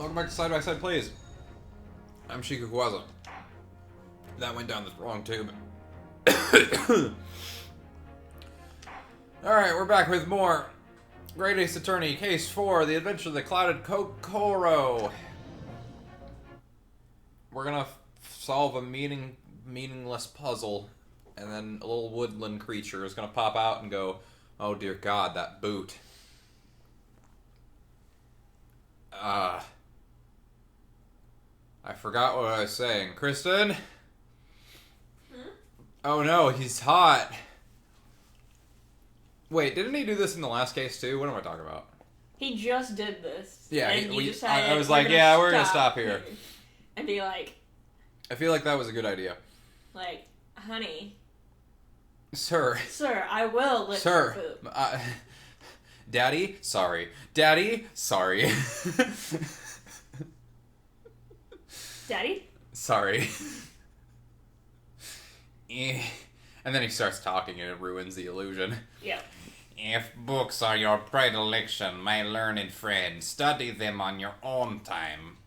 Welcome back to Side by Side Plays. I'm Shikuquaza. That went down the wrong tube. Alright, we're back with more Great Ace Attorney, Case 4, The Adventure of the Clouded Kokoro. We're gonna solve a meaningless puzzle, and then a little woodland creature is gonna pop out and go, oh dear God, that boot. I forgot what I was saying. Kristen? Oh no, he's hot. Wait, didn't he do this in the last case too? What am I talking about? He just did this. Yeah, and you I was like, yeah, we're gonna stop here. And be like... I feel like that was a good idea. Like, honey. Sir. Sir, I will lick Sir. your boob. Daddy? Sorry. Daddy? Sorry. Daddy? Sorry. And then he starts talking and it ruins the illusion. Yeah. If books are your predilection, my learned friend, study them on your own time.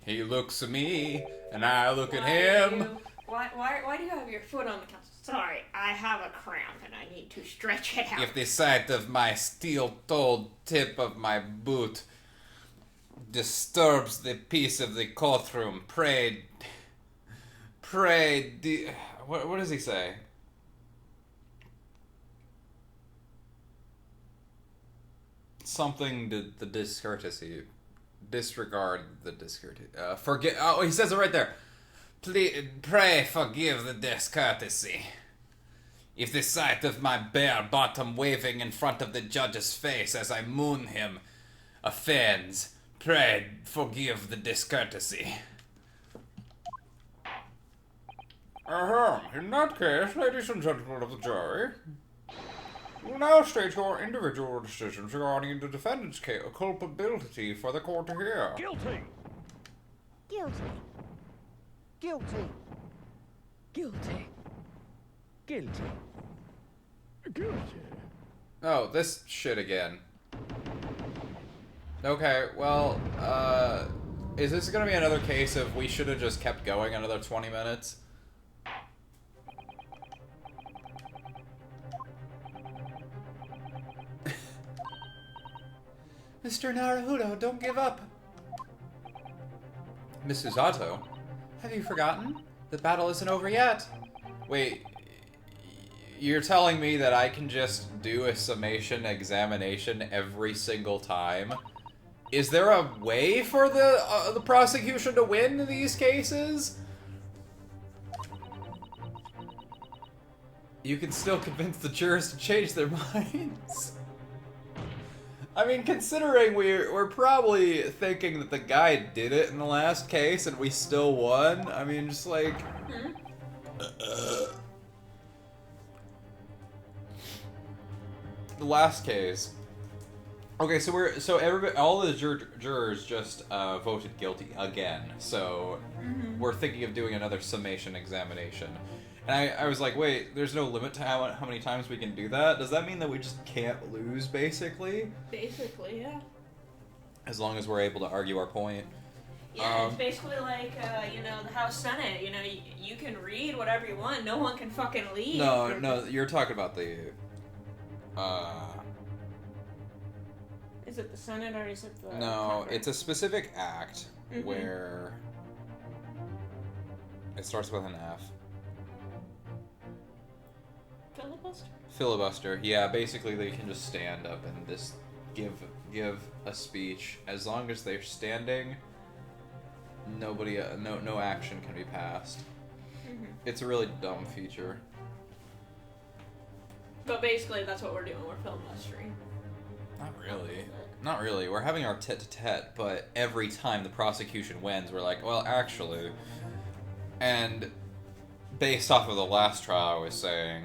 He looks at me, and I look at him. Why do you have your foot on the couch? Sorry, I have a cramp and I need to stretch it out. If the sight of my steel-toed tip of my boot disturbs the peace of the courtroom, what does he say? Something to the discourtesy. Disregard the discourtesy. Forget. Oh, he says it right there. Pray forgive the discourtesy. If the sight of my bare bottom waving in front of the judge's face as I moon him offends, pray forgive the discourtesy. In that case, ladies and gentlemen of the jury, you will now state your individual decisions regarding the defendant's culpability for the court to hear. Guilty! Guilty. Guilty. Guilty. Guilty. Guilty. Oh, this shit again. Okay, well, is this gonna be another case of we should have just kept going another 20 minutes? Mr. Naruhodo, don't give up! Mrs. Otto, have you forgotten? The battle isn't over yet! Wait, you're telling me that I can just do a summation examination every single time? Is there a way for the prosecution to win these cases? You can still convince the jurors to change their minds. I mean, considering we're probably thinking that the guy did it in the last case and we still won, I mean, just like... The last case. Okay, so everybody, all the jurors just voted guilty again. So we're thinking of doing another summation examination. And I was like, wait, there's no limit to how many times we can do that? Does that mean that we just can't lose, basically? Basically, yeah. As long as we're able to argue our point. Yeah, it's basically like, the House Senate. You can read whatever you want. No one can fucking leave. No, you're talking about the... Is it the Senate or is it the... No, Congress? it's a specific act where... It starts with an F. Filibuster? Filibuster. Yeah, basically they can just stand up and just give a speech. As long as they're standing, nobody, no action can be passed. It's a really dumb feature. But basically, that's what we're doing. We're filibustering. Not really. Not really. We're having our tete-a-tete, but every time the prosecution wins, we're like, well, actually... And based off of the last trial I was saying,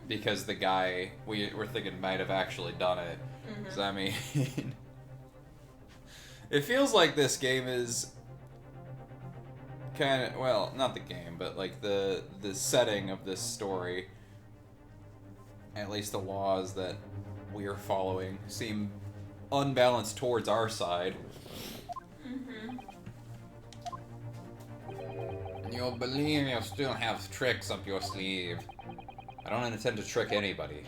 because the guy we're thinking might have actually done it, so I mean... It feels like this game is kind of... Well, not the game, but like the setting of this story... At least the laws that we're following seem unbalanced towards our side. Mm-hmm. You believe you still have tricks up your sleeve. I don't intend to trick anybody.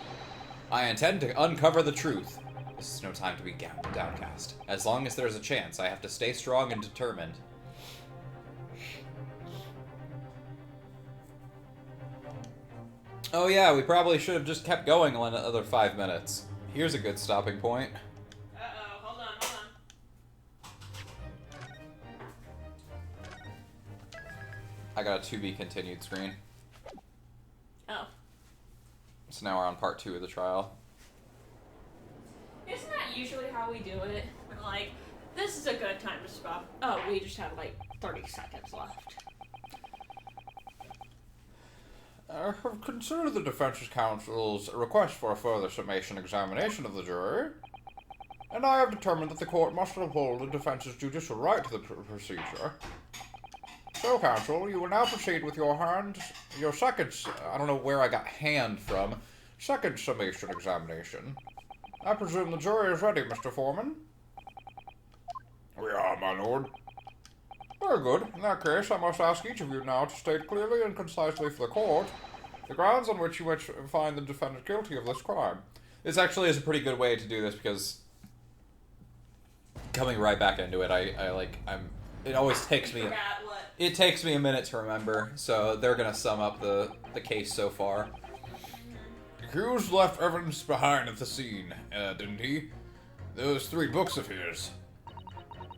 I intend to uncover the truth. This is no time to be downcast. As long as there's a chance, I have to stay strong and determined. Oh yeah, we probably should have just kept going another 5 minutes. Here's a good stopping point. Uh-oh, hold on. I got a to be continued screen. Oh. So now we're on part 2 of the trial. Isn't that usually how we do it? We're like, this is a good time to stop. Oh, we just have like 30 seconds left. I have considered the defense counsel's request for a further summation examination of the jury, and I have determined that the court must uphold the defense's judicial right to the procedure. So, counsel, you will now proceed with your second, I don't know where I got hand from, second summation examination. I presume the jury is ready, Mr. Foreman? We are, my lord. Very good. In that case, I must ask each of you now to state clearly and concisely for the court the grounds on which you find the defendant guilty of this crime. This actually is a pretty good way to do this because coming right back into it, it always takes me. It takes me a minute to remember, so they're gonna sum up the case so far. The accused left evidence behind at the scene, didn't he? Those 3 books of his.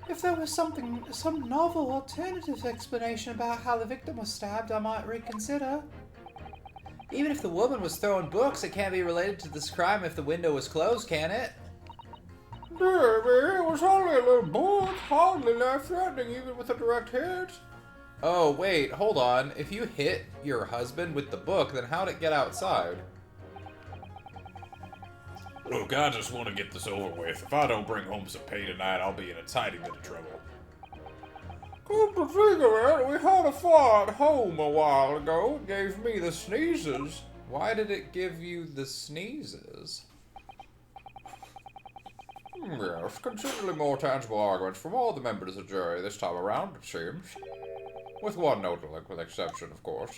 If there was some novel alternative explanation about how the victim was stabbed, I might reconsider. Even if the woman was throwing books, it can't be related to this crime if the window was closed, can it? Baby, it was only a little book, hardly life-threatening even with a direct hit. Oh, wait, hold on. If you hit your husband with the book, then how'd it get outside? Look, I just want to get this over with. If I don't bring home some pay tonight, I'll be in a tidy bit of trouble. Come to think of it, we had a fire at home a while ago. It gave me the sneezes. Why did it give you the sneezes? Yes, considerably more tangible arguments from all the members of the jury this time around, it seems. With one notable exception, of course.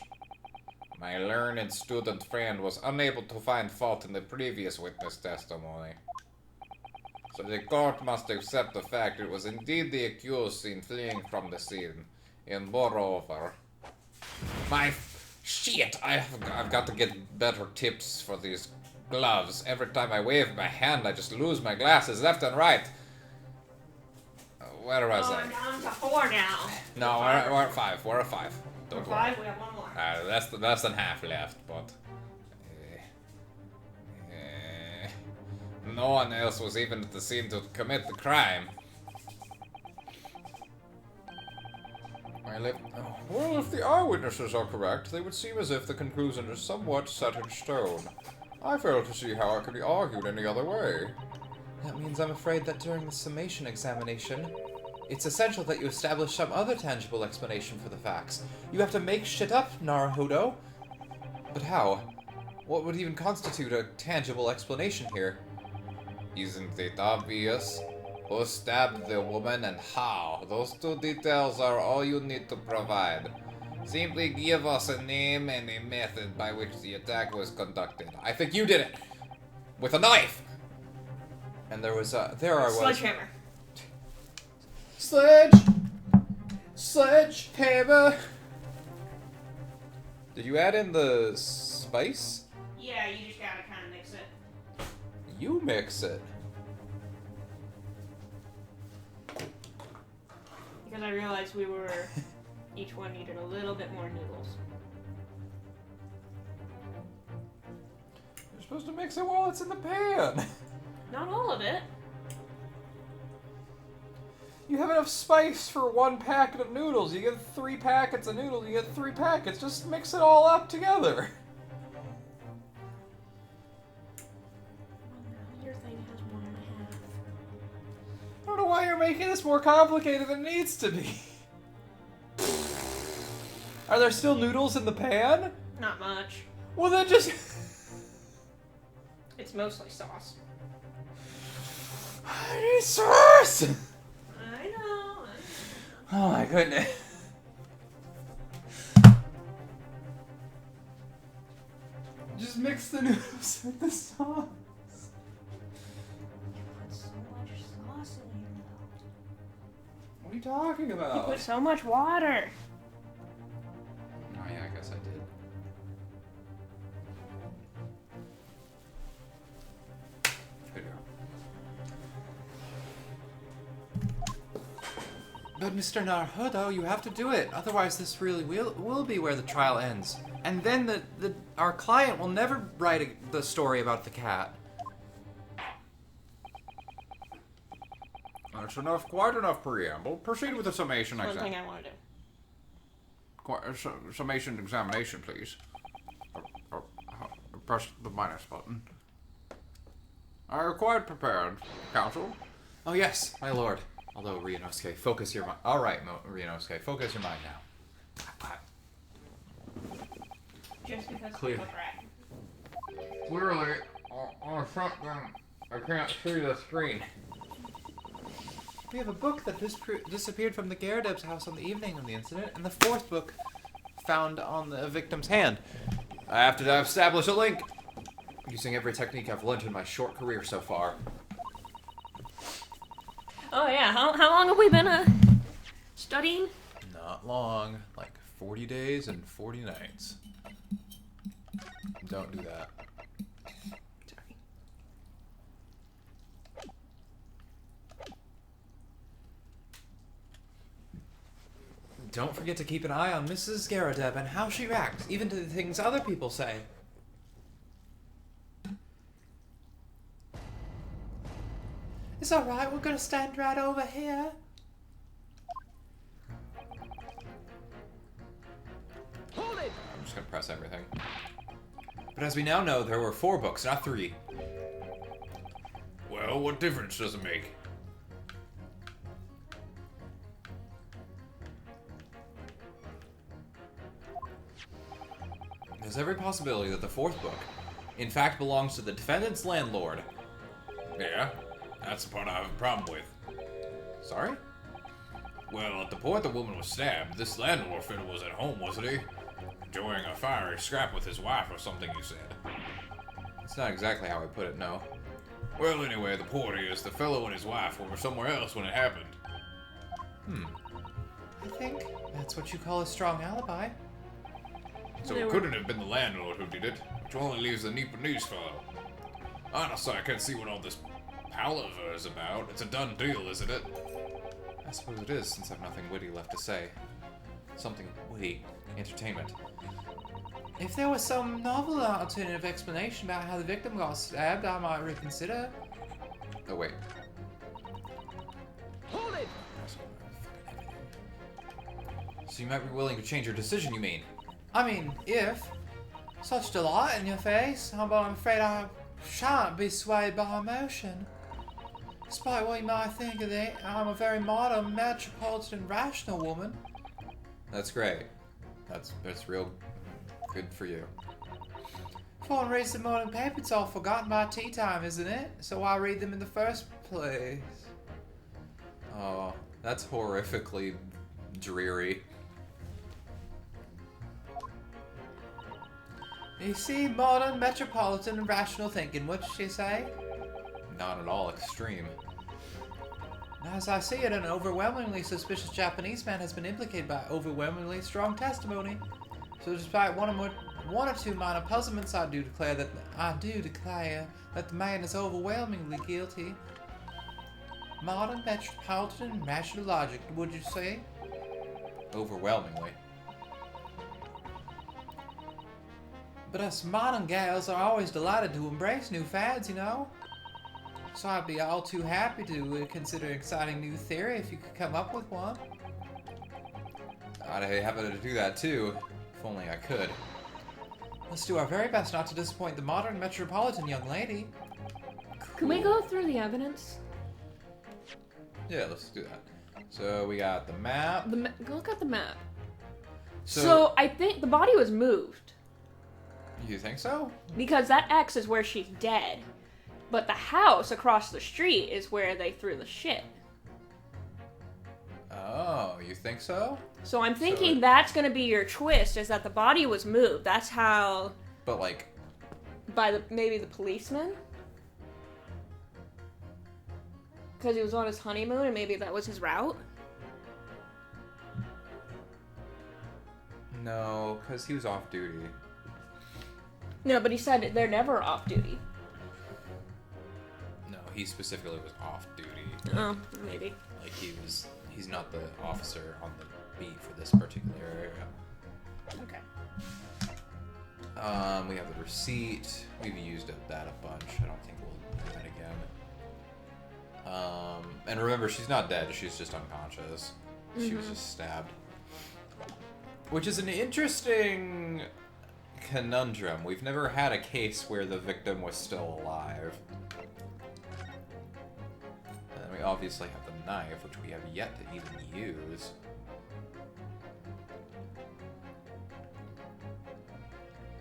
My learned student friend was unable to find fault in the previous witness testimony. So the court must accept the fact it was indeed the accused seen fleeing from the scene. And moreover... Shit! I've got to get better tips for these gloves. Every time I wave my hand, I just lose my glasses left and right. Where was I? We're down to 4 now. No, we're at 5. We're at 5. We're Don't 5, we have 1 more. less than half left, but no one else was even at the scene to commit the crime. Well, if the eyewitnesses are correct, they would seem as if the conclusion is somewhat set in stone. I fail to see how it could be argued any other way. That means I'm afraid that during the summation examination, it's essential that you establish some other tangible explanation for the facts. You have to make shit up, Naruhodo. But how? What would even constitute a tangible explanation here? Isn't it obvious? Who stabbed the woman and how? Those 2 details are all you need to provide. Simply give us a name and a method by which the attack was conducted. I think you did it! With a knife! And there was Sledgehammer. Sledgehammer! Did you add in the spice? Yeah, you just gotta kind of mix it. You mix it. Because I realized each one needed a little bit more noodles. You're supposed to mix it while it's in the pan. Not all of it. You have enough spice for 1 packet of noodles. You get 3 packets of noodles, you get 3 packets. Just mix it all up together. Your thing has 1.5. I don't know why you're making this more complicated than it needs to be. Are there still noodles in the pan? Not much. Well then just... It's mostly sauce. I need sauce! I know. Oh my goodness. Just mix the noodles with the sauce. You put so much sauce in here, though. What are you talking You about? put so much water. Oh yeah, I guess I did. Good girl. But Mr. Naruhodo, you have to do it. Otherwise, this really will be where the trial ends. And then our client will never write the story about the cat. That's enough, quite enough preamble. Proceed with the summation One exam. thing I want to do. Summation examination, please. Press the minus button. Are you quite prepared, counsel? Oh yes, my lord. Although, Ryunosuke, focus your mind. Alright, Ryunosuke, focus your mind now. Just because Clear. I'm a brat. Clearly, on something, I can't see the screen. We have a book that disappeared from the Gyarados house on the evening of the incident, and the fourth book found on the victim's hand. I have to establish a link, using every technique I've learned in my short career so far. Oh yeah, how long have we been studying? Not long, like 40 days and 40 nights. Don't do that. Sorry. Don't forget to keep an eye on Mrs. Garadeb and how she reacts, even to the things other people say. It's alright, we're gonna stand right over here. Hold it! I'm just gonna press everything. But as we now know, there were 4 books, not 3. Well, what difference does it make? There's every possibility that the 4th book, in fact, belongs to the defendant's landlord. Yeah, that's the part I have a problem with. Sorry? Well, at the point the woman was stabbed, this landlord fiddle was at home, wasn't he? Enjoying a fiery scrap with his wife or something, you said. That's not exactly how I put it, no. Well, anyway, the point is, the fellow and his wife were somewhere else when it happened. I think that's what you call a strong alibi. So it couldn't have been the landlord who did it, which only leaves the Nipponese fellow. Honestly, I can't see what all this palaver is about. It's a done deal, isn't it? I suppose it is, since I've nothing witty left to say. Something witty. Entertainment. If there was some novel alternative explanation about how the victim got stabbed, I might reconsider. Oh, wait. Hold it! So you might be willing to change your decision, you mean? I mean, if. Such delight in your face, but I'm afraid I shan't be swayed by emotion. Despite what you might think of it, I'm a very modern, metropolitan, rational woman. That's great. That's real good for you. For one reads the morning paper, it's all forgotten by tea time, isn't it? So why read them in the first place? Oh, that's horrifically dreary. You see, modern, metropolitan, and rational thinking, what'd she say? Not at all extreme. As I see it, an overwhelmingly suspicious Japanese man has been implicated by overwhelmingly strong testimony. So despite one or two minor puzzlements, I do declare that the man is overwhelmingly guilty. Modern, metropolitan, and rational logic, would you say? Overwhelmingly. But us modern gals are always delighted to embrace new fads, you know? So I'd be all too happy to consider an exciting new theory if you could come up with one. I'd be happy to do that too, if only I could. Let's do our very best not to disappoint the modern metropolitan young lady. Can we go through the evidence? Yeah, let's do that. So we got the map. Look at the map. So So I think the body was moved. You think so? Because that X is where she's dead. But the house across the street is where they threw the shit. Oh, you think so? So I'm thinking that's gonna be your twist, is that the body was moved. That's how... But, like... By maybe the policeman? Because he was on his honeymoon and maybe that was his route? No, because he was off duty. No, but he said they're never off duty. No, he specifically was off duty. Oh, maybe. Like, he's not the officer on the beat for this particular area. Okay. We have the receipt. We've used that a bunch. I don't think we'll do that again. And remember, she's not dead. She's just unconscious. She was just stabbed. Which is an interesting conundrum. We've never had a case where the victim was still alive. And then we obviously have the knife, which we have yet to even use.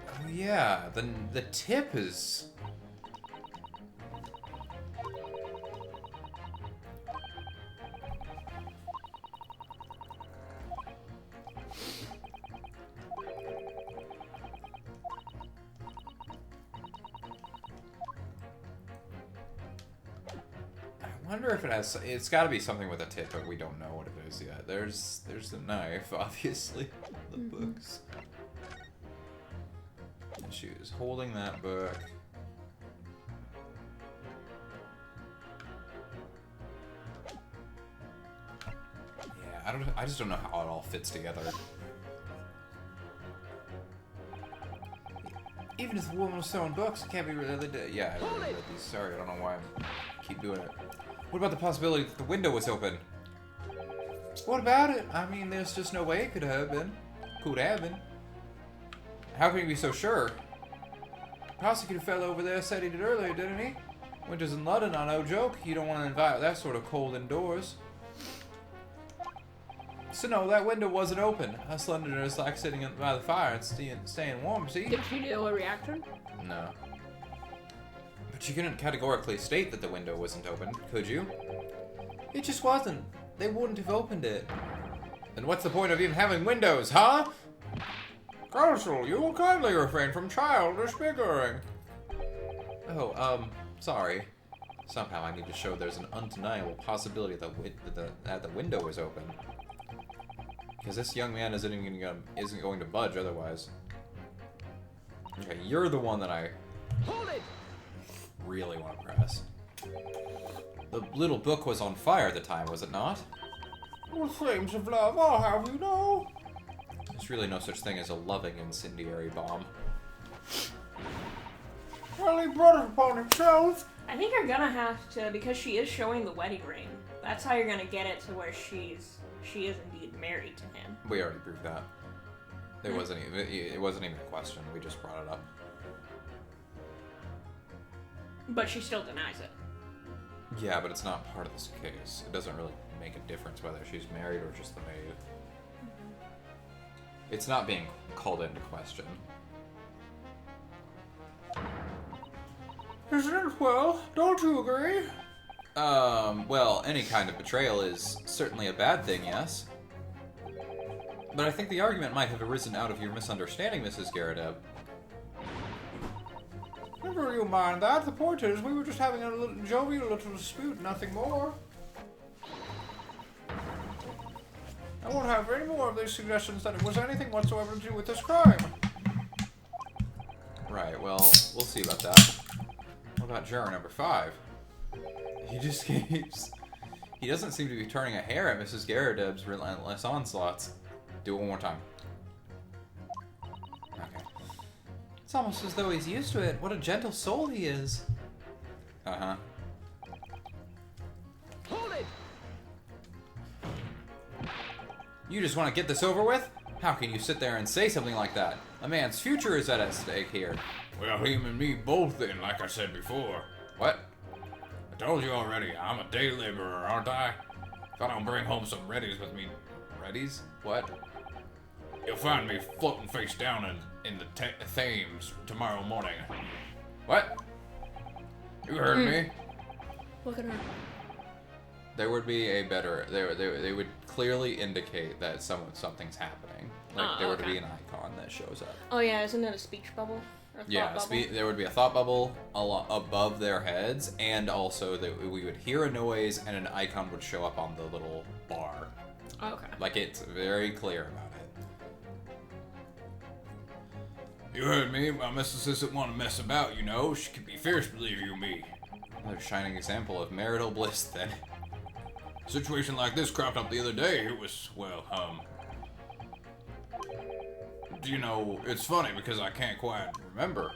Oh yeah, the tip is... I wonder if it has... It's got to be something with a tip, but we don't know what it is yet. There's the knife, obviously. The books. And she was holding that book. Yeah, I just don't know how it all fits together. Even if the woman was selling books, it can't be really... Yeah, I really read these. Sorry, I don't know why I keep doing it. What about the possibility that the window was open? What about it? I mean, there's just no way it could have been. Could have been. How can you be so sure? The prosecutor fellow over there said he did earlier, didn't he? Winters in London are no joke. You don't want to invite that sort of cold indoors. So no, that window wasn't open. Us Londoners like sitting by the fire and staying warm, see? Did she do a reaction? No. But you couldn't categorically state that the window wasn't open, could you? It just wasn't. They wouldn't have opened it. Then what's the point of even having windows, huh? Counsel, you will kindly refrain from childish bickering. Oh, sorry. Somehow I need to show there's an undeniable possibility that the window was open. Because this young man isn't going to budge otherwise. Okay, you're the one that I really want to press. The little book was on fire at the time, was it not? With flames of love, I'll have you know. There's really no such thing as a loving incendiary bomb. Well, he brought it upon himself. I think you're gonna have to, because she is showing the wedding ring. That's how you're gonna get it to where she is indeed married to him. We already proved that. It wasn't even a question. We just brought it up. But she still denies it. Yeah, but it's not part of this case. It doesn't really make a difference whether she's married or just the maid. It's not being called into question. Isn't it? Well, don't you agree? Well, any kind of betrayal is certainly a bad thing, yes? But I think the argument might have arisen out of your misunderstanding, Mrs. Garrideb. Never you mind that. The point is, we were just having a little jovial little dispute, nothing more. I won't have any more of these suggestions that it was anything whatsoever to do with this crime. Right, well, we'll see about that. What about juror number 5? He just keeps... He doesn't seem to be turning a hair at Mrs. Garrideb's relentless onslaughts. Do it one more time. Okay. It's almost as though he's used to it. What a gentle soul he is. Uh-huh. Hold it! You just want to get this over with? How can you sit there and say something like that? A man's future is at stake here. Well, him and me both then, like I said before. What? I told you already, I'm a day laborer, aren't I? If I don't bring home some readies with me, Readies? What? you'll find me floating face down in the Thames tomorrow morning. What? You heard me? Look at her. There would be a better. They would clearly indicate that something's happening. Like there would be an icon that shows up. Oh yeah, isn't it a speech bubble? Or a thought bubble? There would be a thought bubble above their heads, and also that we would hear a noise and an icon would show up on the little bar. Okay. Like it's very clear about it. You heard me. My missus doesn't want to mess about, you know. She can be fierce, believe you me. Another shining example of marital bliss, then. A situation like this cropped up the other day. It was, well, you know, it's funny because I can't quite remember.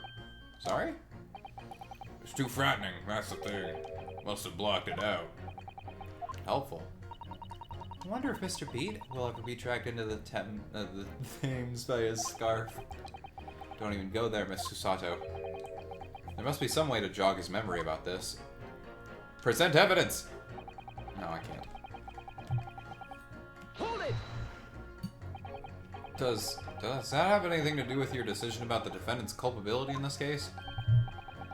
Sorry? It's too frightening, that's the thing. Must have blocked it out. Helpful. I wonder if Mr. Beat will ever be dragged into the Thames by his scarf. Don't even go there, Miss Susato. There must be some way to jog his memory about this. Present evidence! No, I can't. Hold it! Does that have anything to do with your decision about the defendant's culpability in this case?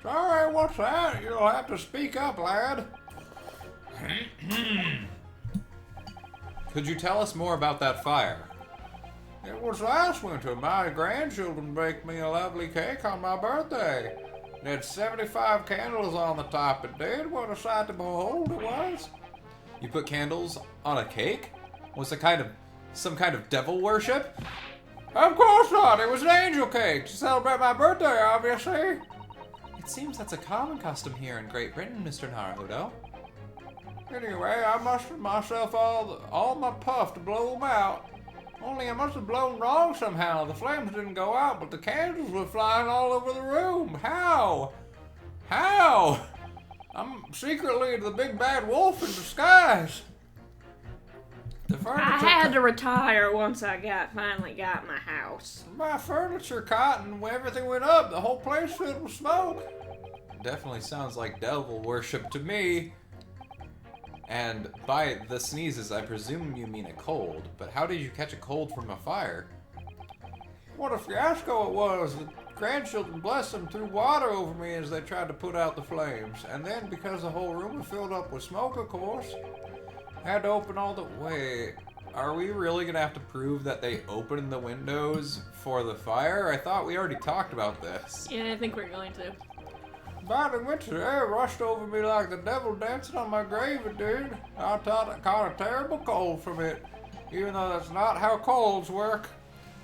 Sorry, what's that? You'll have to speak up, lad. Could you tell us more about that fire? It was last winter. My grandchildren baked me a lovely cake on my birthday. It had 75 candles on the top. It did. What a sight to behold it was. You put candles on a cake? Was it some kind of devil worship? Of course not. It was an angel cake to celebrate my birthday, obviously. It seems that's a common custom here in Great Britain, Mr. Naruhodo. Anyway, I mustered myself all my puff to blow them out. Only I must have blown wrong somehow. The flames didn't go out, but the candles were flying all over the room. How? How? I'm secretly the big bad wolf in disguise. The furniture I had to retire once I finally got my house. My furniture caught and everything went up. The whole place filled with smoke. Definitely sounds like devil worship to me. And by the sneezes, I presume you mean a cold. But how did you catch a cold from a fire? What a fiasco it was. The grandchildren, bless them, threw water over me as they tried to put out the flames. And then, because the whole room was filled up with smoke, of course, I had to open all the... Wait, are we really gonna have to prove that they opened the windows for the fire? I thought we already talked about this. Yeah, I think we're going to. About the winter air rushed over me like the devil dancing on my grave, it did. I thought I caught a terrible cold from it, even though that's not how colds work.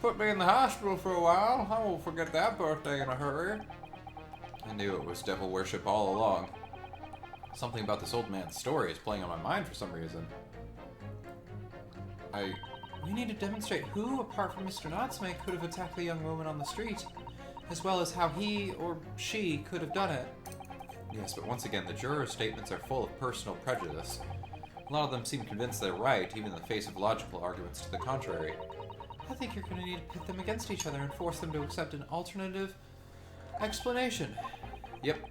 Put me in the hospital for a while. I won't forget that birthday in a hurry. I knew it was devil worship all along. Something about this old man's story is playing on my mind for some reason. We need to demonstrate who, apart from Mr. Natsume, could have attacked the young woman on the street, as well as how he or she could have done it. Yes, but once again, the jurors' statements are full of personal prejudice. A lot of them seem convinced they're right, even in the face of logical arguments to the contrary. I think you're going to need to pit them against each other and force them to accept an alternative explanation. Yep.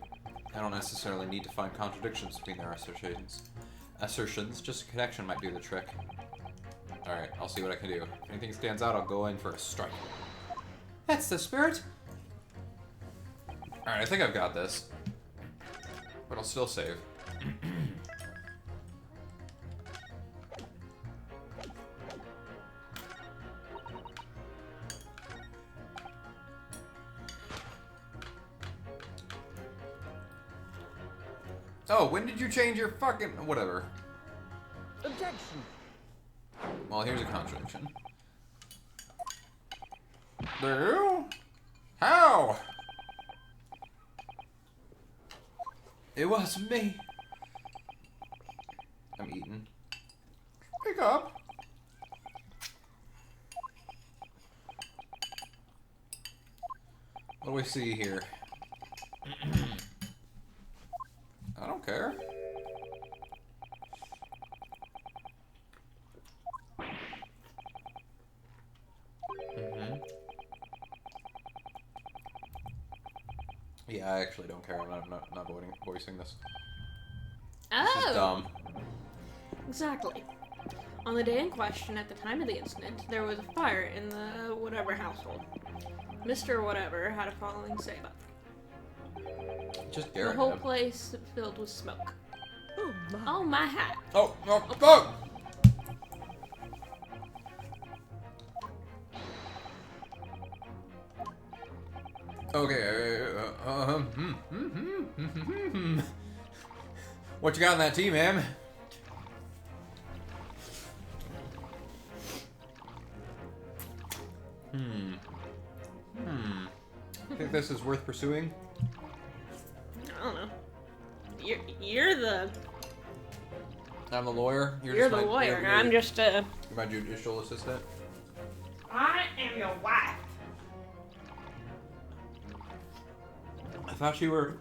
I don't necessarily need to find contradictions between their assertions. Just a connection might do the trick. Alright, I'll see what I can do. If anything stands out, I'll go in for a strike. That's the spirit! Alright, I think I've got this. But I'll still save. Oh, when did you change your fucking... whatever. Objection. Well, here's a contradiction. Do you? How? It wasn't me. I'm eating. Speak up. What do we see here? I don't care. Yeah, I actually don't care. I'm not voicing this. This is dumb. Exactly. On the day in question, at the time of the incident, there was a fire in the whatever household. Mr. Whatever had a following say about Just the Garrett. whole place filled with smoke. Oh my. Oh, my hat. Oh, oh, oh! Okay. What you got in that tea, ma'am? Think this is worth pursuing? I don't know. You're the I'm the lawyer. you're just the my, lawyer. you're I'm just my judicial assistant. I am your wife. I thought you were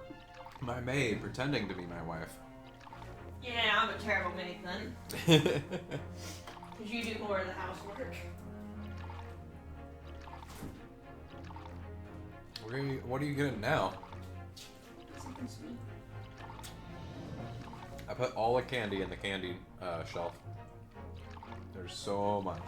my maid, pretending to be my wife. Yeah, I'm a terrible maid then. Cause you do more of the housework. What are you getting now? Something sweet. I put all the candy in the candy shelf. There's so much.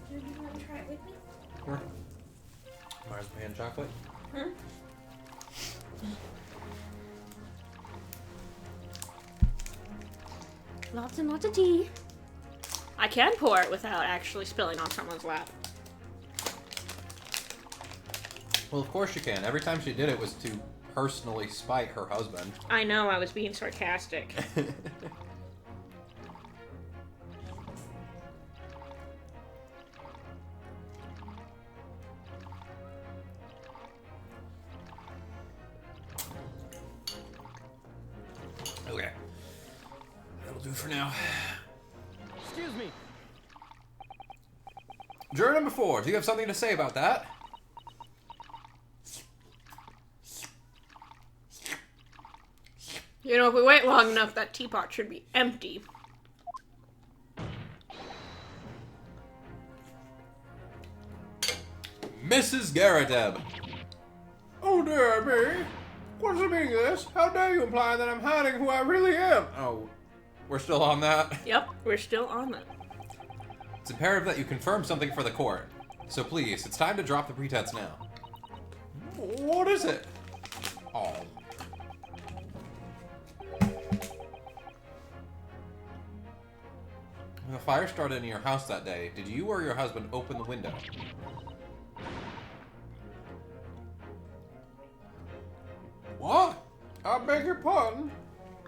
Do you want to try it with me? Sure. Marzipan chocolate. Hmm? Lots and lots of tea. I can pour it without actually spilling on someone's lap. Well, of course you can. Every time she did it was to personally spite her husband. I know, I was being sarcastic. Okay. That'll do for now. Excuse me. Juror number 4, do you have something to say about that? You know, if we wait long enough, that teapot should be empty. Mrs. Garreteb. Oh dear me. What does it mean, this? How dare you imply that I'm hiding who I really am? Oh, we're still on that? Yep, we're still on that. It's imperative that you confirm something for the court. So please, it's time to drop the pretense now. What is it? Oh. When the fire started in your house that day, did you or your husband open the window? What? I beg your pardon?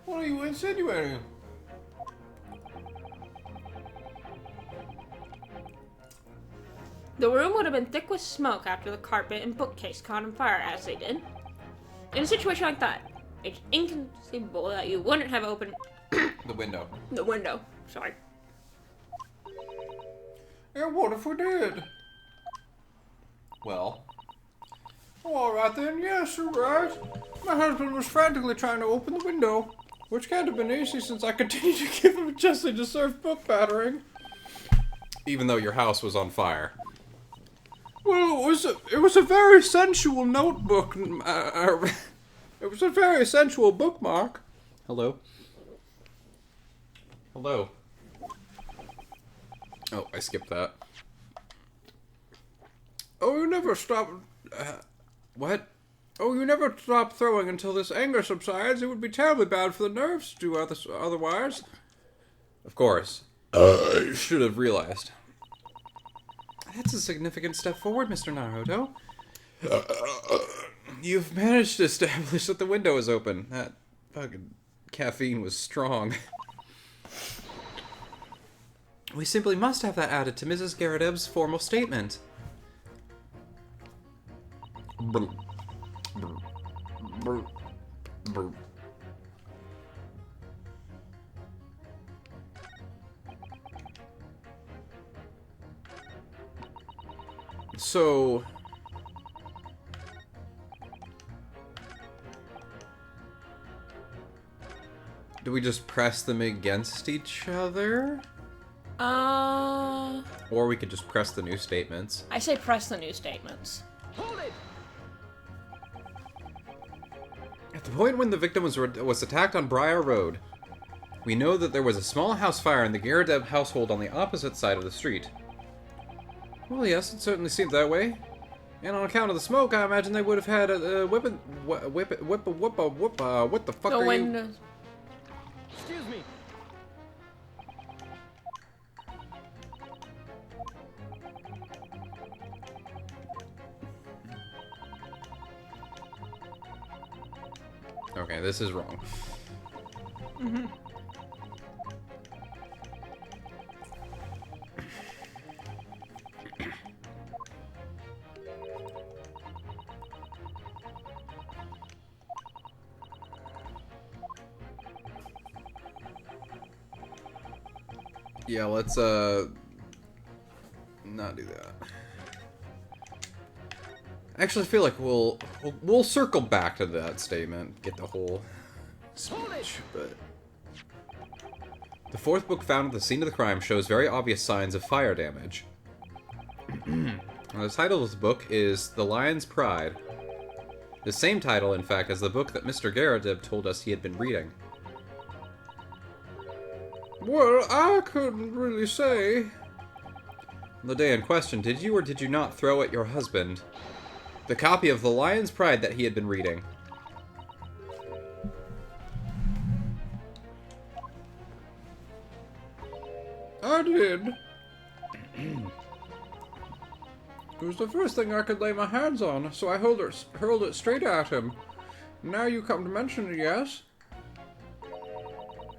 What are you insinuating? The room would have been thick with smoke after the carpet and bookcase caught on fire as they did. In a situation like that, it's inconceivable that you wouldn't have opened The window. the window. Sorry. And what if we did? Well. Alright then, yes, you're right. My husband was frantically trying to open the window, which can't have been easy since I continued to give him a justly deserved book battering. Even though your house was on fire. Well, it was a very sensual notebook. It was a very sensual bookmark. Hello? Hello? Oh, I skipped that. Oh, you never stop... what? Oh, you never stop throwing until this anger subsides. It would be terribly bad for the nerves to do otherwise. Of course. I should have realized. That's a significant step forward, Mr. Naruto. You've managed to establish that the window is open. That fucking caffeine was strong. We simply must have that added to Mrs. Garreteb's formal statement. Brr. Brr. Brr. Brr. So, Do we just press them against each other? Or we could just press the new statements. I say press the new statements. Hold it! At the point when the victim was attacked on Briar Road, we know that there was a small house fire in the Garadeb household on the opposite side of the street. Well, yes, it certainly seemed that way. And on account of the smoke, I imagine they would have had a weapon. What the fuck The are windows. you? Excuse me. Okay, this is wrong. Yeah, let's not do that. I actually feel like we'll circle back to that statement, get the whole speech, but the fourth book found at the scene of the crime shows very obvious signs of fire damage. The title of the book is The Lion's Pride. The same title, in fact, as the book that Mr. Garadib told us he had been reading. Well, I couldn't really say. On the day in question, did you or did you not throw at your husband the copy of The Lion's Pride that he had been reading? I did. It was the first thing I could lay my hands on, so I hurled it straight at him. Now you come to mention it, yes?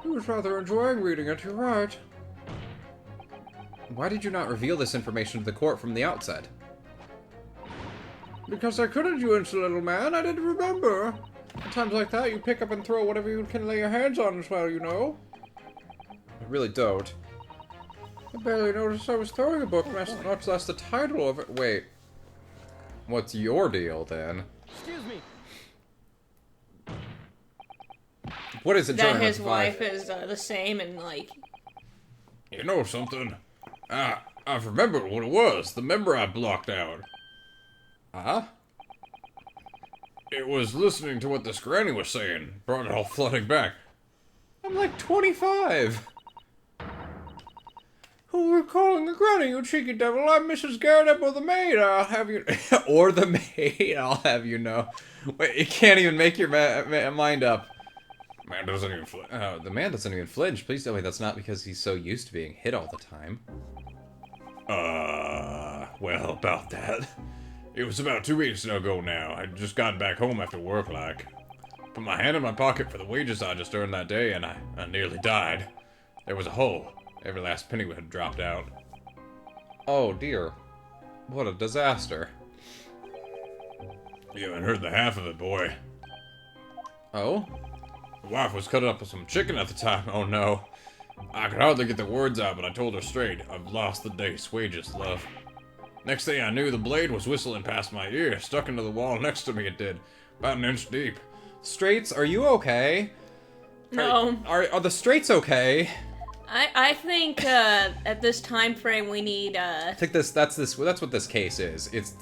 He was rather enjoying reading it, you're right. Why did you not reveal this information to the court from the outset? Because I couldn't, you insolent little man. I didn't remember. At times like that, you pick up and throw whatever you can lay your hands on as well, you know. I really don't. I barely noticed I was throwing a book, much less the title of it. Wait. What's your deal, then? Excuse me. What is it, That his wife is the same and, like... You know something? I've remembered what it was. The member I blocked out. Huh? It was listening to what this granny was saying. Brought it all flooding back. I'm like 25. Who are calling a granny, you cheeky devil? I'm Mrs. Garadib or the maid. I'll have you... or the maid, I'll have you know. Wait, you can't even make your mind up. Man doesn't even flinch. The man doesn't even flinch. Please tell me that's not because he's so used to being hit all the time. Well, about that. It was about 2 weeks ago now. I'd just gotten back home after work, like. Put my hand in my pocket for the wages I just earned that day, and I nearly died. There was a hole. Every last penny had dropped out. Oh, dear. What a disaster. You haven't heard the half of it, boy. Oh? The wife was cutting up with some chicken at the time. Oh, no. I could hardly get the words out, but I told her straight, I've lost the day's wages, love. Next thing I knew, the blade was whistling past my ear, stuck into the wall next to me it did. About an inch deep. Straits, are you okay? No. Are the Straits okay? I think at this time frame we need I think that's what this case is. It's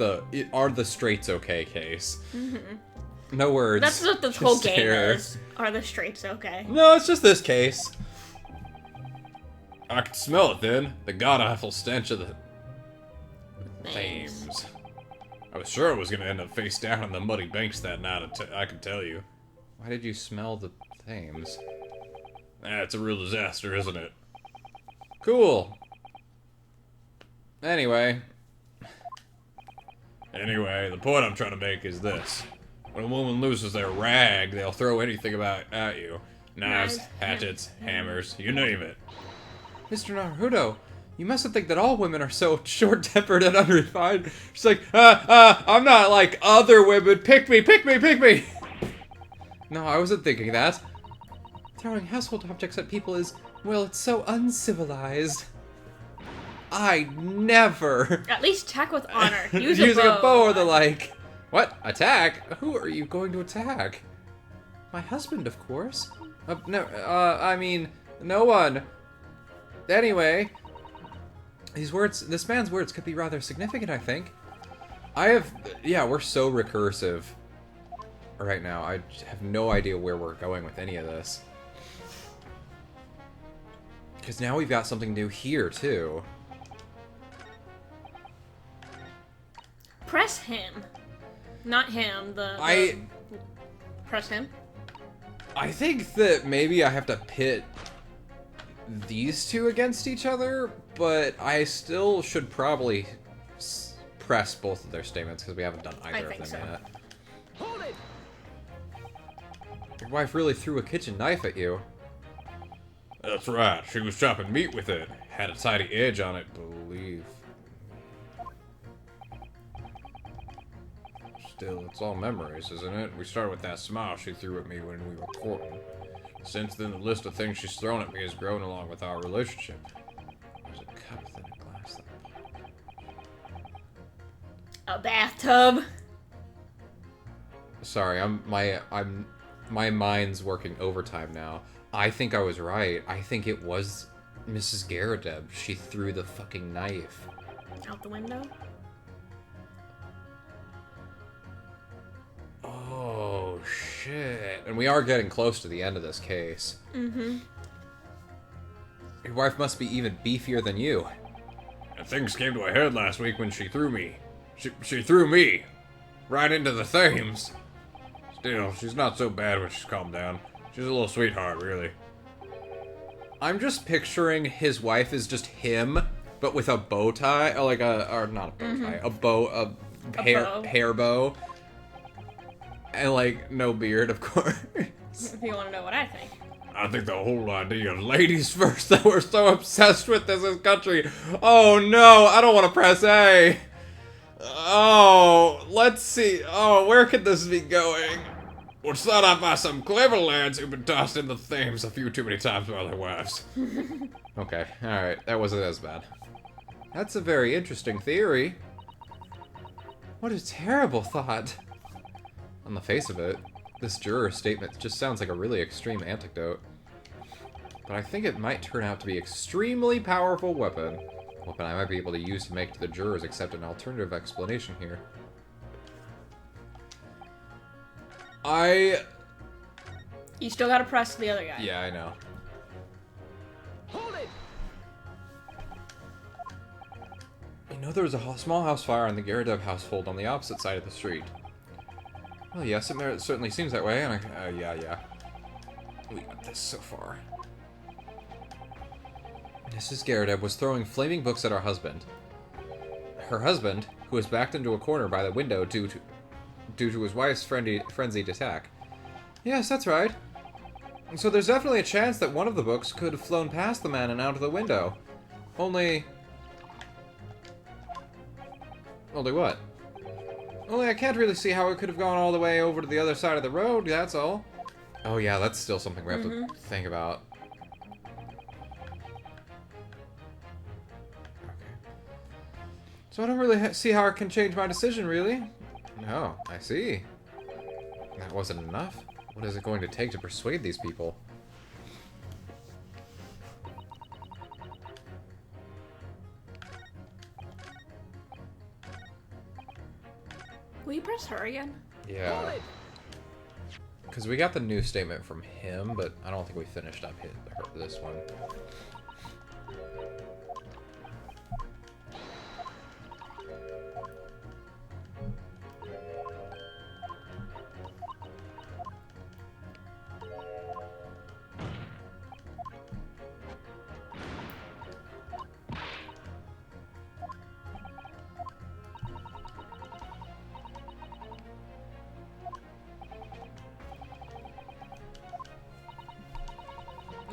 are the Straits okay case. Mm-hmm. No words. That's what this whole game here. is. Are the Straits okay? No, it's just this case. I could smell it then. The god-awful stench of the Thanks. Thames. I was sure I was going to end up face down on the muddy banks that night, I can tell you. Why did you smell the Thames? That's a real disaster, isn't it? Cool. Anyway. Anyway, the point I'm trying to make is this. When a woman loses their rag, they'll throw anything at you. Knives, hatchets, hammers, you name it. Mr. Naruto, you mustn't think that all women are so short-tempered and unrefined. She's like, I'm not like other women. Pick me, pick me, pick me. No, I wasn't thinking that. Throwing household objects at people is, well, it's so uncivilized. I never. At least attack with honor. Use Using a bow or the like. What? Attack? Who are you going to attack? My husband, of course. No, I mean, no one. Anyway, this man's words could be rather significant, I think. Yeah, we're so recursive right now. I have no idea where we're going with any of this. Because now we've got something new here, too. Press him. Not him, press him. I think that maybe I have to pit these two against each other, but I still should probably press both of their statements because we haven't done either of them yet. Hold it! Your wife really threw a kitchen knife at you. That's right. She was chopping meat with it. Had a tiny edge on it, believe. Still, it's all memories, isn't it? We started with that smile she threw at me when we were courting. Since then, the list of things she's thrown at me has grown along with our relationship. There's a cup within a glass. A bathtub. Sorry, my mind's working overtime now. I think I was right. I think it was Mrs. Garadeb. She threw the fucking knife. Out the window? Oh, shit. And we are getting close to the end of this case. Mm-hmm. Your wife must be even beefier than you. And things came to a head last week when she threw me. She threw me right into the Thames. Still, she's not so bad when she's calmed down. She's a little sweetheart, really. I'm just picturing his wife is just him, but with a bow tie, or not a bow tie, a bow, hair bow, and like no beard, of course. If you want to know what I think. I think the whole idea of ladies first that we're so obsessed with this country. Oh no, I don't want to press A. Oh, let's see. Oh, where could this be going? Was thought up by some clever lads who've been tossed in the Thames a few too many times by their wives. Okay, alright, that wasn't as bad. That's a very interesting theory. What a terrible thought. On the face of it, this juror's statement just sounds like a really extreme anecdote. But I think it might turn out to be an extremely powerful weapon. A weapon I might be able to use to make the jurors accept an alternative explanation here. You still gotta press the other guy. Yeah, I know. Hold it! You know there was a small house fire in the Garadeb household on the opposite side of the street. Well, yes, it certainly seems that way, and yeah. We got this so far. Mrs. Garadeb was throwing flaming books at her husband. Her husband, who was backed into a corner by the window due to his wife's frenzied attack. Yes, that's right. So there's definitely a chance that one of the books could have flown past the man and out of the window. Only what? Only I can't really see how it could have gone all the way over to the other side of the road, that's all. Oh yeah, that's still something we have to think about. Okay. So I don't really see how it can change my decision, really. No, I see. That wasn't enough. What is it going to take to persuade these people? Will you press her again? Yeah. Because we got the new statement from him, but I don't think we finished up this one.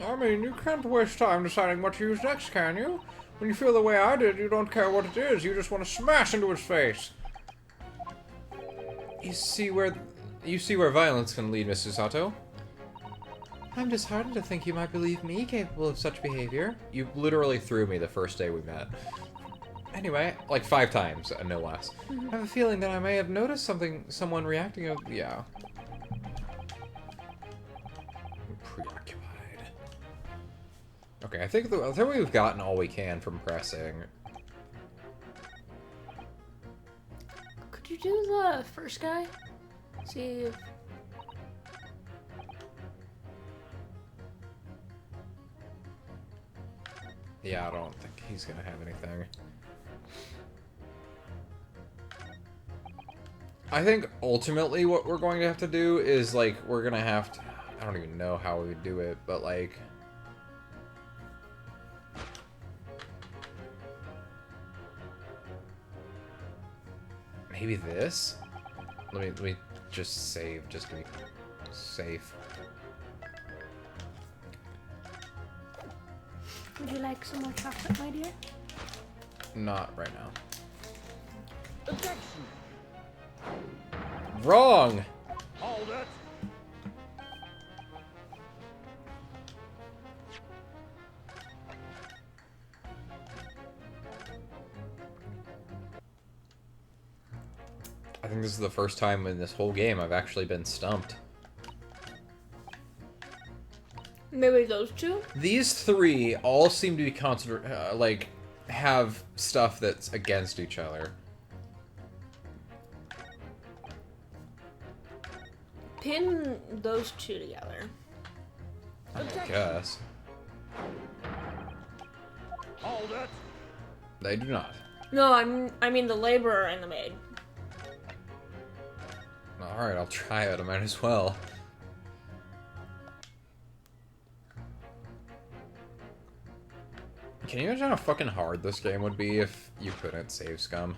I mean, you can't waste time deciding what to use next, can you? When you feel the way I did, you don't care what it is. You just want to smash into his face. You see where violence can lead, Mrs. Sato. I'm disheartened to think you might believe me capable of such behavior. You literally threw me the first day we met. Anyway, like 5 times, no less. I have a feeling that I may have noticed someone reacting. Yeah. Okay, I think we've gotten all we can from pressing. Could you do the first guy? See if... Yeah, I don't think he's gonna have anything. I think ultimately what we're going to have to do is, like, we're gonna have to... I don't even know how we would do it, but, like... Maybe this? Let me just save, just to be safe. Would you like some more chocolate, my dear? Not right now. Objection! Wrong! Hold it! I think this is the first time in this whole game I've actually been stumped. Maybe those two? These three all seem to be like, have stuff that's against each other. Pin those two together. I guess. Hold it! They do not. No, I mean the laborer and the maid. Alright, I'll try it. I might as well. Can you imagine how fucking hard this game would be if you couldn't save scum?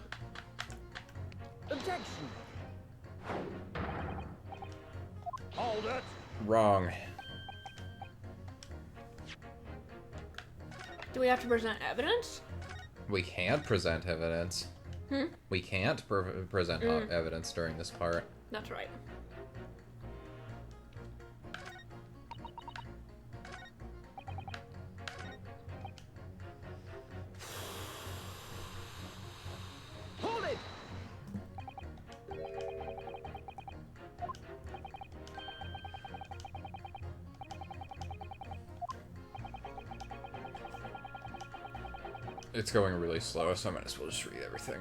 Objection! Hold it! Wrong. Do we have to present evidence? We can't present evidence. We can't present evidence during this part. That's right. Hold it! It's going really slow, so I might as well just read everything.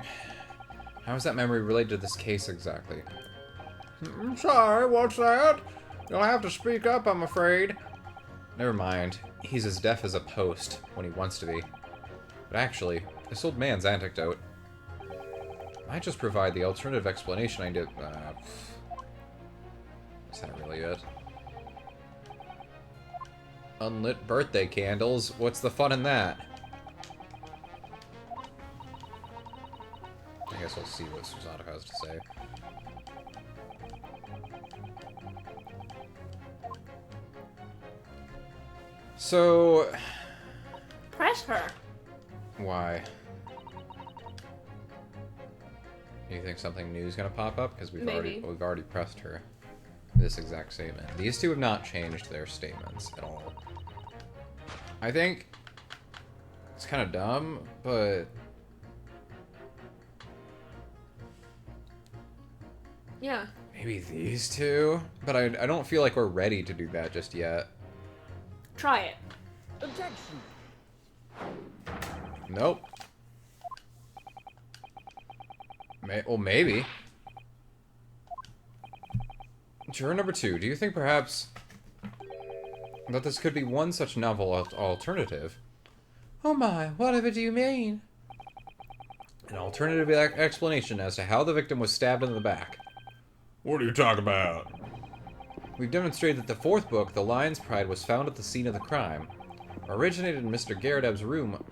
How is that memory related to this case exactly? I'm sorry, what's that? You'll have to speak up, I'm afraid. Never mind. He's as deaf as a post when he wants to be. But actually, this old man's anecdote might just provide the alternative explanation I did. Is that really it? Unlit birthday candles? What's the fun in that? I guess we'll see what Susanna has to say. So... Press her. Why? Do you think something new is gonna pop up? Because we've already pressed her. This exact statement. These two have not changed their statements at all. I think it's kind of dumb, but Yeah. maybe these two? But I don't feel like we're ready to do that just yet. Try it. Objection! Nope. Well, maybe. Juror number 2, do you think perhaps that this could be one such novel alternative? Oh my, whatever do you mean? An alternative explanation as to how the victim was stabbed in the back. What are you talking about? We've demonstrated that the fourth book, The Lion's Pride, was found at the scene of the crime. Originated in Mr. Garadeb's room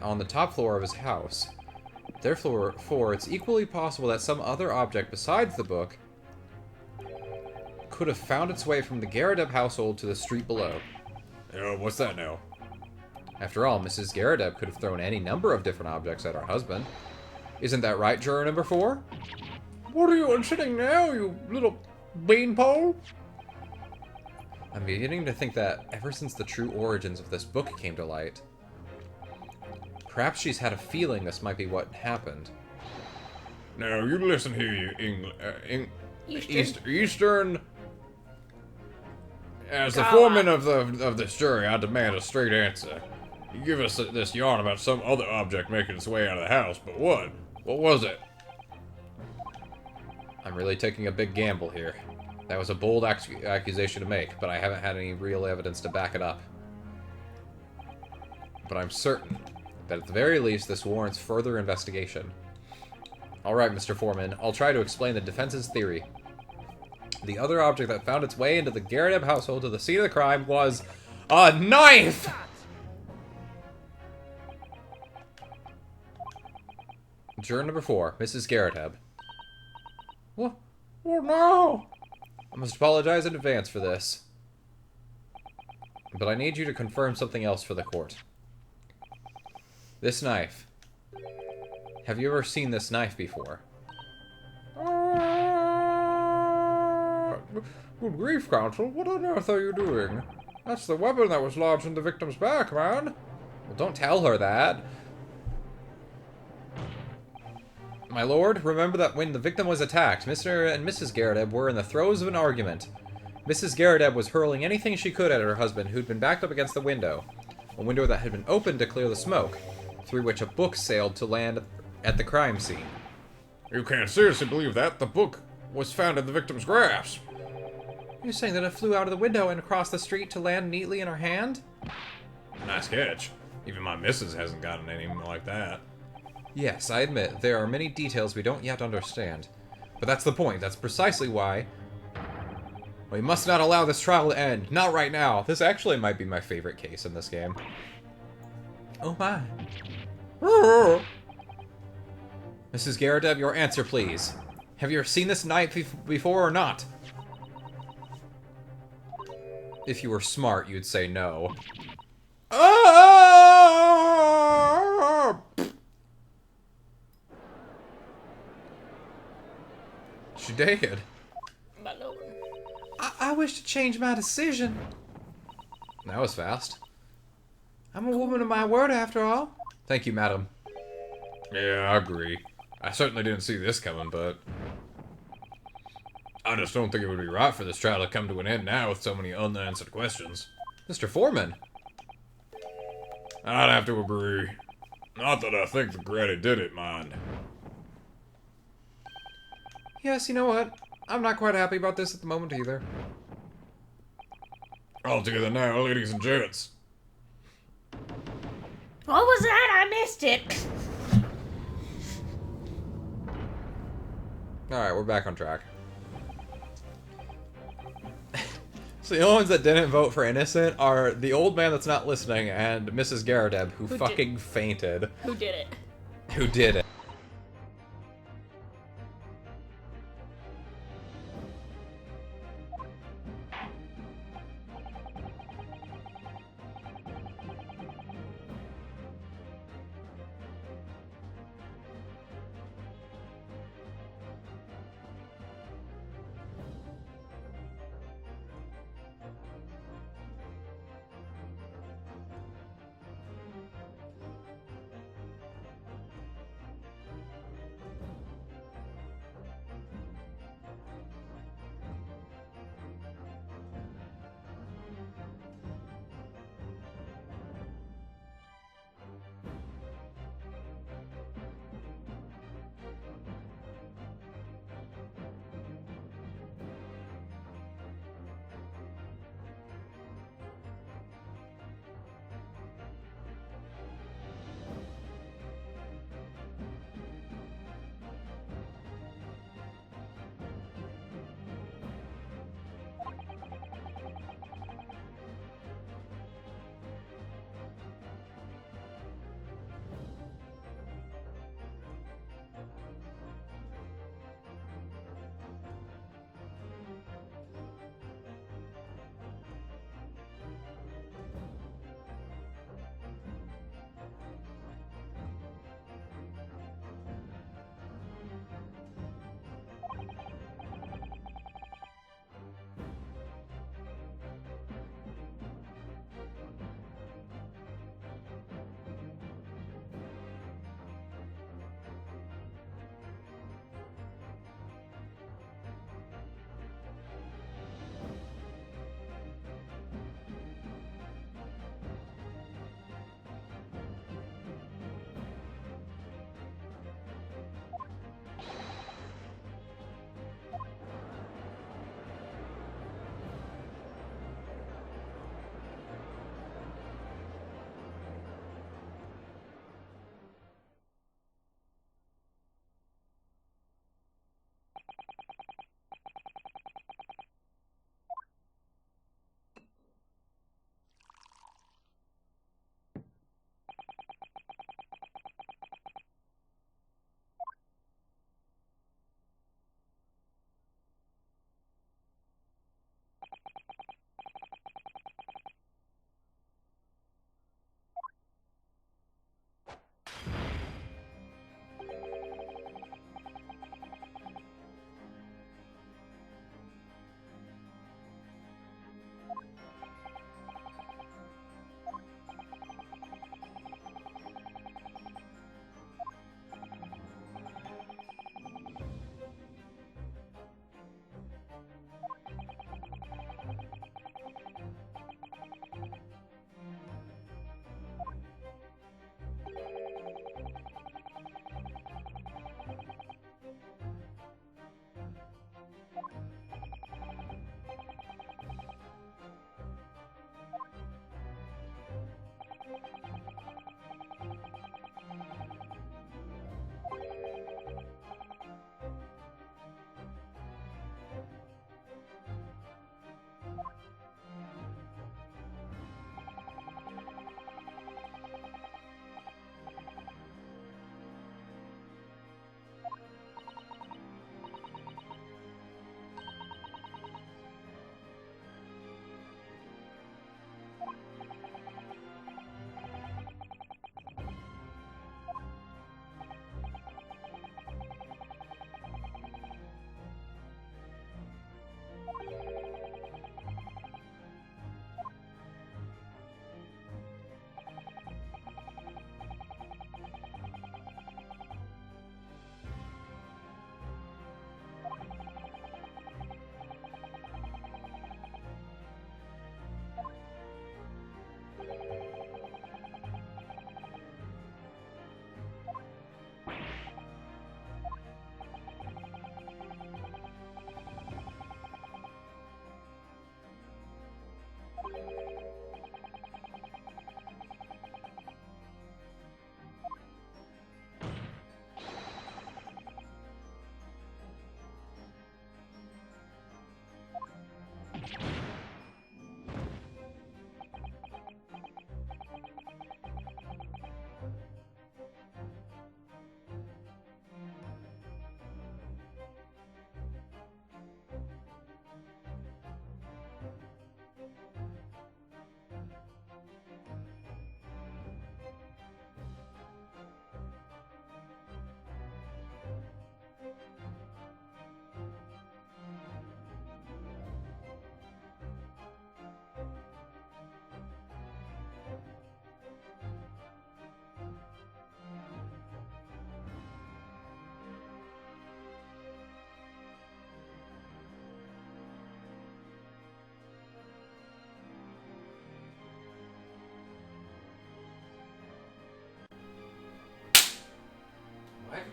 on the top floor of his house. Therefore, it's equally possible that some other object besides the book could have found its way from the Garadeb household to the street below. What's that now? After all, Mrs. Garadeb could have thrown any number of different objects at her husband. Isn't that right, juror number 4? What are you insinuating now, you little beanpole? I'm beginning to think that ever since the true origins of this book came to light, perhaps she's had a feeling this might be what happened. Now, you listen here, you Eastern As the Go foreman on. of this jury, I demand a straight answer. You give us this yarn about some other object making its way out of the house, but what? What was it? I'm really taking a big gamble here. That was a bold accusation to make, but I haven't had any real evidence to back it up. But I'm certain that at the very least this warrants further investigation. Alright, Mr. Foreman, I'll try to explain the defense's theory. The other object that found its way into the Garadeb household to the scene of the crime was a knife! Juror number 4, Mrs. Garadeb. What? Oh no! I must apologize in advance for this. But I need you to confirm something else for the court. This knife. Have you ever seen this knife before? Good grief, Counsel. What on earth are you doing? That's the weapon that was lodged in the victim's back, man. Well, don't tell her that. My lord, remember that when the victim was attacked, Mr. and Mrs. Garadeb were in the throes of an argument. Mrs. Garadeb was hurling anything she could at her husband, who'd been backed up against the window. A window that had been opened to clear the smoke, through which a book sailed to land at the crime scene. You can't seriously believe that. The book was found in the victim's grasp. You're saying that it flew out of the window and across the street to land neatly in her hand? Nice catch. Even my missus hasn't gotten anything like that. Yes, I admit, there are many details we don't yet understand. But that's the point. That's precisely why we must not allow this trial to end. Not right now. This actually might be my favorite case in this game. Oh my. Mrs. Garadeb, your answer, please. Have you ever seen this knife before or not? If you were smart, you'd say no. She did. My lord. I wish to change my decision. That was fast. I'm a woman of my word, after all. Thank you, madam. Yeah, I agree. I certainly didn't see this coming, but I just don't think it would be right for this trial to come to an end now with so many unanswered questions. Mr. Foreman. I'd have to agree. Not that I think the Grady did it, mind. Yes, you know what? I'm not quite happy about this at the moment either. All together now, ladies and gents. What was that? I missed it. Alright, we're back on track. So the only ones that didn't vote for innocent are the old man that's not listening and Mrs. Garadeb, who fucking fainted. Who did it? Who did it?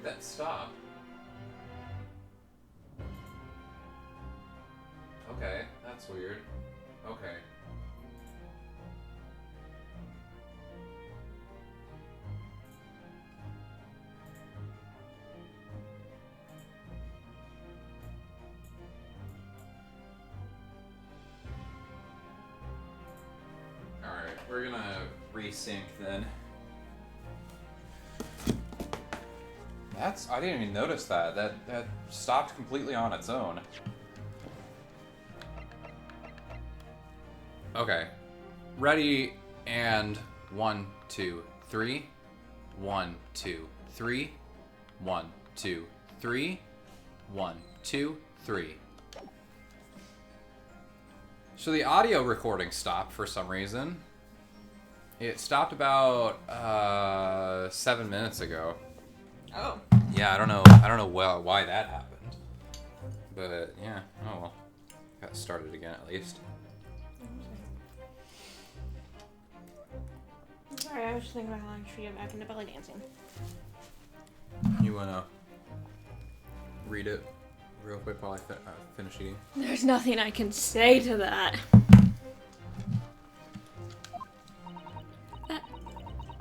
did that stop? Okay, that's weird. Okay. Alright, we're gonna resync then. I didn't even notice that. That stopped completely on its own. Okay. Ready, and 1, 2, 3. 1, 2, 3. 1, 2, 3. 1, 2, 3. So the audio recording stopped for some reason. It stopped about 7 minutes ago. Oh. Yeah, I don't know why that happened. But yeah, oh well. Got started again at least. Sorry, I was just thinking about how I should get back into belly dancing. You wanna read it real quick while I finish eating? There's nothing I can say to that.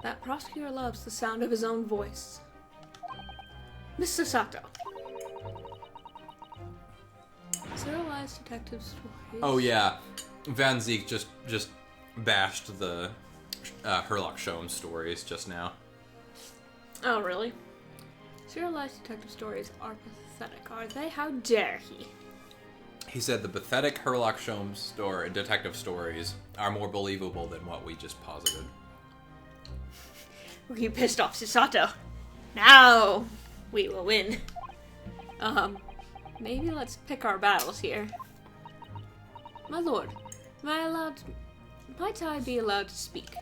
That prosecutor loves the sound of his own voice. Mr. Sato. Serialized detective stories. Oh yeah, Van Zeke just bashed the Herlock Sholmes stories just now. Oh, really? Serialized detective stories are pathetic, are they? How dare he? He said the pathetic Herlock Sholmes detective stories are more believable than what we just posited. Were you pissed off, Sato? Now we will win. Maybe let's pick our battles here. My lord, might I be allowed to speak?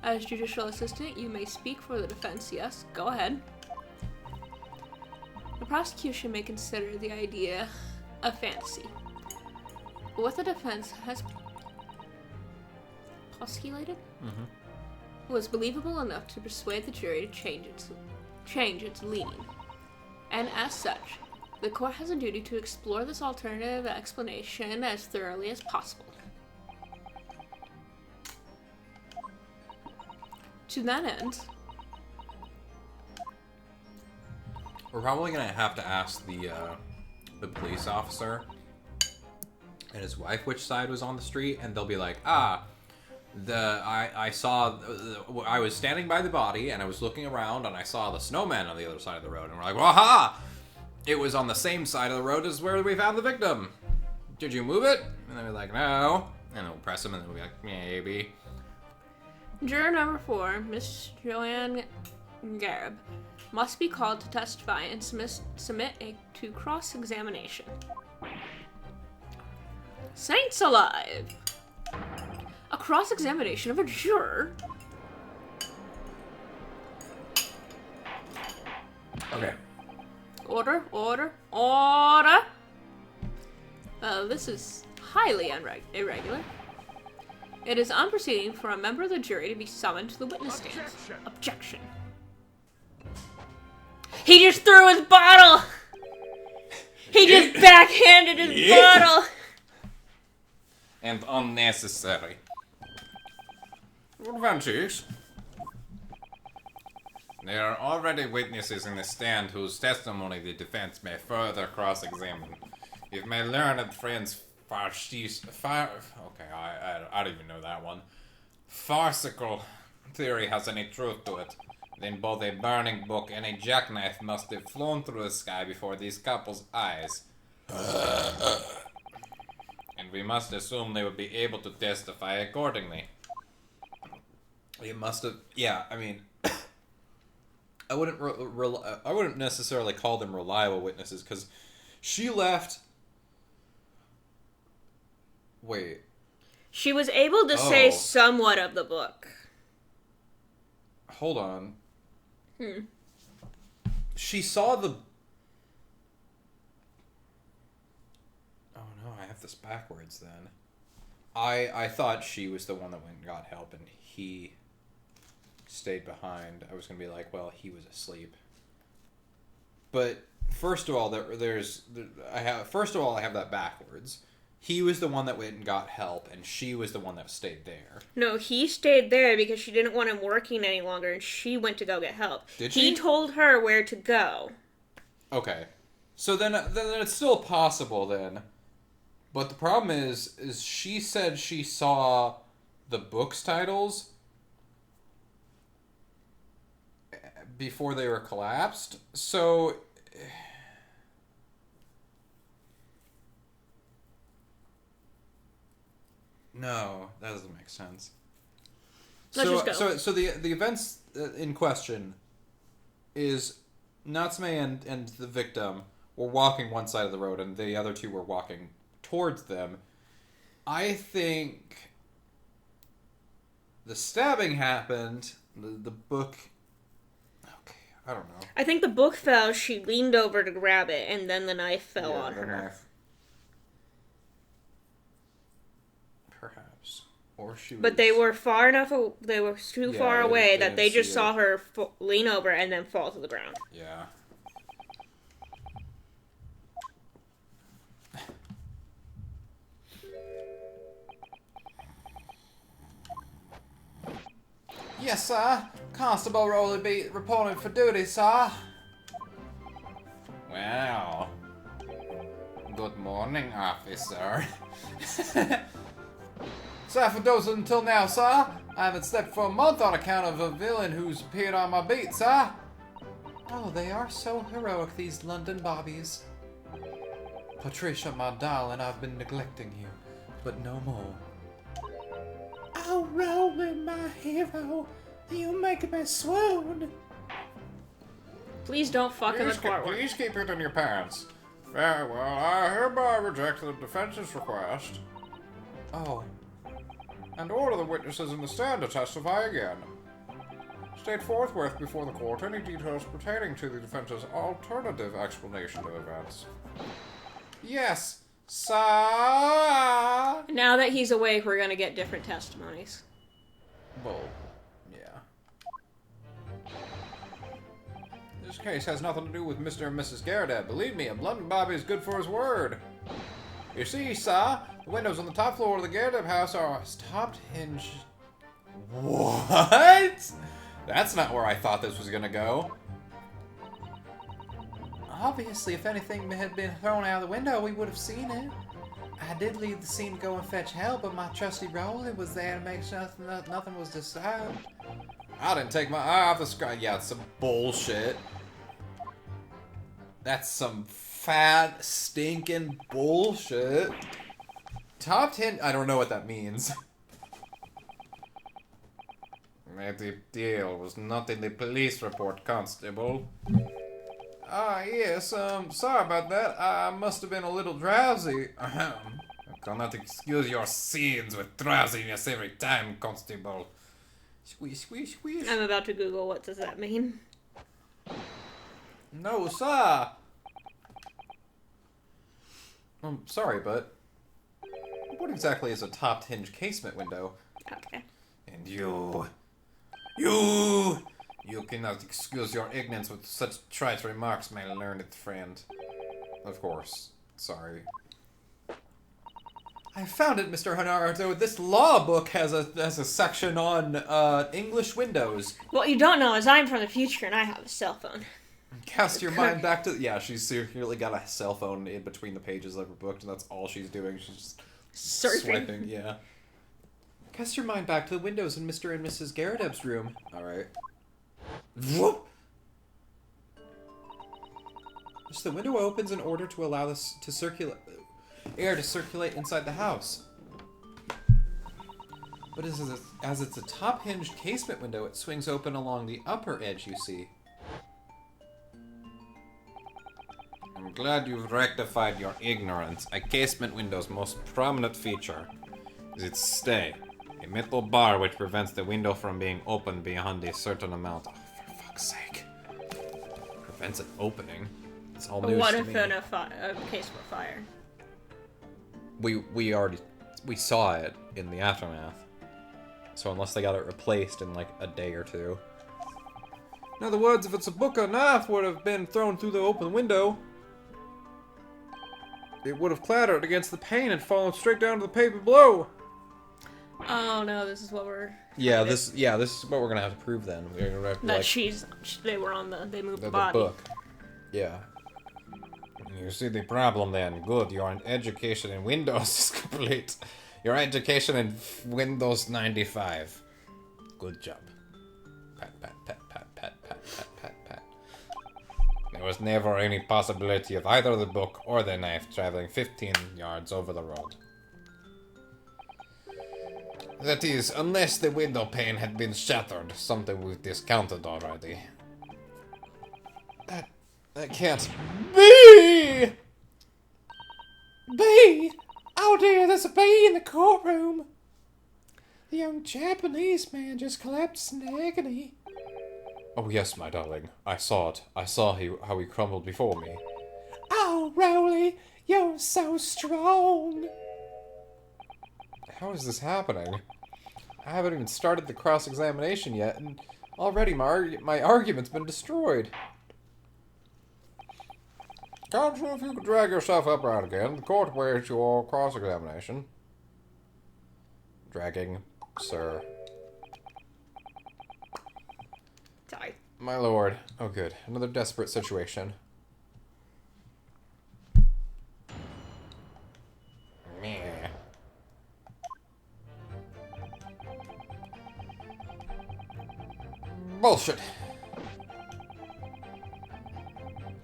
As judicial assistant, you may speak for the defense, yes? Go ahead. The prosecution may consider the idea a fantasy. But what the defense has postulated was believable enough to persuade the jury to change its leaning. And as such, the court has a duty to explore this alternative explanation as thoroughly as possible. To that end, We're probably gonna have to ask the police officer and his wife which side was on the street, and they'll be like, I was standing by the body and I was looking around and I saw the snowman on the other side of the road, and we're like, waha! It was on the same side of the road as where we found the victim. Did you move it? And they'll be like, no. And we'll press him and then we'll be like, maybe. juror number 4, Miss Joanne Garib, must be called to testify and submit to cross-examination. Saints alive! A cross-examination of a juror? Okay. Order, order, order! This is highly irregular. It is unproceeding for a member of the jury to be summoned to the witness stand. Objection. He just threw his bottle! He just backhanded his bottle! And unnecessary. Adventures. There are already witnesses in the stand whose testimony the defense may further cross-examine. If my learned friends I don't even know that one. Farcical theory has any truth to it, then both a burning book and a jackknife must have flown through the sky before these couples' eyes. And we must assume they would be able to testify accordingly. It must have, yeah, I mean, I wouldn't necessarily call them reliable witnesses, because she left. Wait. She was able to say somewhat of the book. Hold on. She saw the... Oh no, I have this backwards then. I thought she was the one that went and got help and he stayed behind. I was going to be like, well, he was asleep. But first of all, I have that backwards. He was the one that went and got help, and she was the one that stayed there. No, he stayed there because she didn't want him working any longer, and she went to go get help. Did she? He told her where to go. Okay. So then it's still possible then. But the problem is she said she saw the book's titles before they were collapsed. So no, that doesn't make sense. Let's just go. So the events in question is Natsume and the victim were walking one side of the road, and the other two were walking towards them. I think the stabbing happened. The book. Okay, I don't know. I think the book fell, she leaned over to grab it, and then the knife fell on the her. knife. Perhaps. Or she was... But they were far enough, they were too far away that they just see saw her lean over and then fall to the ground. Yeah. Yes, sir. Constable Rolly Beat reporting for duty, sir. Well. Good morning, officer. Sir, for those until now, sir, I haven't slept for a month on account of a villain who's appeared on my beat, sir. Oh, they are so heroic, these London bobbies. Patricia, my darling, I've been neglecting you, but no more. Oh, Rolly, my hero, you make me swoon. Please don't fuck in the courtroom. Please keep it in your pants. Very well, I hereby reject the defense's request. Oh, And order the witnesses in the stand to testify again. State forthwith before the court any details pertaining to the defense's alternative explanation of events. yes, sir. Now that he's awake, we're gonna get different testimonies. Well, yeah. This case has nothing to do with Mr. and Mrs. Garrett. Believe me, a London Bobby is good for his word. You see, sir, the windows on the top floor of the Garrett house are stopped hinge. What? That's not where I thought this was gonna go. Obviously, if anything had been thrown out of the window, we would have seen it. I did leave the scene to go and fetch help, but my trusty Rolly was there to make sure nothing was disturbed. I didn't take my eye off the sky. Yeah, it's some bullshit. That's some fat, stinking bullshit. Top 10? I don't know what that means. The deal was not in the police report, Constable. Ah, yes, sorry about that. I must have been a little drowsy. I cannot excuse your sins with drowsiness every time, Constable. Squeeze, squeeze, squeeze. I'm about to Google what does that mean. No, sir. Sorry, but what exactly is a topped hinge casement window? Okay. And you cannot excuse your ignorance with such trite remarks, my learned friend. Of course. Sorry. I found it, Mr. Hanardo. This law book has a section on English windows. What you don't know is I'm from the future and I have a cell phone. Cast your mind back to... Yeah, she's seriously got a cell phone in between the pages of her book, and that's all she's doing. She's just Surfing. swiping, yeah. Cast your mind back to the windows in Mr. and Mrs. Garrett's room. Alright. Whoop! Just the window opens in order to allow this to circulate... air to circulate inside the house. But as it's a top-hinged casement window, it swings open along the upper edge, you see. I'm glad you've rectified your ignorance. A casement window's most prominent feature is its stay. A metal bar which prevents the window from being opened beyond a certain amount. Oh, for fuck's sake. Prevents it opening. It's all But news what to if me. in a case of fire? We saw it in the aftermath. So unless they got it replaced in like a day or two. In other words, if it's a book or knife would have been thrown through the open window, it would have clattered against the pane and fallen straight down to the pavement below. Oh no, this is what we're. Yeah, this is what we're gonna have to prove then. We're gonna have to, That they were on they moved the the body. book. Yeah. You see the problem then. Good, your education in Windows is complete. Your education in Windows 95. Good job. Pat, pat, pat, pat, pat, pat, pat, pat, pat. There was never any possibility of either the book or the knife traveling 15 yards over the road. That is, unless the window pane had been shattered, something we've discounted already. That can't be! Bee! Oh dear, there's a bee in the courtroom! The young Japanese man just collapsed in agony. Oh yes, my darling. I saw it. I saw how he crumbled before me. Oh, Rowley, you're so strong! How is this happening? I haven't even started the cross-examination yet, and already my argument's been destroyed. Counsel, if you could drag yourself upright again, the court waits your cross-examination. Dragging, sir. Sorry. My lord. Oh good. Another desperate situation. Meh. Bullshit.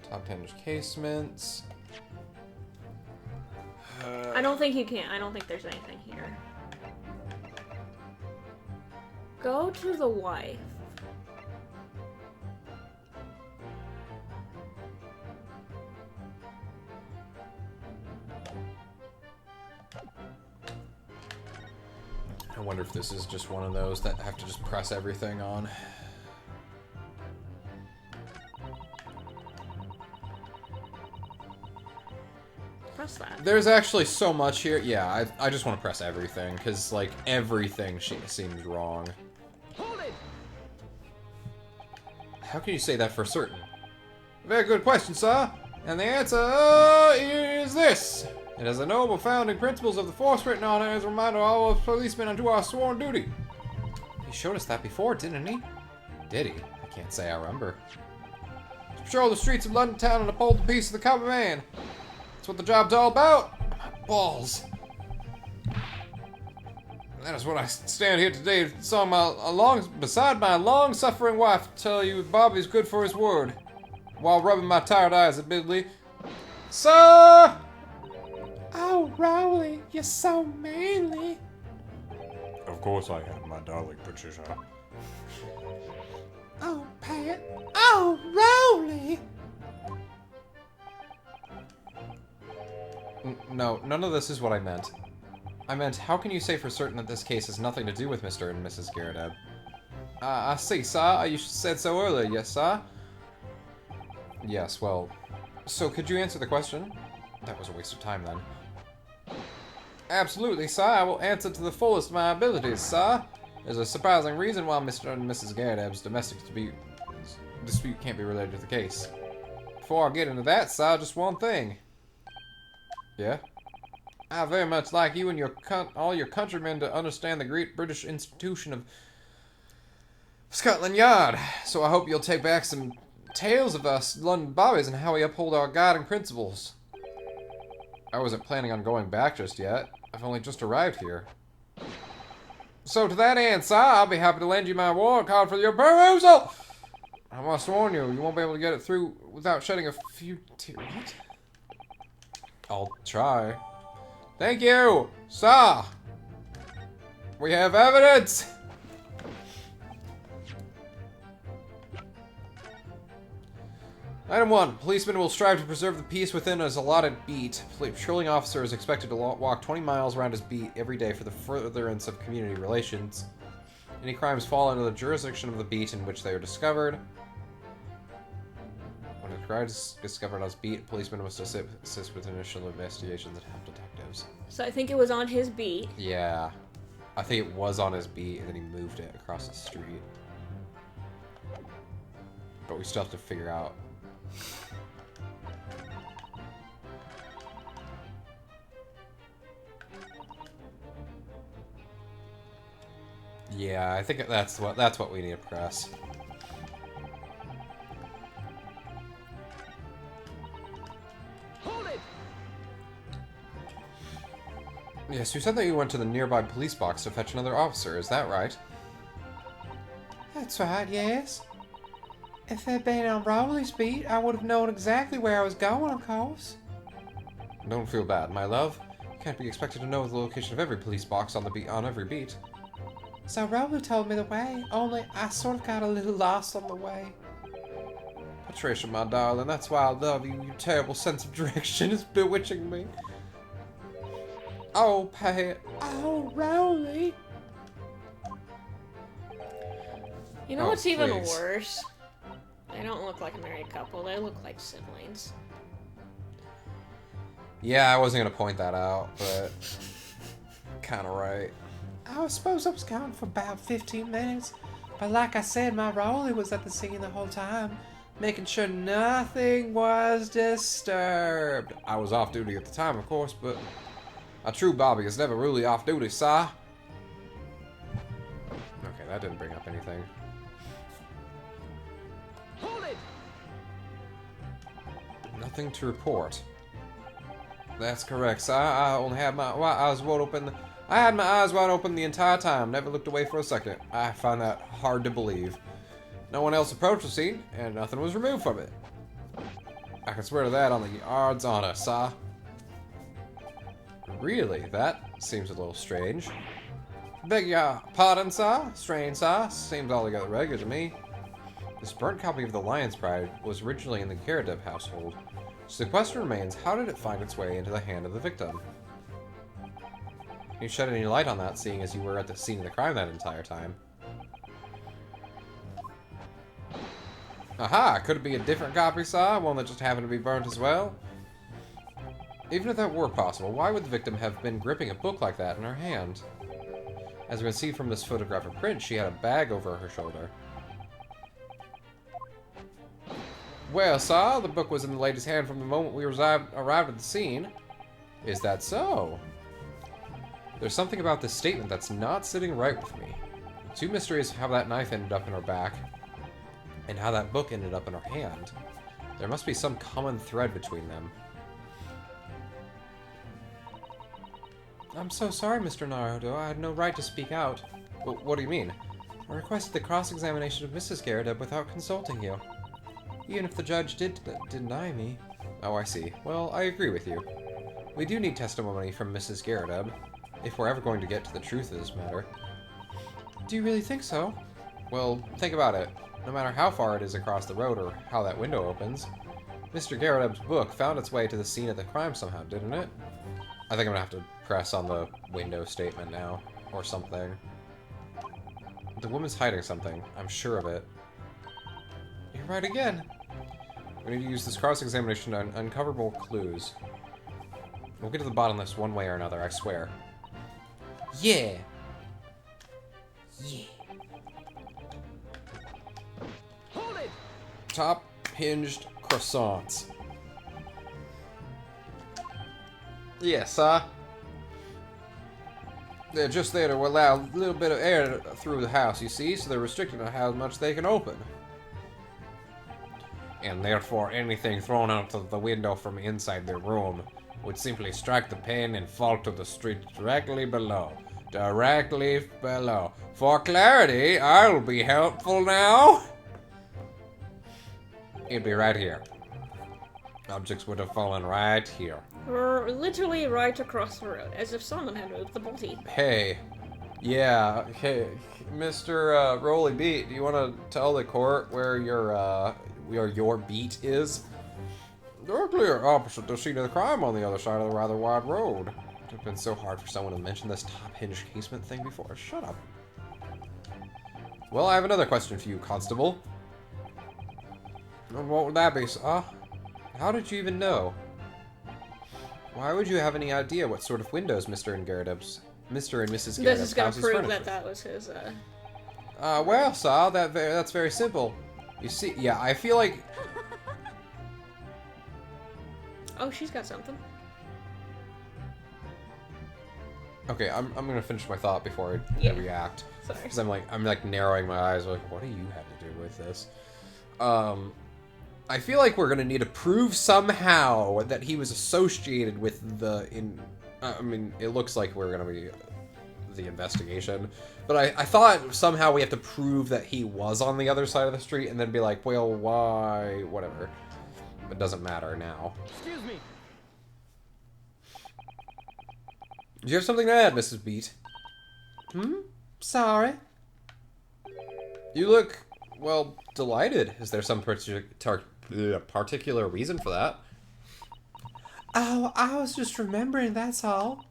Top 10 casements. I don't think you can. I don't think there's anything here. Go to the wife. I wonder if this is just one of those that have to just press everything on. Press that. There's actually so much here. Yeah, I just want to press everything, because, like, everything seems wrong. Hold it! How can you say that for certain? Very good question, sir. And the answer is this. It has the noble founding principles of the force written on it as a reminder of all of policemen unto our sworn duty. He showed us that before, didn't he? Did he? I can't say I remember. To patrol the streets of London town and uphold the peace of the common man. That's what the job's all about. My balls. That is what I stand here today beside my long-suffering wife to tell you Bobby's good for his word. While rubbing my tired eyes admittedly. Sir! Oh, Rowley, you're so manly. Of course I am, my darling Patricia. Oh, Pat. Oh, Rowley. No, none of this is what I meant. I meant, how can you say for certain that this case has nothing to do with Mr. and Mrs. Garrett? I see, sir. You said so earlier, yes, sir? Yes, well... So, could you answer the question? That was a waste of time, then. Absolutely, sir. I will answer to the fullest of my abilities, sir. There's a surprising reason why Mr. and Mrs. Garrett's domestic dispute can't be related to the case. Before I get into that, sir, just one thing. Yeah? I very much like you and all your countrymen to understand the great British institution of Scotland Yard, so I hope you'll take back some tales of us London bobbies and how we uphold our guiding principles. I wasn't planning on going back just yet. I've only just arrived here. So to that end, sir, I'll be happy to lend you my warrant card for your perusal! I must warn you, you won't be able to get it through without shedding a few tears. What? I'll try. Thank you, sir! We have evidence! Item 1. Policemen will strive to preserve the peace within his allotted beat. Patrolling officer is expected to walk 20 miles around his beat every day for the furtherance of community relations. Any crimes fall under the jurisdiction of the beat in which they are discovered. When a crime is discovered on his beat, policemen must assist with initial investigations and help detectives. So I think it was on his beat. Yeah. I think it was on his beat, and then he moved it across the street. but we still have to figure out. Yeah, I think that's what we need to press. Hold it! Yes, you said that you went to the nearby police box to fetch another officer, is that right? That's right, yes. If I'd been on Rowley's beat, I would have known exactly where I was going, of course. Don't feel bad, my love. You can't be expected to know the location of every police box on every beat. So Rowley told me the way, only I sort of got a little lost on the way. Patricia, my darling, that's why I love you. Your terrible sense of direction is bewitching me. Oh, Pat. Oh, Rowley. You know Oh, what's even please. worse? They don't look like a married couple. They look like siblings. Yeah, I wasn't gonna point that out, but kind of right. I suppose I was gone for about 15 minutes, but like I said, my Rowley was at the scene the whole time, making sure nothing was disturbed. I was off duty at the time, of course, but a true Bobby is never really off duty, sir. Okay, that didn't bring up anything. Hold it! Nothing to report. That's correct, sir. I only had my eyes wide open. I had my eyes wide open the entire time. Never looked away for a second. I find that hard to believe. No one else approached the scene, and nothing was removed from it. I can swear to that on the odds honor, sir. Really? That seems a little strange. Beg your pardon, sir? Strange, sir? Seems altogether regular to me. This burnt copy of the Lion's Pride was originally in the Garadeb household. So the question remains, how did it find its way into the hand of the victim? Can you shed any light on that, seeing as you were at the scene of the crime that entire time? Aha! Could it be a different copy, sir? One that just happened to be burnt as well? Even if that were possible, why would the victim have been gripping a book like that in her hand? As we can see from this photograph of print, she had a bag over her shoulder. Well, sir, the book was in the lady's hand from the moment we arrived at the scene. Is that so? There's something about this statement that's not sitting right with me. The two mysteries how that knife ended up in her back, and how that book ended up in her hand. There must be some common thread between them. I'm so sorry, Mr. Naruto. I had no right to speak out. What do you mean? I requested the cross-examination of Mrs. Garadeb without consulting you. Even if the judge did deny me. Oh, I see. Well, I agree with you. We do need testimony from Mrs. Garadeb, if we're ever going to get to the truth of this matter. Do you really think so? Well, think about it. No matter how far it is across the road or how that window opens, Mr. Garadeb's book found its way to the scene of the crime somehow, didn't it? I think I'm gonna have to press on the window statement now, or something. The woman's hiding something. I'm sure of it. You're right again. We need to use this cross-examination to uncover more clues. We'll get to the bottom of this one way or another, I swear. Yeah! Yeah. Hold it! Top hinged croissants. Yes, sir. They're just there to allow a little bit of air through the house, you see, so they're restricted on how much they can open. And therefore, anything thrown out of the window from inside the room would simply strike the pane and fall to the street directly below. Directly below. For clarity, I'll be helpful now. It'd be right here. Objects would have fallen right here. We're literally right across the road, as if someone had moved the body. Hey. Yeah, hey, Mr. Rolly Beat, do you want to tell the court where your beat is? Directly opposite the scene of the crime on the other side of the rather wide road. It would have been so hard for someone to mention this top hinged casement thing before. Shut up. Well, I have another question for you, Constable. And what would that be, sir? How did you even know? Why would you have any idea what sort of windows Mr. and Mrs. Garadeb's This is gonna house is prove furnished that with? that was his, Well, sir, that's very simple. You see, yeah, I feel like... Oh, she's got something. Okay, I'm gonna finish my thought before I Yeah. react. Sorry. Because I'm like narrowing my eyes, like, what do you have to do with this? I feel like we're gonna need to prove somehow that he was associated with the I mean, it looks like we're gonna be the investigation, but I thought somehow we have to prove that he was on the other side of the street, and then be like, well, why, whatever. It doesn't matter now. Excuse me. Do you have something to add, Mrs. Beat? Sorry. You look, well, delighted. Is there some particular reason for that? Oh, I was just remembering, that's all.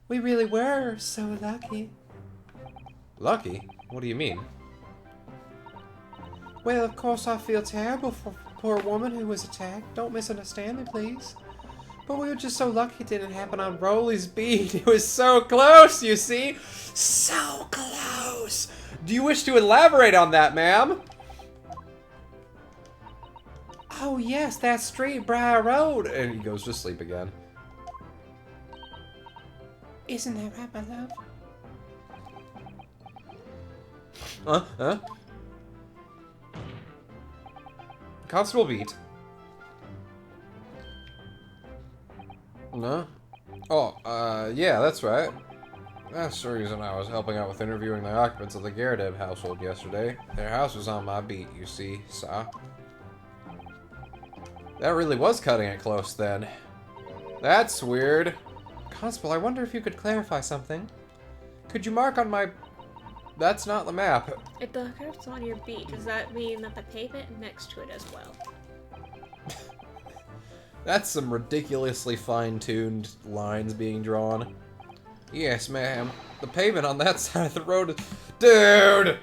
We really were so lucky. Lucky? What do you mean? Well, of course I feel terrible for the poor woman who was attacked. Don't misunderstand me, please. But we were just so lucky it didn't happen on Rolly's beat. It was so close, you see? So close! Do you wish to elaborate on that, ma'am? Oh yes, that street, Briar Road. And he goes to sleep again. Isn't that right, my love? Huh? Constable Beat. No? Oh, yeah, that's right. That's the reason I was helping out with interviewing the occupants of the Garadeb household yesterday. Their house was on my beat, you see, sir. That really was cutting it close, then. That's weird. Constable, I wonder if you could clarify something. Could you mark on my... That's not the map. If the curve's on your beat, does that mean that the pavement next to it as well? That's some ridiculously fine-tuned lines being drawn. Yes, ma'am. The pavement on that side of the road... Dude!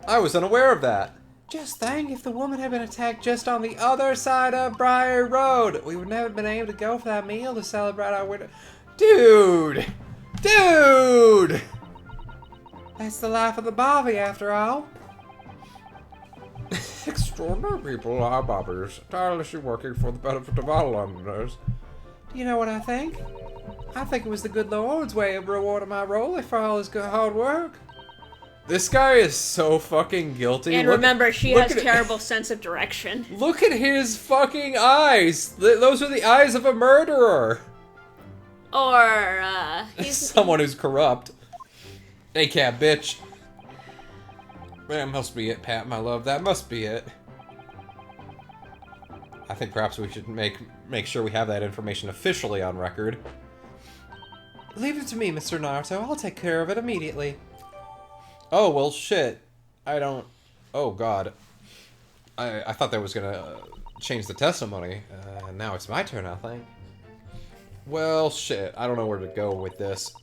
I was unaware of that. Just think, if the woman had been attacked just on the other side of Briar Road, we would never have been able to go for that meal to celebrate our winter... Dude! Dude! That's the life of the Bobby, after all. Extraordinary people are bobbers, tirelessly working for the benefit of all Londoners. Do you know what I think? I think it was the good Lord's way of rewarding my Rolly for all his good hard work. This guy is so fucking guilty. And remember, she has terrible sense of direction. Look at his fucking eyes. Those are the eyes of a murderer. Or, he's... Someone who's corrupt. Hey, cat bitch. That must be it, Pat, my love. That must be it. I think perhaps we should make sure we have that information officially on record. Leave it to me, Mr. Naruto. I'll take care of it immediately. Oh, well, shit. I don't... Oh, God. I thought that was gonna change the testimony. Now it's my turn, I think. Well, shit. I don't know where to go with this.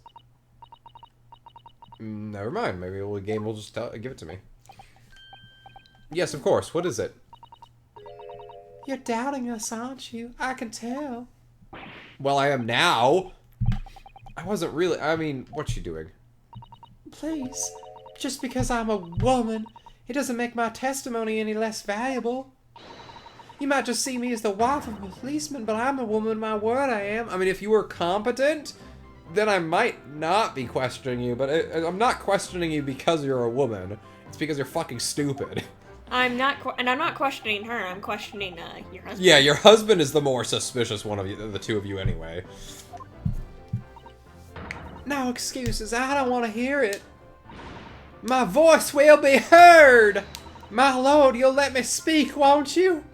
Never mind. Maybe the game will just give it to me. Yes, of course. What is it? You're doubting us, aren't you? I can tell. Well, I am now. I wasn't really... I mean, what's she doing? Please. Just because I'm a woman, it doesn't make my testimony any less valuable. You might just see me as the wife of a policeman, but I'm a woman, my word I am. I mean, if you were competent, then I might not be questioning you, but I'm not questioning you because you're a woman. It's because you're fucking stupid. I'm not questioning her, I'm questioning, your husband. Yeah, your husband is the more suspicious one of you, the two of you anyway. No excuses, I don't want to hear it. My voice will be heard! My lord, you'll let me speak, won't you?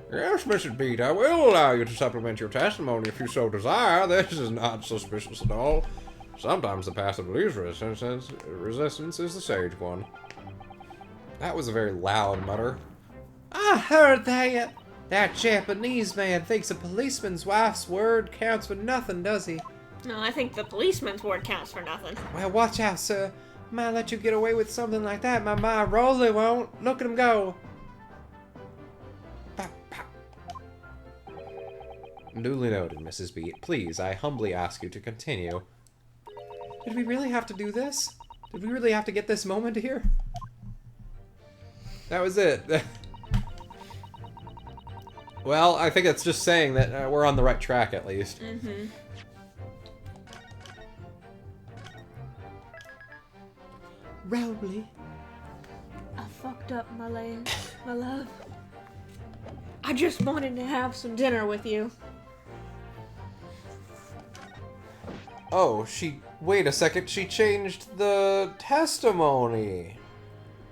Yes, Mrs. Beat, I will allow you to supplement your testimony if you so desire. This is not suspicious at all. Sometimes the path of least resistance is the sage one. That was a very loud mutter. I heard that. That Japanese man thinks a policeman's wife's word counts for nothing, does he? No, I think the policeman's word counts for nothing. Well, watch out, sir. Might let you get away with something like that. My Rolly won't. Look at him go. Pop, pop. Duly noted, Mrs. Beat. Please, I humbly ask you to continue. Did we really have to do this? Did we really have to get this moment here? That was it. Well, I think it's just saying that we're on the right track, at least. Mm-hmm. Rowley. I fucked up, my love. I just wanted to have some dinner with you. Oh, wait a second, she changed the testimony.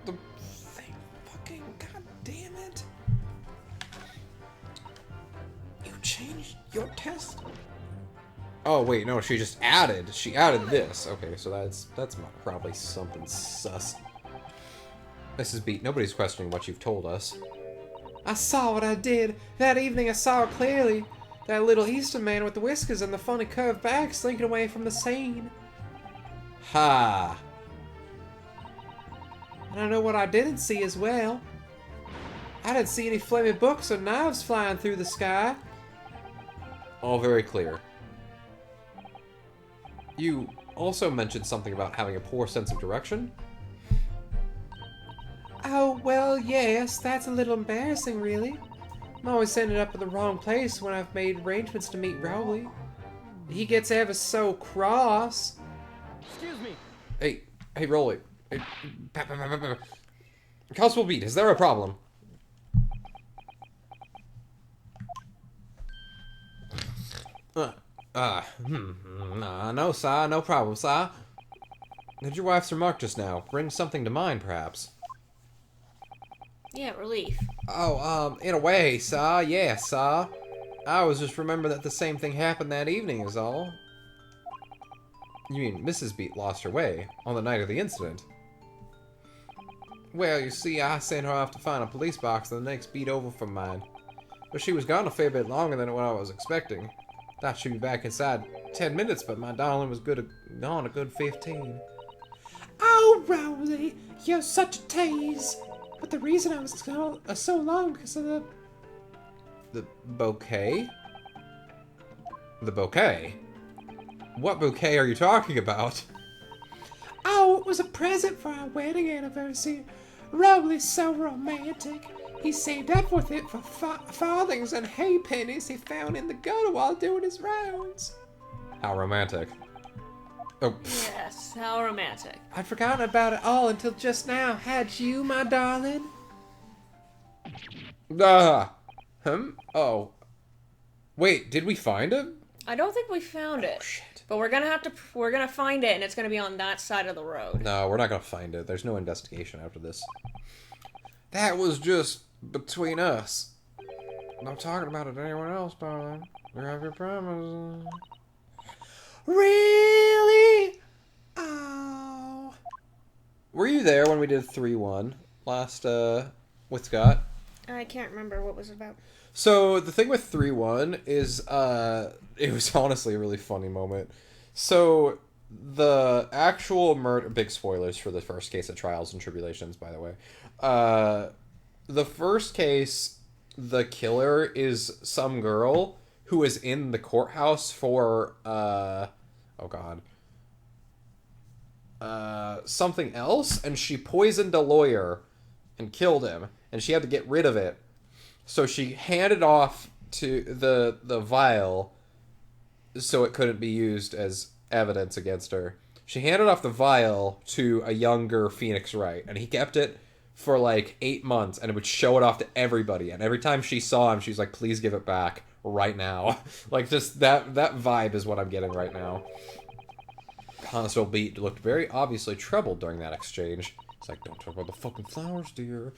The thing, fucking, god damn it. You changed your test? Oh, wait, no, she added this. Okay, so that's probably something sus. Mrs. Beat, nobody's questioning what you've told us. I saw what I did. That evening I saw it clearly. That little Eastern man with the whiskers and the funny curved back slinking away from the scene. Ha! And I know what I didn't see as well. I didn't see any flaming books or knives flying through the sky. All very clear. You also mentioned something about having a poor sense of direction? Oh, well, yes, that's a little embarrassing, really. I'm always ending up in the wrong place when I've made arrangements to meet Rowley. He gets ever so cross. Excuse me. Hey, Rowley. Hey, Constable Beat, is there a problem? No, sir, no problem, sir. Did your wife's remark just now bring something to mind, perhaps? Yeah, relief. Oh, in a way, sir, yes, sir. I was just remembering that the same thing happened that evening is all. You mean Mrs. Beat lost her way on the night of the incident? Well, you see, I sent her off to find a police box the next beat over from mine. But she was gone a fair bit longer than what I was expecting. Thought she'd be back inside 10 minutes, but my darling was gone a good 15. Oh, Rowley, you're such a tease. But the reason I was so long because of the bouquet? The bouquet? What bouquet are you talking about? Oh, it was a present for our wedding anniversary. Rowley's so romantic. He saved up with it for farthings and halfpennies he found in the gutter while doing his rounds. How romantic. Oh. Yes, how romantic. I'd forgotten about it all until just now. Had you, my darling? Oh. Wait, did we find it? I don't think we found it. Oh, shit. But we're gonna find it, and it's gonna be on that side of the road. No, we're not gonna find it. There's no investigation after this. That was just between us. I'm not talking about it to anyone else, darling. You have your promise. Really? Oh. Were you there when we did 3-1 last, with Scott? I can't remember what was it about. So, the thing with 3-1 is, it was honestly a really funny moment. So, the actual murder... Big spoilers for the first case of Trials and Tribulations, by the way. The first case, the killer is some girl who is in the courthouse for, something else, and she poisoned a lawyer and killed him, and she had to get rid of it. So she handed off to the vial so it couldn't be used as evidence against her. She handed off the vial to a younger Phoenix Wright, and he kept it for like 8 months, and it would show it off to everybody. And every time she saw him, she's like, please give it back right now. Like, just that vibe is what I'm getting right now. Constable Beat looked very obviously troubled during that exchange. It's like, don't talk about the fucking flowers, dear.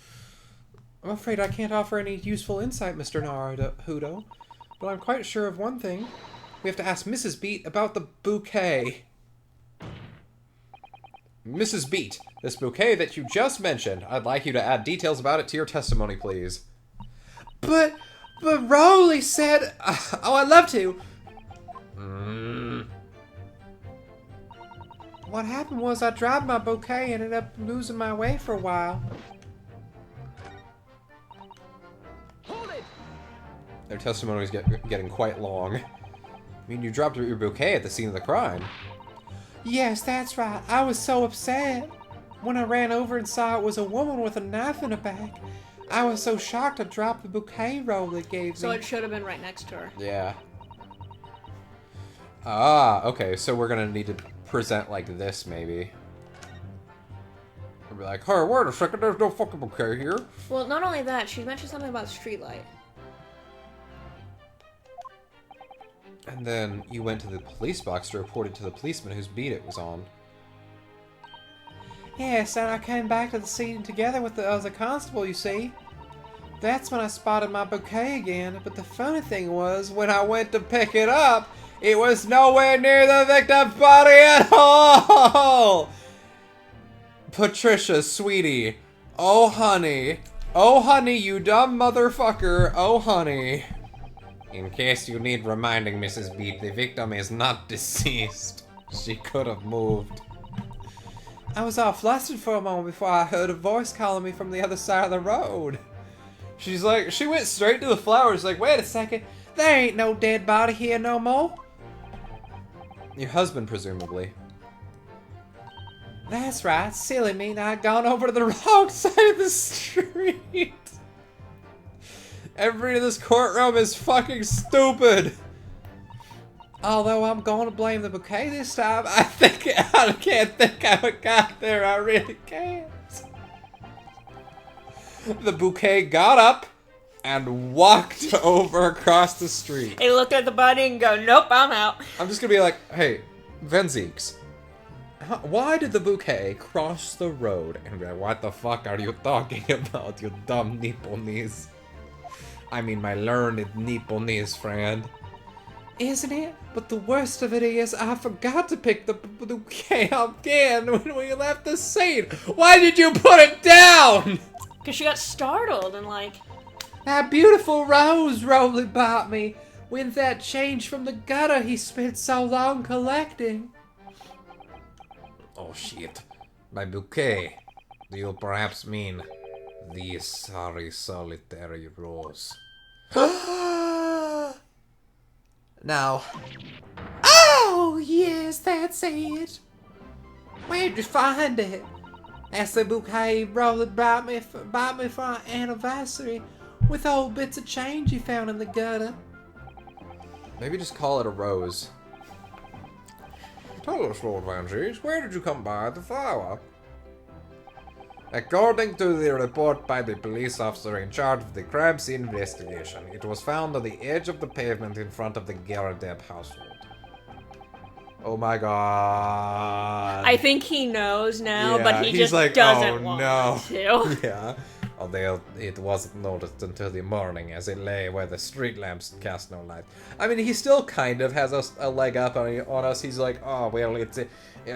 I'm afraid I can't offer any useful insight, Mr. Naruto, but I'm quite sure of one thing. We have to ask Mrs. Beat about the bouquet. Mrs. Beat, this bouquet that you just mentioned, I'd like you to add details about it to your testimony, please. But Rowley said... oh, I'd love to. What happened was I dropped my bouquet and ended up losing my way for a while. Their testimony is getting quite long. I mean, you dropped your bouquet at the scene of the crime. Yes, that's right. I was so upset. When I ran over and saw it was a woman with a knife in her back, I was so shocked I dropped the bouquet roll they gave me. So it should have been right next to her. Yeah. Ah, okay, so we're gonna need to present like this, maybe. We'll be like, hey, wait a second, there's no fucking bouquet here. Well, not only that, she mentioned something about streetlight. And then you went to the police box to report it to the policeman whose beat it was on. Yes, and I came back to the scene together with the other constable, you see. That's when I spotted my bouquet again, but the funny thing was, when I went to pick it up, it was nowhere near the victim's body at all! Patricia, sweetie. Oh, honey. Oh, honey, you dumb motherfucker. Oh, honey. In case you need reminding, Mrs. Beat, the victim is not deceased. She could have moved. I was all flustered for a moment before I heard a voice calling me from the other side of the road. She's like, she went straight to the flowers, like, wait a second, there ain't no dead body here no more. Your husband, presumably. That's right, silly me, I'd gone over to the wrong side of the street. Everybody in this courtroom is fucking stupid. Although I'm going to blame the bouquet this time, I can't think how it got there, I really can't. The bouquet got up and walked over across the street. They looked at the body and go, nope, I'm out. I'm just gonna be like, hey, Venzeeks, why did the bouquet cross the road? And be like, what the fuck are you talking about, you dumb Nipponese? I mean, my learned Nipponese friend. Isn't it? But the worst of it is, I forgot to pick the bouquet up again when we left the scene. Why did you put it down? Because she got startled and like... That beautiful rose Rowley bought me with that change from the gutter he spent so long collecting. Oh shit. My bouquet. Do you perhaps mean the sorry solitary rose? No. Oh, yes, that's it. Where'd you find it? That's the bouquet Rowley bought me for our anniversary with old bits of change he found in the gutter. Maybe just call it a rose. Tell us, Lord Vangees, where did you come by the flower? According to the report by the police officer in charge of the crime scene investigation, it was found on the edge of the pavement in front of the Garadeb household. Oh my god. I think he knows now, Yeah, but he he's just like, doesn't oh, want no. to. Yeah. Although it wasn't noticed until the morning as it lay where the street lamps cast no light. I mean, he still kind of has a leg up on us. He's like, oh, well, it's a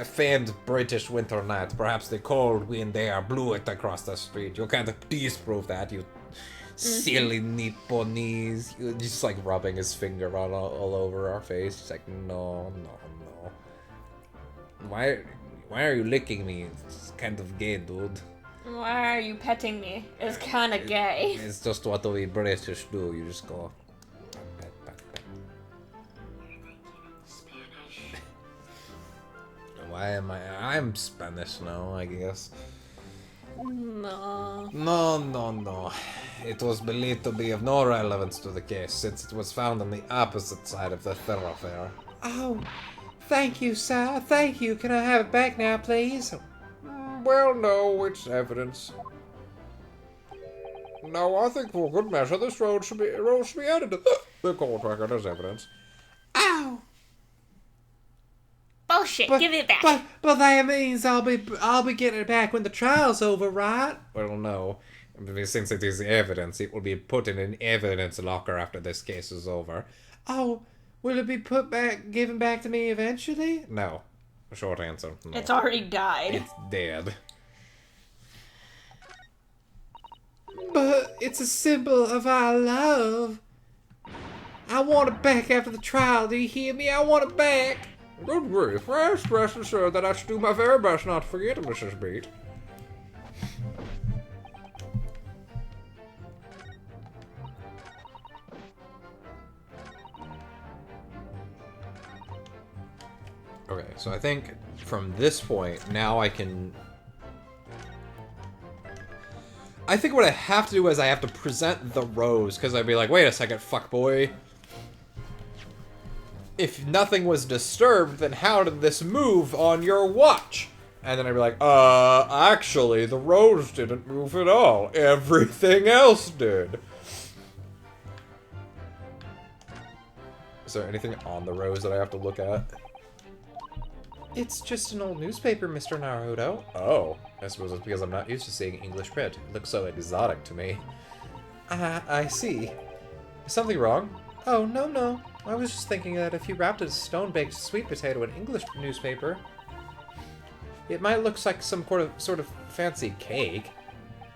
famed British winter night. Perhaps the cold wind air blew it across the street. You can't disprove that, you silly Nipponese. Just like rubbing his finger all over our face. He's like, no. Why are you licking me? It's kind of gay, dude. Why are you petting me? It's kind of gay. It's just what we British do. You just go. Pet. Why am I'm Spanish now, I guess. No. No. It was believed to be of no relevance to the case, since it was found on the opposite side of the thoroughfare. Oh, thank you, sir. Thank you. Can I have it back now, please? Well, no, it's evidence. No, I think for good measure, this road should be added to the court record as evidence. Ow! Bullshit, give it back. But that means I'll be getting it back when the trial's over, right? Well, no. Since it is evidence, it will be put in an evidence locker after this case is over. Oh, will it be given back to me eventually? No. Short answer. No. It's already died. It's dead. But it's a symbol of our love. I want it back after the trial. Do you hear me? I want it back. Good grief. Rest assured that I should do my very best not to forget it, Mrs. Beat. Okay, so I think from this point, now I can I think what I have to do is I have to present the rose, because I'd be like, wait a second, fuckboy. If nothing was disturbed, then how did this move on your watch? And then I'd be like, actually, the rose didn't move at all. Everything else did. Is there anything on the rose that I have to look at? It's just an old newspaper, Mr. Naruto. Oh, I suppose it's because I'm not used to seeing English print. It looks so exotic to me. I see. Is something wrong? Oh, no. I was just thinking that if you wrapped a stone-baked sweet potato in English newspaper, it might look like some sort of fancy cake.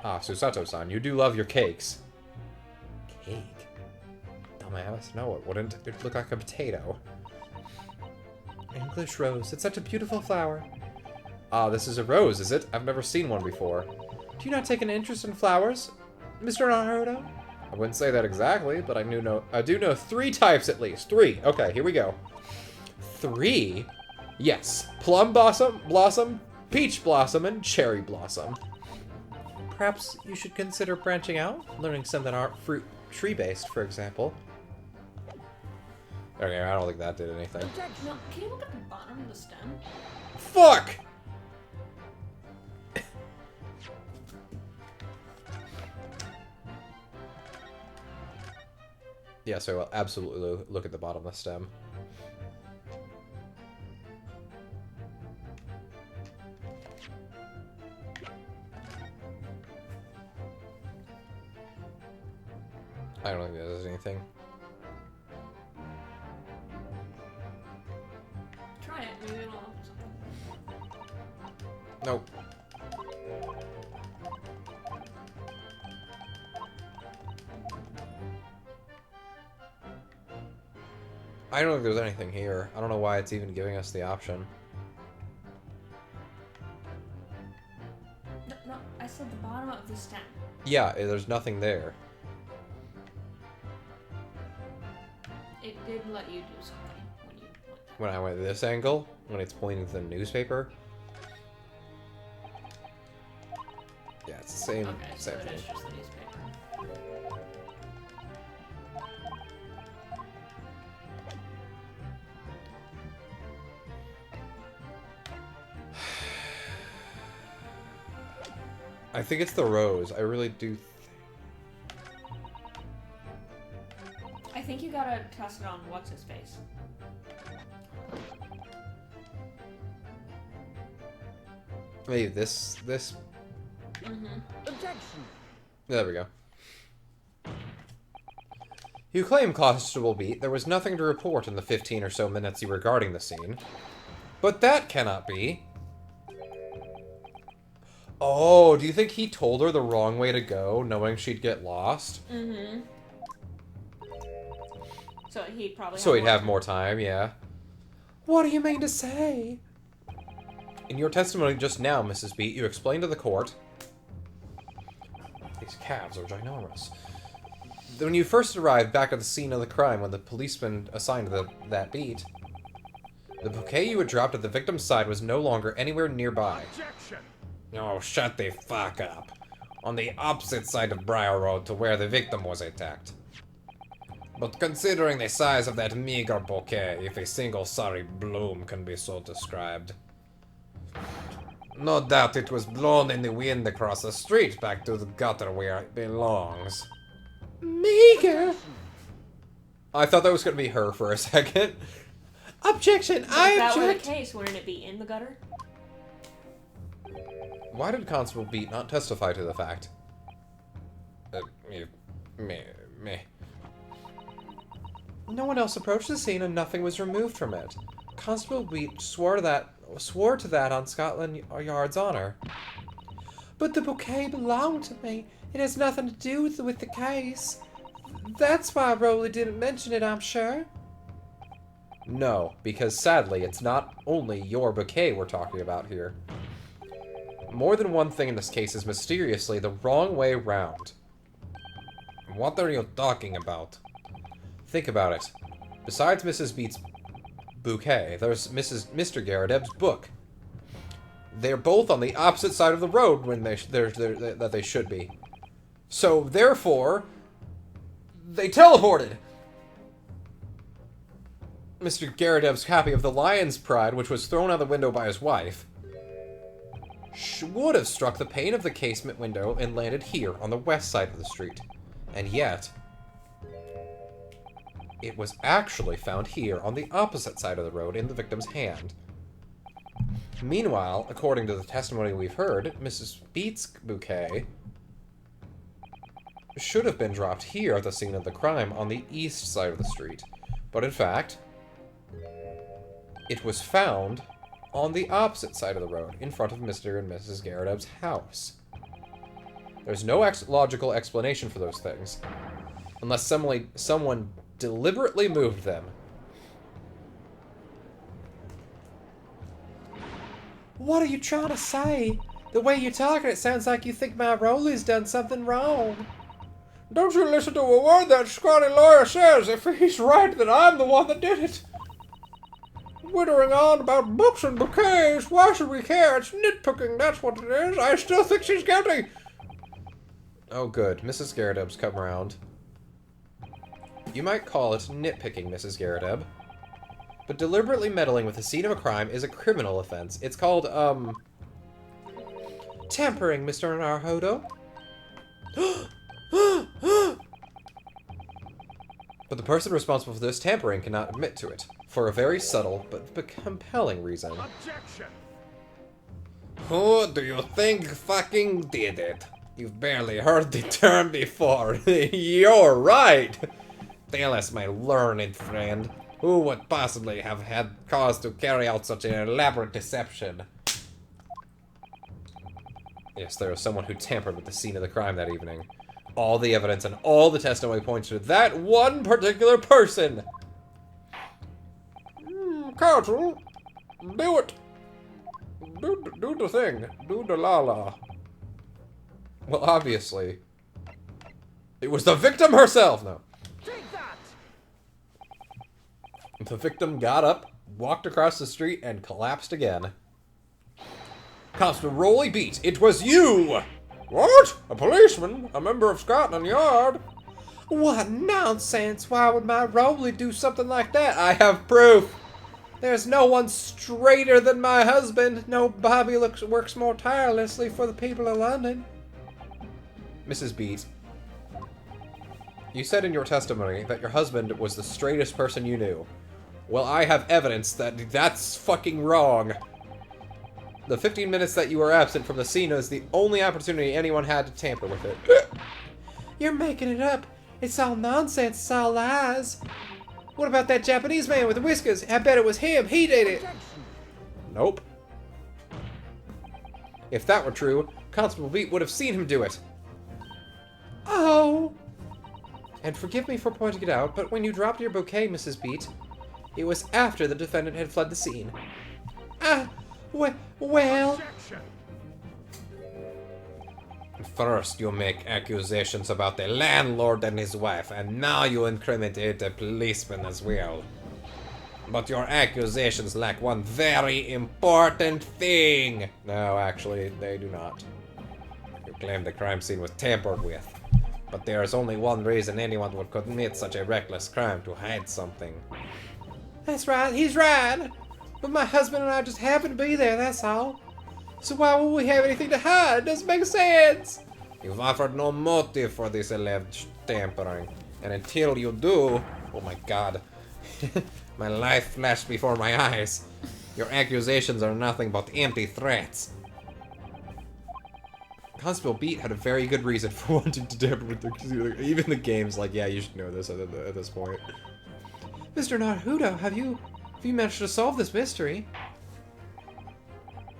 Ah, Susato-san, you do love your cakes. Cake? Dumbass, no, it wouldn't. It'd look like a potato. English rose. It's such a beautiful flower. Ah, this is a rose, is it? I've never seen one before. Do you not take an interest in flowers, Mr. Naruto? I wouldn't say that exactly, but I do know 3 types at least. 3. Okay, here we go. 3? Yes. Plum blossom, peach blossom, and cherry blossom. Perhaps you should consider branching out, learning some that aren't fruit tree-based, for example. Okay, I don't think that did anything. No, can you look at the bottom of the stem? Fuck! Yeah, so I'll absolutely look at the bottom of the stem. I don't think that does anything. Try it, maybe it'll help something. Nope. I don't think there's anything here. I don't know why it's even giving us the option. No, I said the bottom of the stem. Yeah, there's nothing there. It did let you do something when you went that. When I went this angle, when it's pointing to the newspaper. Yeah, it's the same, Okay, so same it thing. is just the newspaper. I think it's the rose. I really do. I think you gotta test it on what's his face. Maybe this. Objection! There we go. You claim, Constable Beat, there was nothing to report in the 15 or so minutes you were guarding the scene. But that cannot be. Oh, do you think he told her the wrong way to go, knowing she'd get lost? Mm-hmm. So he'd probably So he'd have more time, yeah. What do you mean to say? In your testimony just now, Mrs. Beat, you explained to the court... These calves are ginormous. When you first arrived back at the scene of the crime when the policeman assigned that beat, the bouquet you had dropped at the victim's side was no longer anywhere nearby. Objection! Oh, shut the fuck up. On the opposite side of Briar Road to where the victim was attacked. But considering the size of that meager bouquet, if a single sorry bloom can be so described. No doubt it was blown in the wind across the street back to the gutter where it belongs. Meager! I thought that was going to be her for a second. Objection! If I that were the object! case, wouldn't it be in the gutter? Why did Constable Beat not testify to the fact? Me. No one else approached the scene and nothing was removed from it. Constable Beat swore to that on Scotland Yard's honor. But the bouquet belonged to me. It has nothing to do with the case. That's why Rowley didn't mention it, I'm sure. No, because sadly, it's not only your bouquet we're talking about here. More than one thing in this case is mysteriously the wrong way round. What are you talking about? Think about it. Besides Mrs. Beat's bouquet, there's Mr. Garradeb's book. They're both on the opposite side of the road when that they should be. So, therefore, they teleported. Mr. Garadeb's copy of the Lion's Pride, which was thrown out the window by his wife, would have struck the pane of the casement window and landed here on the west side of the street. And yet, it was actually found here on the opposite side of the road in the victim's hand. Meanwhile, according to the testimony we've heard, Mrs. Beat's bouquet should have been dropped here at the scene of the crime on the east side of the street. But in fact, it was found on the opposite side of the road, in front of Mr. and Mrs. Garadeb's house. There's no logical explanation for those things, unless someone deliberately moved them. What are you trying to say? The way you're talking, it sounds like you think my Rolly's done something wrong. Don't you listen to a word that scrawny lawyer says. If he's right, then I'm the one that did it. Wittering on about books and bouquets. Why should we care? It's nitpicking, that's what it is. I still think she's guilty. Oh, good. Mrs. Garadeb's come around. You might call it nitpicking, Mrs. Garadeb. But deliberately meddling with the scene of a crime is a criminal offense. It's called, tampering, Mr. Naruhodo. But the person responsible for this tampering cannot admit to it, for a very subtle but compelling reason. Objection! Who do you think fucking did it? You've barely heard the term before. You're right! Tell us, my learned friend, who would possibly have had cause to carry out such an elaborate deception? Yes, there was someone who tampered with the scene of the crime that evening. All the evidence and all the testimony points to that one particular person! Counsel, do it! Do the thing. Do the la-la. Well, obviously, it was the victim herself! No. Take that! The victim got up, walked across the street, and collapsed again. Constable Rolly Beat, it was you! What? A policeman? A member of Scotland Yard? What nonsense! Why would my Rolly do something like that? I have proof! There's no one straighter than my husband. No Bobby works more tirelessly for the people of London. Mrs. Beat, you said in your testimony that your husband was the straightest person you knew. Well, I have evidence that that's fucking wrong. The 15 minutes that you were absent from the scene is the only opportunity anyone had to tamper with it. You're making it up. It's all nonsense. It's all lies. What about that Japanese man with the whiskers? I bet it was him. He did it. Nope. If that were true, Constable Beat would have seen him do it. Oh. And forgive me for pointing it out, but when you dropped your bouquet, Mrs. Beat, it was after the defendant had fled the scene. Well... Objection! First, you make accusations about the landlord and his wife, and now you incriminate a policeman as well. But your accusations lack one very important thing. No, actually, they do not. You claim the crime scene was tampered with. But there is only one reason anyone would commit such a reckless crime: to hide something. That's right, he's right. But my husband and I just happened to be there, that's all. So why would we have anything to hide? It doesn't make sense. You've offered no motive for this alleged tampering. And until you do... Oh my god. My life flashed before my eyes. Your accusations are nothing but empty threats. Constable Beat had a very good reason for wanting to tamper with the... Even the game's like, yeah, you should know this at this point. Mr. Naruhodo, have you managed to solve this mystery?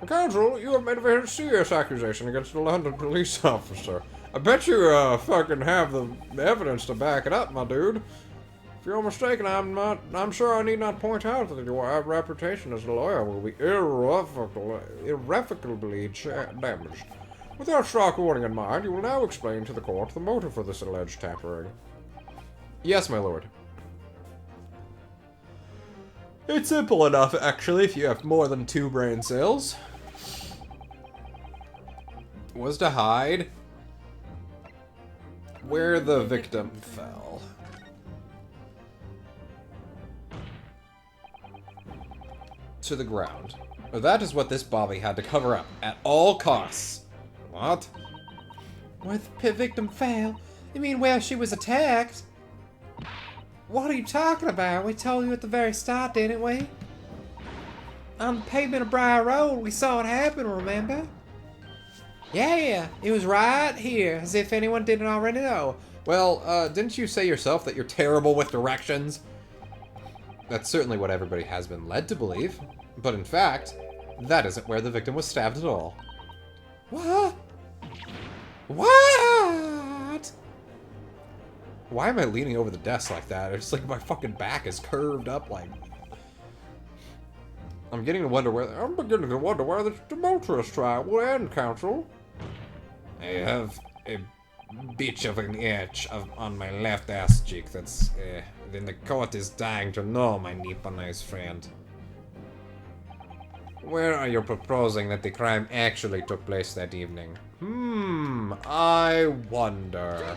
Counsel, you have made a very serious accusation against a London police officer. I bet you fucking have the evidence to back it up, my dude. If you're mistaken, I'm sure I need not point out that your reputation as a lawyer will be irrevocably damaged. With that stark warning in mind, you will now explain to the court the motive for this alleged tampering. Yes, my lord. It's simple enough, actually, if you have more than 2 brain cells. Was to hide Where the victim fell. To the ground. That is what this Bobby had to cover up at all costs. What? Where the victim fell? You mean where she was attacked? What are you talking about? We told you at the very start, didn't we? On the pavement of Briar Road, we saw it happen, remember? Yeah, it was right here, as if anyone didn't already know. Well, didn't you say yourself that you're terrible with directions? That's certainly what everybody has been led to believe. But in fact, that isn't where the victim was stabbed at all. What? What? Why am I leaning over the desk like that? It's like my fucking back is curved up like... I'm beginning to wonder where this tumultuous trial will end, Counsel. I have a bitch of an itch on my left ass cheek that's, then the court is dying to know, my Nipponese friend. Where are you proposing that the crime actually took place that evening? I wonder.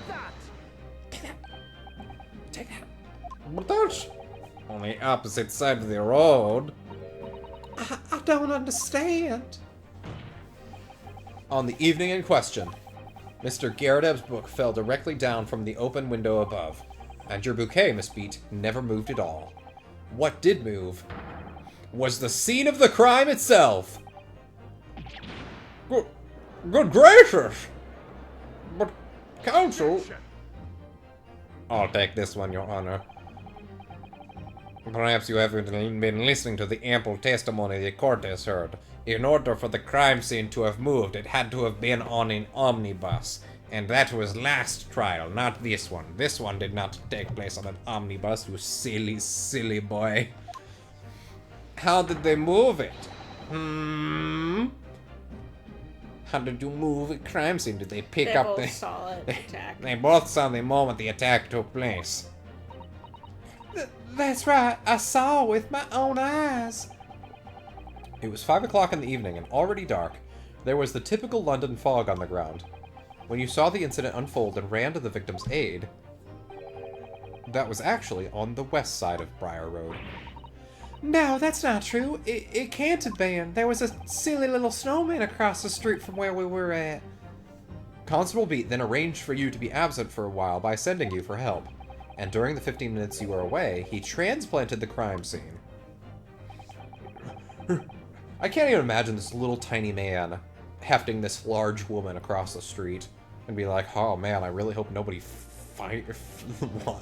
Take that. But that's on the opposite side of the road. I don't understand. On the evening in question, Mr. Garadeb's book fell directly down from the open window above, and your bouquet, Miss Beat, never moved at all. What did move was the scene of the crime itself. Good gracious! But, Counsel... I'll take this one, Your Honor. Perhaps you haven't been listening to the ample testimony the court has heard. In order for the crime scene to have moved, it had to have been on an omnibus. And that was last trial, not this one. This one did not take place on an omnibus, you silly, silly boy. How did they move it? How did you move a crime scene? Did they pick up the... They both saw it attack. They both saw the moment the attack took place. That's right, I saw with my own eyes. It was 5 o'clock in the evening and already dark. There was the typical London fog on the ground. When you saw the incident unfold and ran to the victim's aid, that was actually on the west side of Briar Road. No, that's not true. It can't have been. There was a silly little snowman across the street from where we were at. Constable Beat then arranged for you to be absent for a while by sending you for help. And during the 15 minutes you were away, he transplanted the crime scene. I can't even imagine this little tiny man hefting this large woman across the street and be like, oh man, I really hope nobody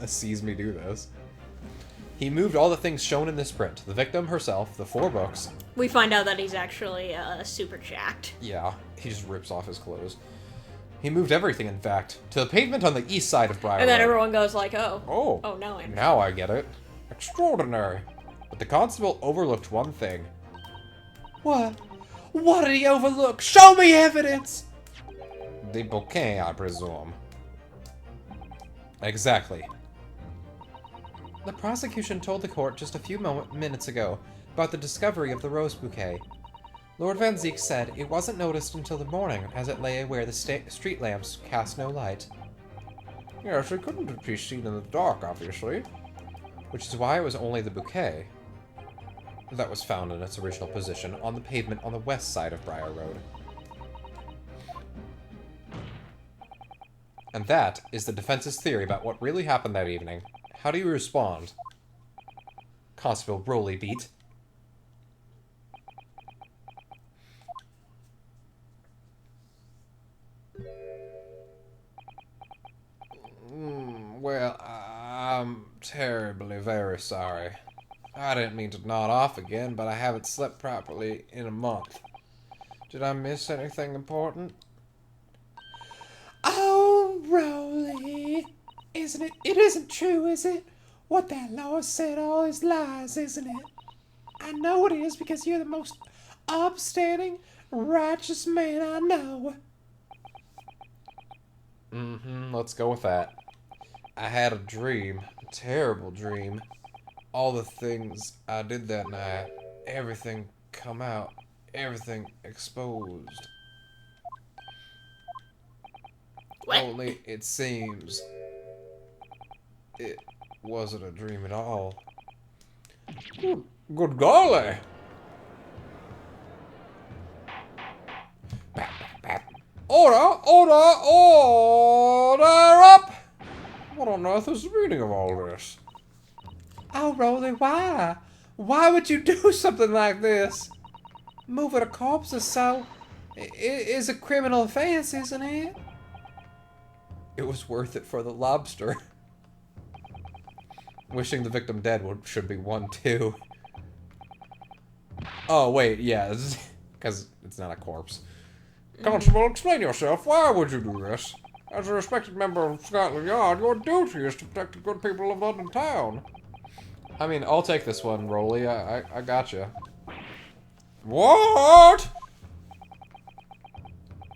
sees me do this. He moved all the things shown in this print. The victim herself, the 4 books. We find out that he's actually super jacked. Yeah, he just rips off his clothes. He moved everything, in fact, to the pavement on the east side of Briar Road. And then everyone goes like, oh. Oh, now I understand. Now I get it. Extraordinary. But the constable overlooked one thing. What? What did he overlook? Show me evidence! The bouquet, I presume. Exactly. The prosecution told the court just a few minutes ago about the discovery of the rose bouquet. Lord Van Zeek said it wasn't noticed until the morning, as it lay where the street lamps cast no light. Yes, it couldn't be seen in the dark, obviously. Which is why it was only the bouquet that was found in its original position on the pavement on the west side of Briar Road. And that is the defense's theory about what really happened that evening. How do you respond? Constable Broly Beat. Well, I'm terribly very sorry. I didn't mean to nod off again, but I haven't slept properly in a month. Did I miss anything important? Oh, Broly! Isn't it? It isn't true, is it? What that law said all is lies, isn't it? I know it is because you're the most upstanding, righteous man I know. Let's go with that. I had a dream, a terrible dream. All the things I did that night, everything come out, everything exposed. Only it seems it wasn't a dream at all. Good golly! Order! Order! Order up! What on earth is the meaning of all this? Oh, Rolly, why? Why would you do something like this? Moving a corpse is is a criminal offense, isn't it? It was worth it for the lobster. Wishing the victim dead should be one too. Oh, wait, yeah, because it's not a corpse. Constable, explain yourself. Why would you do this? As a respected member of Scotland Yard, your duty is to protect the good people of London Town. I mean, I'll take this one, Rolly. I gotcha. What?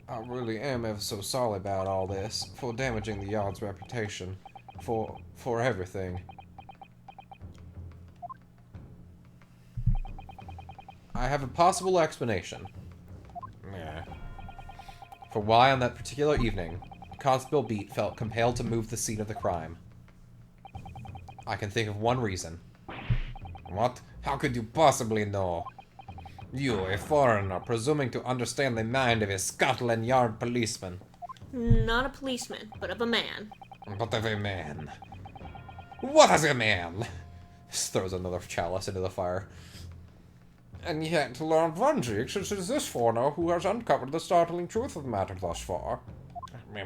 I really am ever so sorry about all this, for damaging the Yard's reputation, for everything. I have a possible explanation. Yeah. For why on that particular evening, Constable Beat felt compelled to move the scene of the crime. I can think of one reason. What? How could you possibly know? You, a foreigner, presuming to understand the mind of a Scotland Yard policeman. Not a policeman, but of a man. But of a man. What is a man? Just throws another chalice into the fire. And yet, Lord Von Jeeks, it is this foreigner who has uncovered the startling truth of the matter thus far. I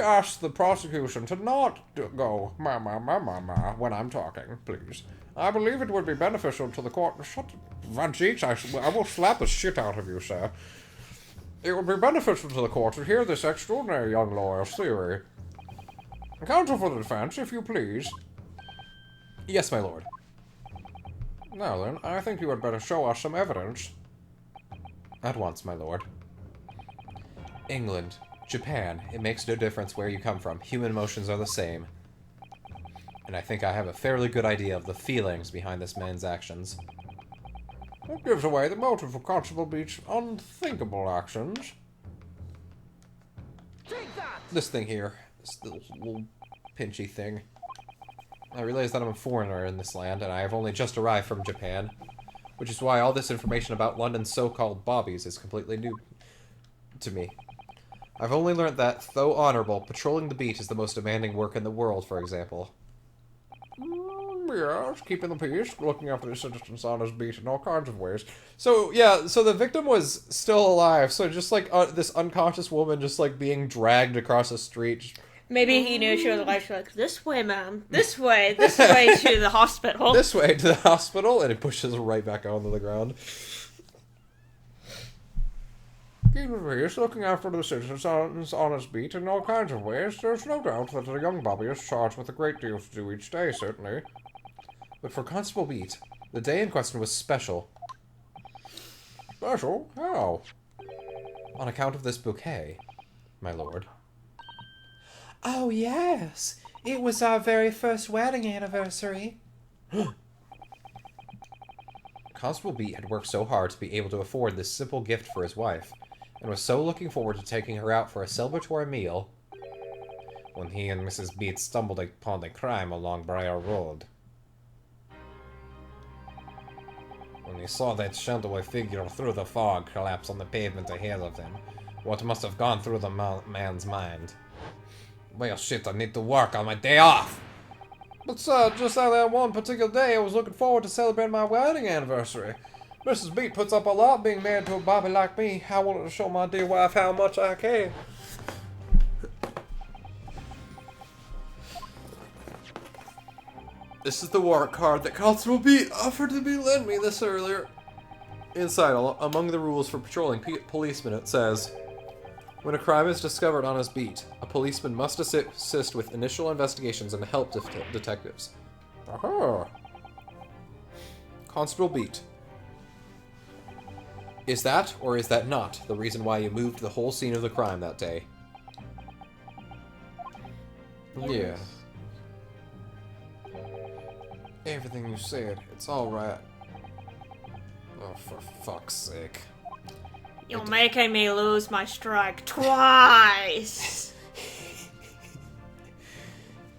ask the prosecution to not go when I'm talking, please. I believe it would be beneficial to the court. Shut Von Jeeks, I will slap the shit out of you, sir. It would be beneficial to the court to hear this extraordinary young lawyer's theory. Counsel for the defense, if you please. Yes, my lord. Now then, I think you had better show us some evidence. At once, my lord. England, Japan, it makes no difference where you come from. Human emotions are the same. And I think I have a fairly good idea of the feelings behind this man's actions. That gives away the motive for Constable Beach's unthinkable actions. Take that! This thing here. This little pinchy thing. I realize that I'm a foreigner in this land, and I have only just arrived from Japan, which is why all this information about London's so-called bobbies is completely new to me. I've only learned that, though honorable, patrolling the beat is the most demanding work in the world, for example. Yes, keeping the peace, looking after the citizens on his beat in all kinds of ways. So, yeah, so the victim was still alive, so just like this unconscious woman just like being dragged across the street. Maybe he knew she was alive. She's like, this way, ma'am. This way to the hospital. This way to the hospital, and he pushes her right back onto the ground. Keeping peace, looking after the citizens on his beat in all kinds of ways. There's no doubt that the young bobby is charged with a great deal to do each day, certainly. But for Constable Beat, the day in question was special. Special? How? On account of this bouquet, my lord. Oh, yes. It was our very first wedding anniversary. Constable Beat had worked so hard to be able to afford this simple gift for his wife, and was so looking forward to taking her out for a celebratory meal when he and Mrs. Beat stumbled upon the crime along Briar Road. When he saw that shadowy figure through the fog collapse on the pavement ahead of him, what must have gone through the man's mind? Well, shit, I need to work on my day off! But sir, just that one particular day I was looking forward to celebrating my wedding anniversary. Mrs. Beat puts up a lot being married to a bobby like me. I wanted to show my dear wife how much I care. This is the warrant card that Constable Beat offered to be lend me this earlier. Inside, among the rules for patrolling policemen, it says, when a crime is discovered on his beat, a policeman must assist with initial investigations and help detectives. Aha! Constable Beat. Is that, or is that not, the reason why you moved the whole scene of the crime that day? Yeah. Everything you said, it's alright. Oh, for fuck's sake. You're making me lose my strike twice.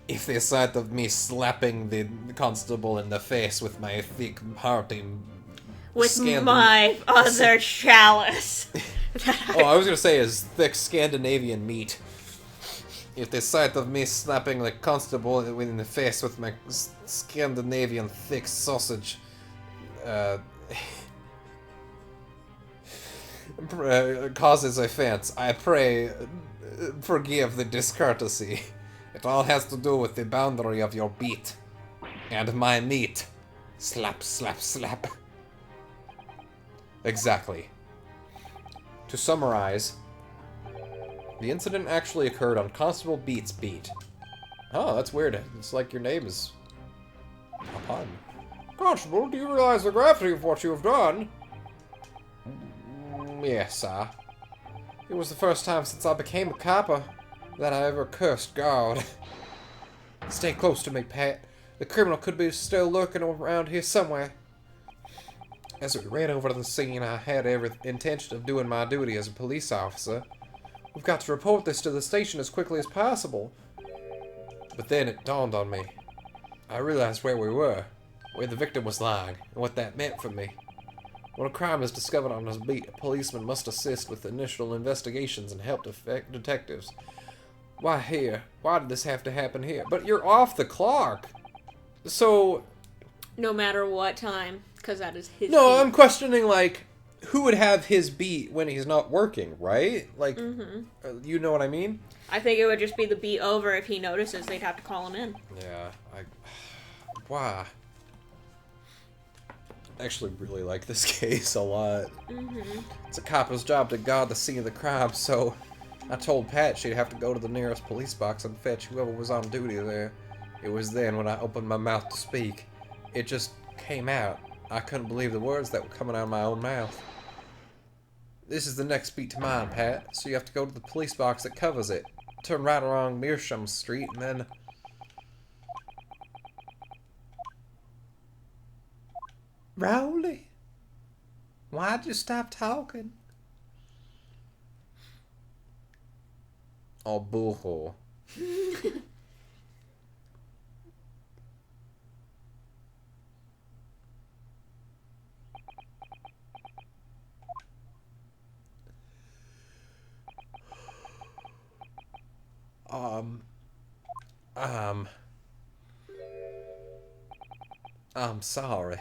If the sight of me slapping the constable in the face with my thick, hearty... With my other chalice. Oh, I was gonna say his thick Scandinavian meat. If the sight of me slapping the constable in the face with my Scandinavian thick sausage causes offense, I pray forgive the discourtesy. It all has to do with the boundary of your beat. And my meat. Slap, slap, slap. Exactly. To summarize, the incident actually occurred on Constable Beat's beat. Oh, that's weird. It's like your name is a pun. Constable, do you realize the gravity of what you have done? Yes, sir. It was the first time since I became a copper that I ever cursed God. Stay close to me, Pat. The criminal could be still lurking around here somewhere. As we ran over to the scene, I had every intention of doing my duty as a police officer. We've got to report this to the station as quickly as possible. But then it dawned on me. I realized where we were, where the victim was lying, and what that meant for me. When a crime is discovered on his beat, a policeman must assist with initial investigations and help detectives. Why here? Why did this have to happen here? But you're off the clock! So... No matter what time, because that is his No, beat. I'm questioning, like, who would have his beat when he's not working, right? Like, you know what I mean? I think it would just be the beat over. If he notices, they'd have to call him in. Yeah, why? I actually really like this case a lot. It's a cop's job to guard the scene of the crime, so I told Pat she'd have to go to the nearest police box and fetch whoever was on duty there. It was then when I opened my mouth to speak. It just came out. I couldn't believe the words that were coming out of my own mouth. This is the next beat to mine, Pat, so you have to go to the police box that covers it. Turn right along Mearsham Street and then... Rowley? Why'd you stop talking? Oh, boo-hoo. I'm sorry.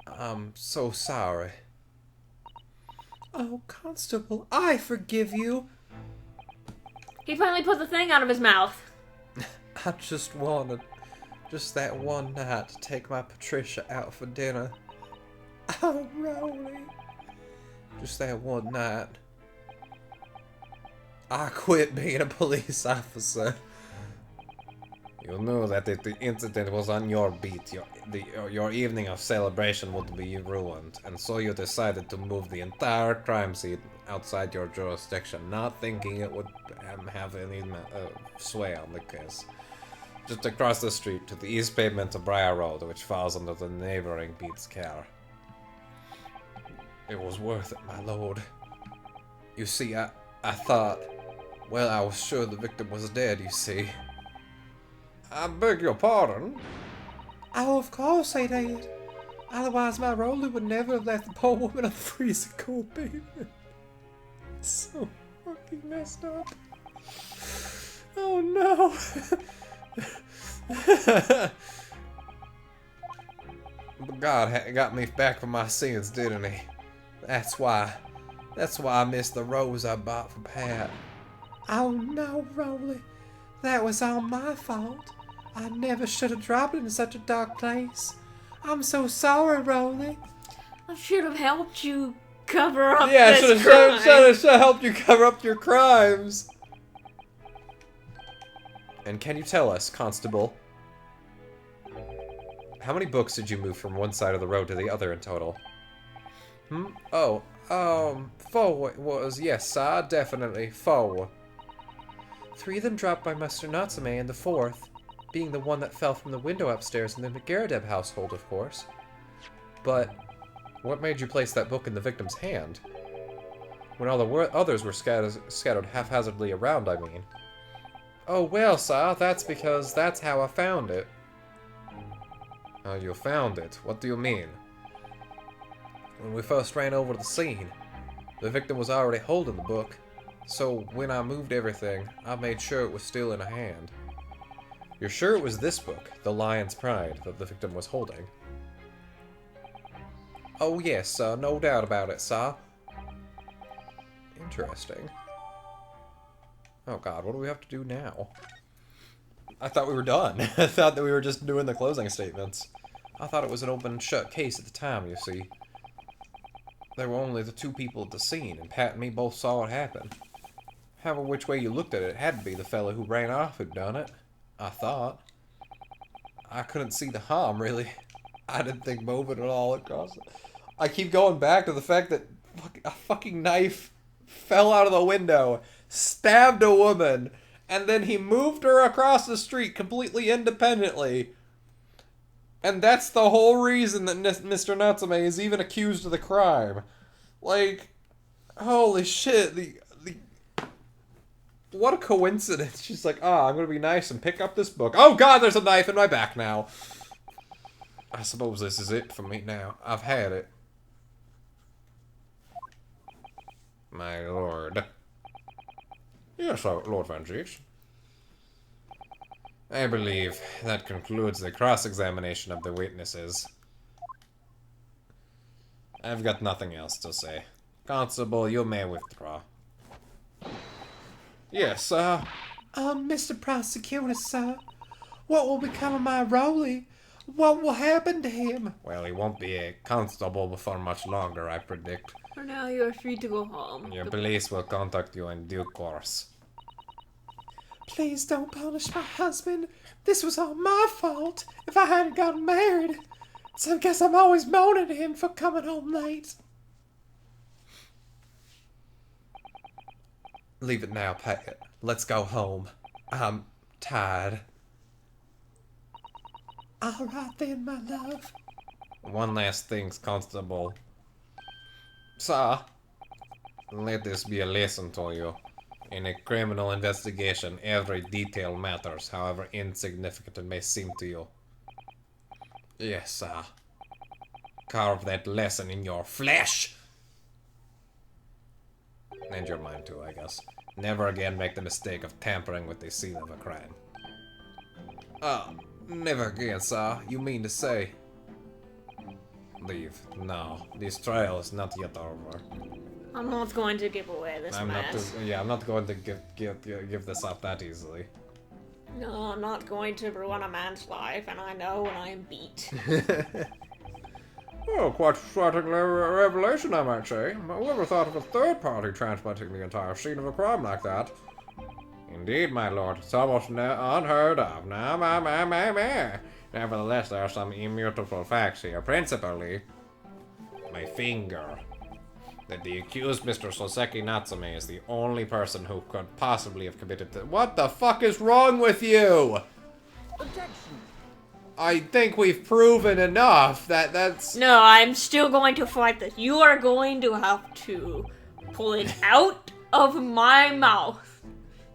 I'm so sorry. Oh, Constable, I forgive you. He finally put the thing out of his mouth. I just wanted, just that one night, to take my Patricia out for dinner. Oh, Rowley. Just that one night. I quit being a police officer. You knew that if the incident was on your beat, your evening of celebration would be ruined, and so you decided to move the entire crime scene outside your jurisdiction, not thinking it would have any sway on the case. Just across the street to the east pavement of Briar Road, which falls under the neighboring beat's care. It was worth it, my lord. You see, I thought... Well, I was sure the victim was dead, you see. I beg your pardon? Oh, of course I did. Otherwise, my Rolly would never have left the poor woman on the freezing cold pavement. It's so fucking messed up. Oh no. But God got me back from my sins, didn't he? That's why I missed the rose I bought for Pat. Oh no, Rolly. That was all my fault. I never should have dropped it in such a dark place. I'm so sorry, Rolly. I should have helped you cover up Yeah, this should crime. have helped you cover up your crimes. And can you tell us, Constable, how many books did you move from one side of the road to the other in total? Oh, 4 was, yes, sir, definitely, 4. 3 of them dropped by Mr. Natsume, and the 4th being the one that fell from the window upstairs in the McGarradeb household, of course. But What made you place that book in the victim's hand? When all the others were scattered haphazardly around, I mean. Oh, well, sir, that's because that's how I found it. Oh, you found it? What do you mean? When we first ran over to the scene, the victim was already holding the book, so when I moved everything, I made sure it was still in her hand. You're sure it was this book, The Lion's Pride, that the victim was holding? Oh yes, sir, no doubt about it, sir. Interesting. Oh god, what do we have to do now? I thought we were done. I thought that we were just doing the closing statements. I thought it was an open and shut case at the time, you see. There were only the two people at the scene, and Pat and me both saw it happen. However which way you looked at it, it had to be the fellow who ran off who'd done it. I thought. I couldn't see the harm, really. I didn't think moving at all across it. I keep going back to the fact that a fucking knife fell out of the window, stabbed a woman, and then he moved her across the street completely independently. And that's the whole reason that Mr. Natsume is even accused of the crime. Like, holy shit, what a coincidence. She's like, I'm gonna be nice and pick up this book. Oh god, there's a knife in my back now. I suppose this is it for me now. I've had it. My lord. Yes, Lord Van Geest. I believe that concludes the cross-examination of the witnesses. I've got nothing else to say. Constable, you may withdraw. Yes, Mr. Prosecutor, sir, what will become of my Rowley? What will happen to him? Well, he won't be a constable for much longer, I predict. For now, you are free to go home. Your police will contact you in due course. Please don't punish my husband. This was all my fault if I hadn't gotten married. So I guess I'm always moaning at him for coming home late. leave it now, Pat. Let's go home. I'm tired. All right then, my love. One last thing, Constable. Sir, let this be a lesson to you. In a criminal investigation, every detail matters, however insignificant it may seem to you. Yes, sir. Carve that lesson in your flesh! And your mind too, I guess. Never again make the mistake of tampering with the scene of a crime. Never again, sir. You mean to say? Leave. No, this trial is not yet over. I'm not going to give away this I'm mess. I'm not going to give this up that easily. No, I'm not going to ruin a man's life, and I know when I am beat. Oh, quite a startling revelation, I might say. Whoever thought of a third party transmitting the entire scene of a crime like that? Indeed, my lord, it's almost unheard of. Now, Nevertheless, there are some immutable facts here. Principally, my finger. That the accused, Mr. Soseki Natsume, is the only person who could possibly have committed the— What the fuck is wrong with you? Objection. I think we've proven enough that that's... No, I'm still going to fight this. You are going to have to pull it out of my mouth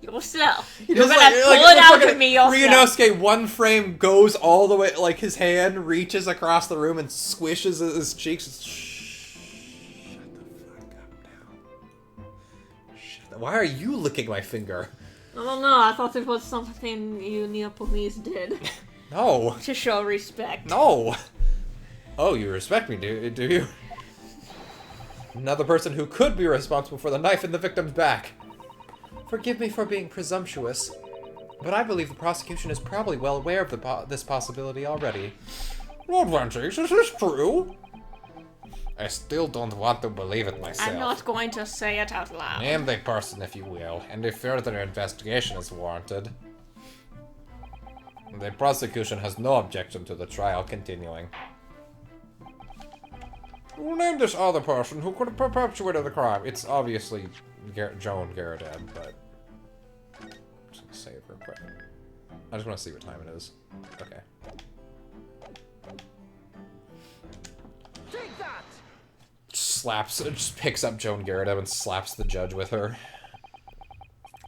yourself. You're gonna pull it out of me yourself. Ryunosuke, one frame goes all the way, like his hand reaches across the room and squishes his cheeks. Shut the fuck up now. Why are you licking my finger? I don't know, I thought it was something you Neapolise did. No. To show respect. No. Oh, you respect me, do you? Another person who could be responsible for the knife in the victim's back. Forgive me for being presumptuous, but I believe the prosecution is probably well aware of this possibility already. Lord Van Geest, is this true? I still don't want to believe it myself. I'm not going to say it out loud. Name the person, if you will, and if further investigation is warranted. The prosecution has no objection to the trial continuing. We'll name this other person who could have perpetuated the crime. It's obviously Joan Garridan, but... I'm just gonna save real quick. I just want to see what time it is. Okay. Take that! just picks up Joan Garrideb and slaps the judge with her.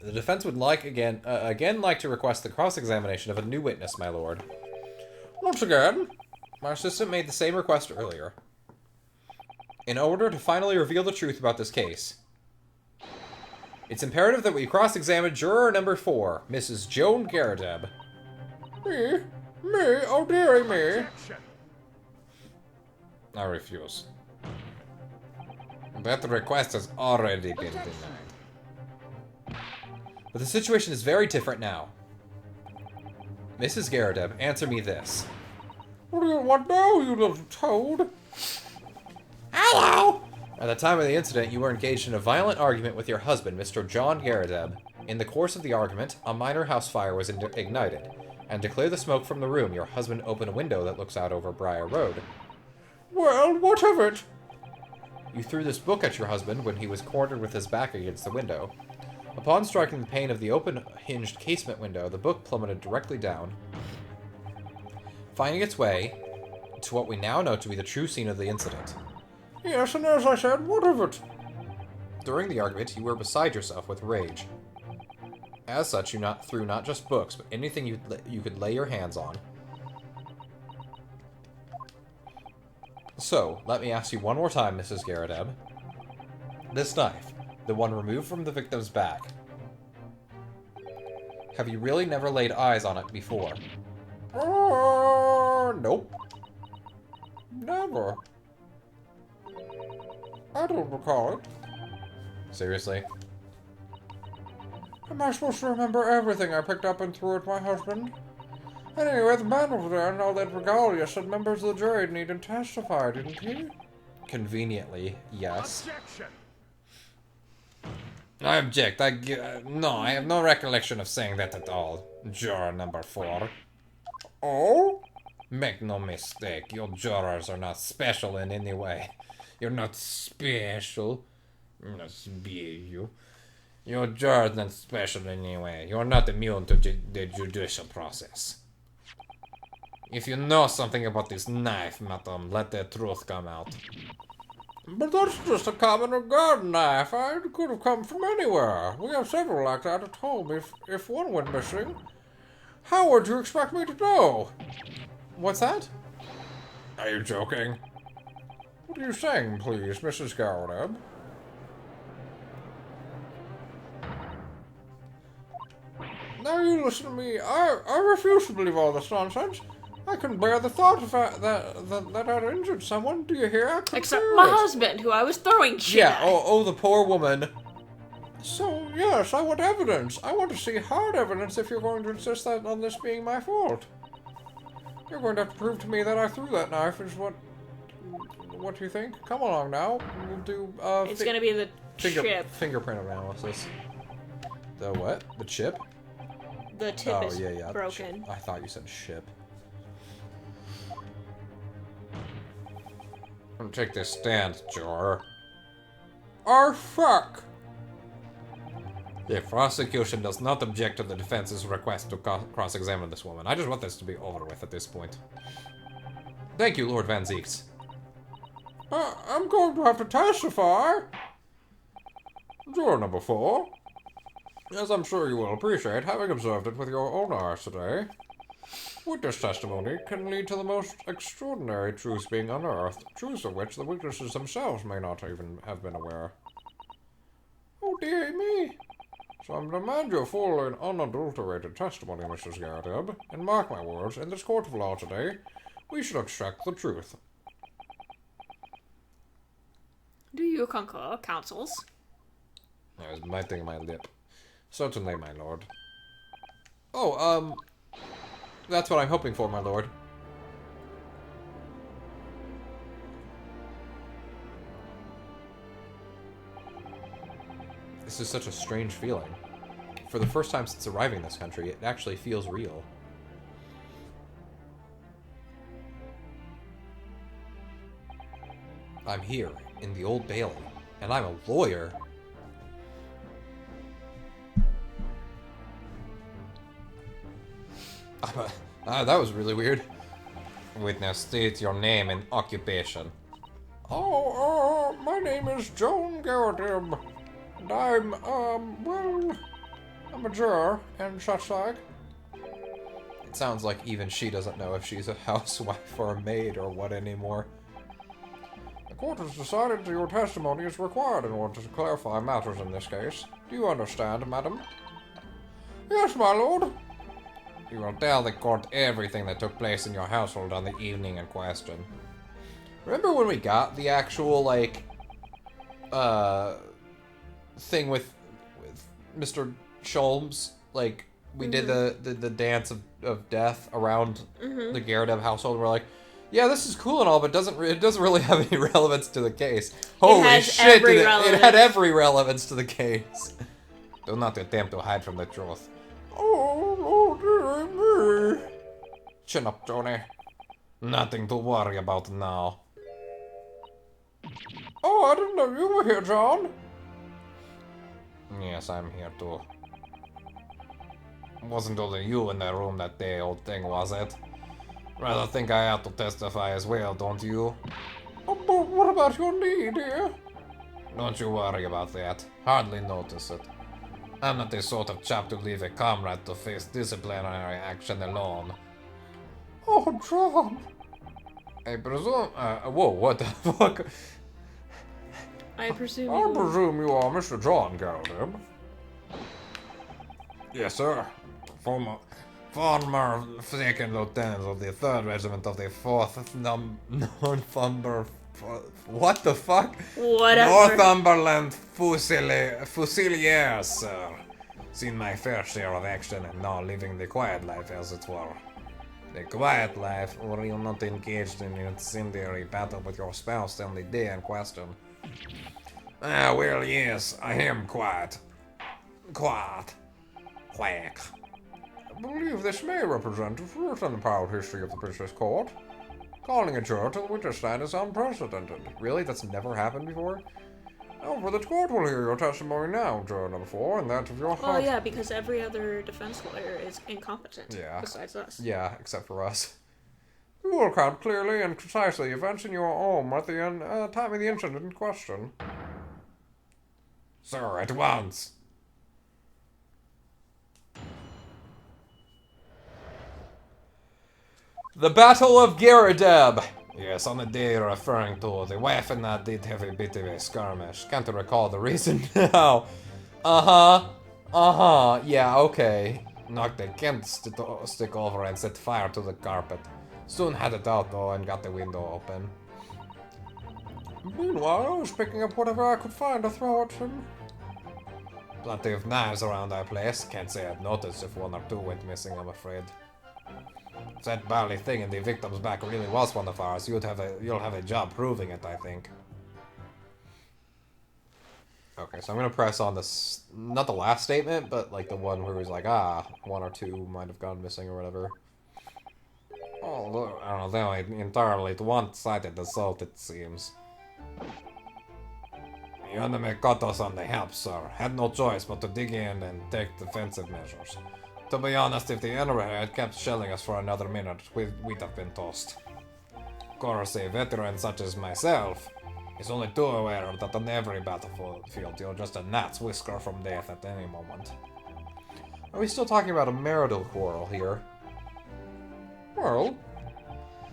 The defense would again like to request the cross-examination of a new witness, my lord. Once again, my assistant made the same request earlier. In order to finally reveal the truth about this case, it's imperative that we cross-examine juror number 4, Mrs. Joan Garrideb. Me? Me? Oh, dearie me. Objection. I refuse. That request has already been denied. But the situation is very different now. Mrs. Garrideb, answer me this. What do you want now, you little toad? Hello! At the time of the incident, you were engaged in a violent argument with your husband, Mr. John Garrideb. In the course of the argument, a minor house fire was ignited, and to clear the smoke from the room, your husband opened a window that looks out over Briar Road. Well, what of it? You threw this book at your husband when he was cornered with his back against the window. Upon striking the pane of the open-hinged casement window, the book plummeted directly down, finding its way to what we now know to be the true scene of the incident. Yes, and as I said, what of it? During the argument, you were beside yourself with rage. As such, you threw not just books, but anything you could lay your hands on. So, let me ask you one more time, Mrs. Garrideb. This knife, the one removed from the victim's back, have you really never laid eyes on it before? Nope. Never. I don't recall it. Seriously? Am I supposed to remember everything I picked up and threw at my husband? Anyway, the man over there in all that regalia said members of the jury needn't testify, didn't he? Conveniently, yes. Objection. I object. No, I have no recollection of saying that at all. Juror number 4. Oh? Make no mistake, your jurors are not special in any way. You're not special. Not special. Your jurors not special in any way. You're not immune to the judicial process. If you know something about this knife, madam, let the truth come out. But that's just a common garden knife. It could have come from anywhere. We have several like that at home if one went missing. How would you expect me to know? What's that? Are you joking? What are you saying, please, Mrs. Garrideb? Now you listen to me. I refuse to believe all this nonsense. I can bear the thought of that I'd injured someone. Do you hear? Except my husband, who I was throwing shit Yeah, at. oh, the poor woman. So, yes, I want evidence. I want to see hard evidence if you're going to insist that on this being my fault. You're going to have to prove to me that I threw that knife is what do you think? Come along now. We'll do, It's gonna be the chip. Fingerprint analysis. The what? The chip? The tip is yeah. broken. I thought you said ship. Take this stand, juror. Oh, fuck! The prosecution does not object to the defense's request to cross-examine this woman. I just want this to be over with at this point. Thank you, Lord Van Zieks. I'm going to have to testify. Juror number 4. As I'm sure you will appreciate, having observed it with your own eyes today, witness testimony can lead to the most extraordinary truths being unearthed, truths of which the witnesses themselves may not even have been aware. Oh, dear me. So I'm to demand your full and unadulterated testimony, Mrs. Garrideb, and mark my words, in this court of law today, we shall extract the truth. Do you concur, counsels? I was biting my lip. Certainly, my lord. Oh, that's what I'm hoping for, my lord. This is such a strange feeling. For the first time since arriving in this country, it actually feels real. I'm here, in the Old Bailey, and I'm a lawyer. That was really weird. Witness, state your name and occupation. Oh, my name is Joan Garrideb, and I'm, well, I'm a juror and such like. It sounds like even she doesn't know if she's a housewife or a maid or what anymore. The court has decided that your testimony is required in order to clarify matters in this case. Do you understand, madam? Yes, my lord. You will tell the court everything that took place in your household on the evening in question. Remember when we got the actual, like, thing with Mr. Sholmes? Like, we did the dance of death around the Garrideb household. We're like, yeah, this is cool and all, but it doesn't really have any relevance to the case. Holy shit! It had every relevance to the case. Do not attempt to hide from the truth. Oh, dear me. Chin up, Johnny. Nothing to worry about now. Oh, I didn't know you were here, John. Yes, I'm here too. Wasn't only you in that room that day, old thing, was it? Rather think I have to testify as well, don't you? Oh, but what about your knee, dear? Don't you worry about that. Hardly notice it. I'm not the sort of chap to leave a comrade to face disciplinary action alone. Oh, John. I presume... whoa, what the fuck? I presume I presume you are Mr. John Garrideb. Yes, sir. Former second lieutenant of the 3rd Regiment of the 4th Northumberland... What the fuck? Whatever. Northumberland Fusiliers, sir. Seen my fair share of action and now living the quiet life, as it were. The quiet life, or you're not engaged in an incendiary battle with your spouse on the day in question. Ah, well, yes, I am quiet. Quiet. Quack. I believe this may represent a certain and proud history of the British court. Calling a juror to the witness stand is unprecedented. Really? That's never happened before? However, the court will hear your testimony now, juror number 4, and that of your Well, yeah, because every other defense lawyer is incompetent. Yeah. Besides us. Yeah, except for us. You will recount clearly and precisely events in your home at the time of the incident in question. Sir, at once. The Battle of Garrideb! Yes, on the day you're referring to, the wife and I did have a bit of a skirmish. Can't recall the reason now. Yeah, okay. Knocked a Kent stick over and set fire to the carpet. Soon had it out though and got the window open. Meanwhile, I was picking up whatever I could find to throw at him. Plenty of knives around our place. Can't say I'd noticed if 1 or 2 went missing, I'm afraid. If that barley thing in the victim's back really was one of ours, you'll have a job proving it, I think. Okay, so I'm gonna press on this, not the last statement, but like the one where he's like, 1 or 2 might have gone missing or whatever. Oh, I don't know, entirely one-sided assault, it seems. The enemy got us on the help, sir. Had no choice but to dig in and take defensive measures. To be honest, if the enemy had kept shelling us for another minute, we'd have been toast. Of course, a veteran such as myself is only too aware that on every battlefield you're just a gnat's whisker from death at any moment. Are we still talking about a marital quarrel here? well,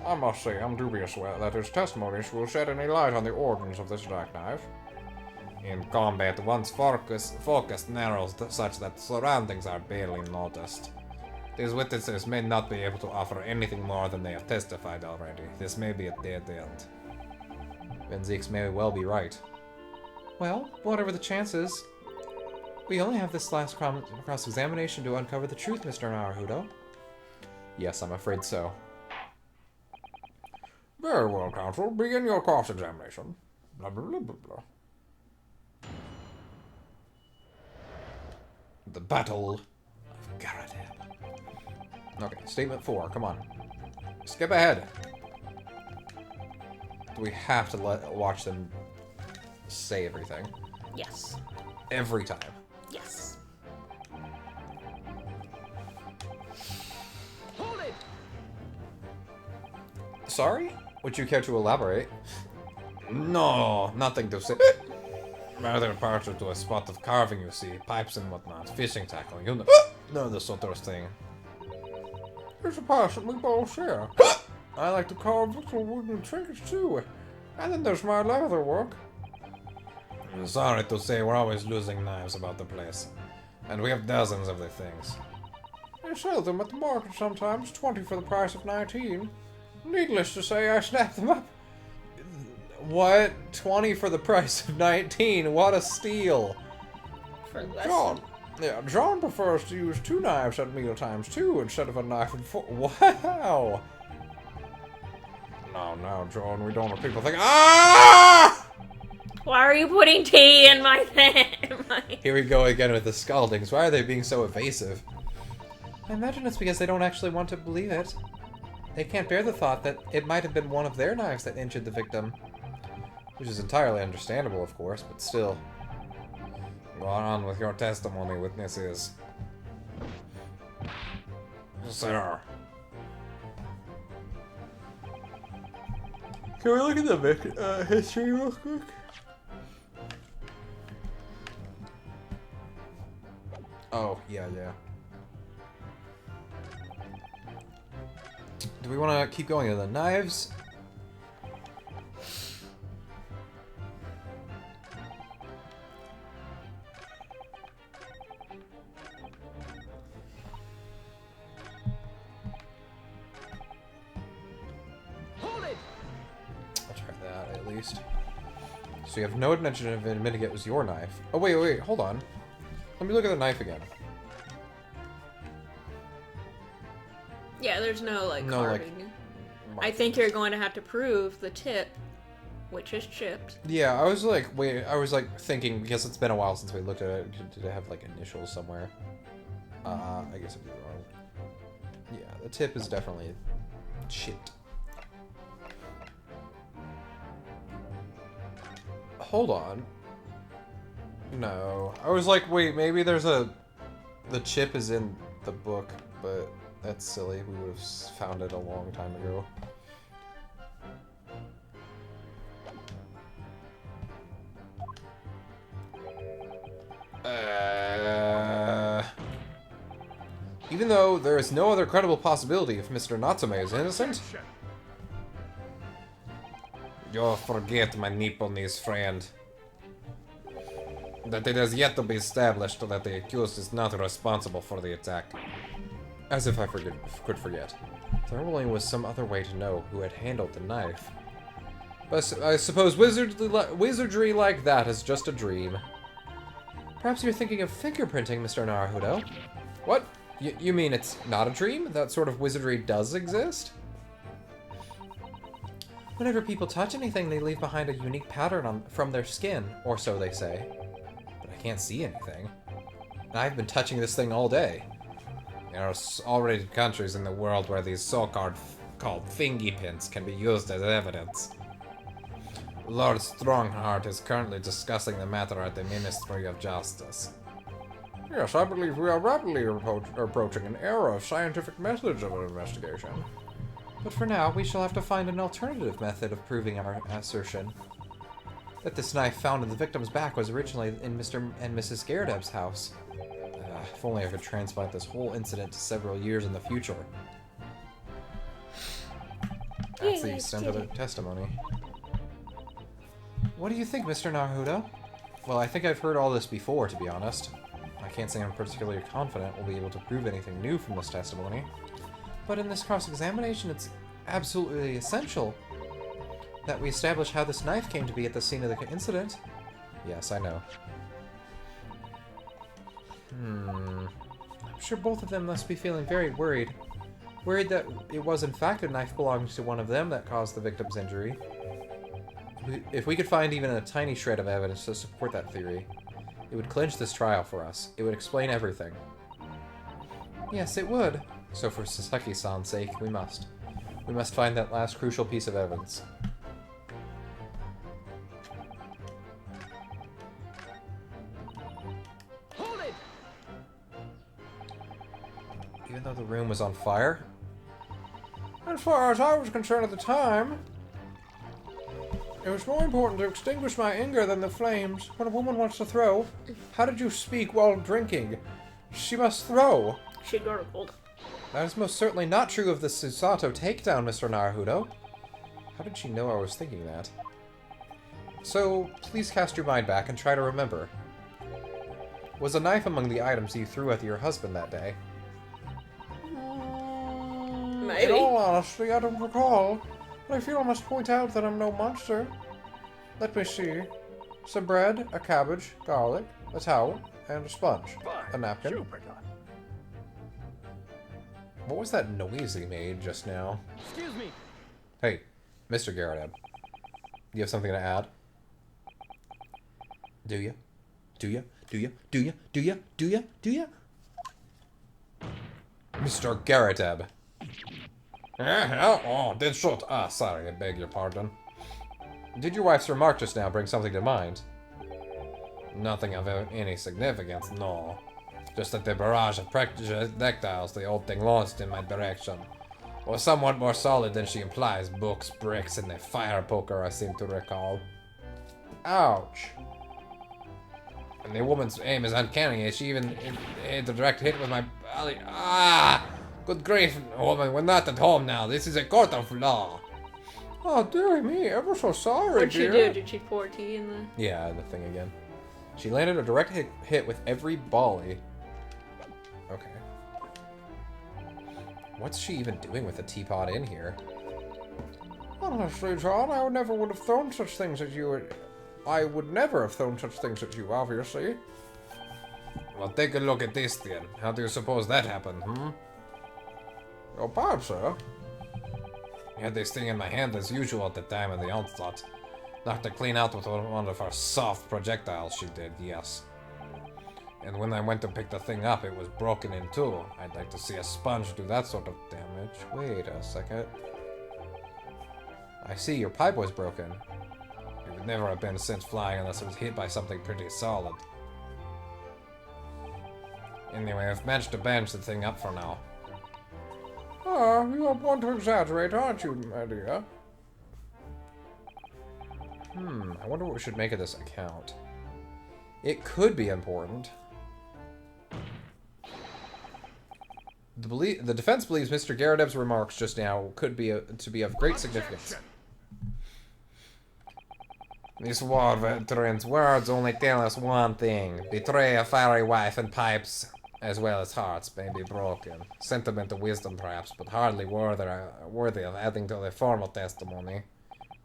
I must say I'm dubious that his testimonies will shed any light on the origins of this jackknife. In combat, one's focus narrows such that surroundings are barely noticed. These witnesses may not be able to offer anything more than they have testified already. This may be a dead end. Benziques may well be right. Well, whatever the chances, we only have this last cross-examination to uncover the truth, Mr. Naruto. Yes, I'm afraid so. Very well, counsel. Begin your cross-examination. Blah, blah, blah, blah, blah. The Battle of Garrideb. Okay, statement 4, come on. Skip ahead. Do we have to watch them say everything? Yes. Every time. Yes. Hold it! Sorry? Would you care to elaborate? No, nothing to say. Rather partial to a spot of carving, you see. Pipes and whatnot. Fishing tackle, you know the sort of thing. Here's a parcel we both share. I like to carve little wooden trinkets too. And then there's my leather work. I'm sorry to say we're always losing knives about the place. And we have dozens of the things. I sell them at the market sometimes, 20 for the price of 19. Needless to say, I snap them up. What? 20 for the price of 19? What a steal! For less. John prefers to use 2 knives at meal times too, instead of a knife and fork. Wow! No, John, we don't want people think. Ah! Why are you putting tea in my thing? Here we go again with the scaldings. Why are they being so evasive? I imagine it's because they don't actually want to believe it. They can't bear the thought that it might have been one of their knives that injured the victim. Which is entirely understandable, of course, but still. Go on with your testimony, witnesses. Sir. Can we look at the history real quick? Oh, yeah. Do we want to keep going to the knives? Hold it! I'll try that at least. So you have no intention of admitting it was your knife. Oh, wait, hold on. Let me look at the knife again. Yeah, there's no, like, No, like, carving. I think you're going to have to prove the tip, which is chipped. Yeah, I was like, thinking, because it's been a while since we looked at it, did it have, like, initials somewhere? I guess I'd be wrong. Yeah, the tip is definitely chipped. Hold on. No. I was like, wait, maybe there's the chip is in the book, but that's silly. We would have found it a long time ago. Even though there is no other credible possibility if Mr. Natsume is innocent. You forget, my Nipponese friend, that it has yet to be established that the accused is not responsible for the attack. As if I could forget. There only was some other way to know who had handled the knife. But I suppose wizardry like that is just a dream. Perhaps you're thinking of fingerprinting, Mr. Naruhodo. What? You mean it's not a dream? That sort of wizardry does exist? Whenever people touch anything, they leave behind a unique pattern from their skin, or so they say. But I can't see anything. And I've been touching this thing all day. There are already countries in the world where these so-called fingy prints can be used as evidence. Lord Strongheart is currently discussing the matter at the Ministry of Justice. Yes, I believe we are rapidly approaching an era of scientific methods of investigation. But for now, we shall have to find an alternative method of proving our assertion. That this knife found in the victim's back was originally in Mr. and Mrs. Gerdeb's house. If only I could transplant this whole incident to several years in the future. That's the extent of the testimony. What do you think, Mr. Naruhodo? Well, I think I've heard all this before, to be honest. I can't say I'm particularly confident we'll be able to prove anything new from this testimony. But in this cross-examination, it's absolutely essential that we establish how this knife came to be at the scene of the incident. Yes, I know. I'm sure both of them must be feeling very worried. Worried that it was in fact a knife belonging to one of them that caused the victim's injury. If we could find even a tiny shred of evidence to support that theory, it would clinch this trial for us. It would explain everything. Yes, it would. So for Sasaki-san's sake, we must. We must find that last crucial piece of evidence. Hold it! Even though the room was on fire? As far as I was concerned at the time, It was more important to extinguish my anger than the flames. When a woman wants to throw, how did you speak while drinking? She must throw. She gurgled. That is most certainly not true of the Susato takedown, Mr. Naruto. How did she know I was thinking that? So, please cast your mind back and try to remember. Was a knife among the items you threw at your husband that day? Maybe. In all honesty, I don't recall. But I feel I must point out that I'm no monster. Let me see. Some bread, a cabbage, garlic, a towel, and a sponge. A napkin. What was that noise he made just now? Excuse me. Hey, Mr. Garrett, you have something to add? Do you? Do you? Do you? Do you? Do you? Do you? Do you? Mr. Garreteb. Oh, dead shot. Ah, sorry, I beg your pardon. Did your wife's remark just now bring something to mind? Nothing of any significance, no. Just that the barrage of projectiles the old thing launched in my direction was somewhat more solid than she implies. Books, bricks, and a fire poker, I seem to recall. Ouch. And the woman's aim is uncanny. She even hit the direct hit with my belly. Ah! Good grief, woman, we're not at home now. This is a court of law. Oh, dearie me, ever so sorry, What'd she dear. do? Did she pour tea in the... Yeah, the thing again. She landed a direct hit with every volley. Okay. What's she even doing with a teapot in here? Honestly, John, I would never have thrown such things at you. I would never have thrown such things at you, obviously. Well, take a look at this then. How do you suppose that happened, Your pipe, sir. I had this thing in my hand as usual at the time of the onslaught. Knocked it clean out with one of her soft projectiles, she did, yes. And when I went to pick the thing up, it was broken in two. I'd like to see a sponge do that sort of damage. Wait a second. I see, your pipe was broken. It would never have been sent flying unless it was hit by something pretty solid. Anyway, I've managed to bandage the thing up for now. Ah, you are one to exaggerate, aren't you, my dear? I wonder what we should make of this account. It could be important. The defense believes Mr. Garreteb's remarks just now could be to be of great significance. These war veterans' words only tell us one thing. Betray a fiery wife and pipes, as well as hearts, may be broken. Sentimental wisdom, perhaps, but hardly worthy of adding to the formal testimony.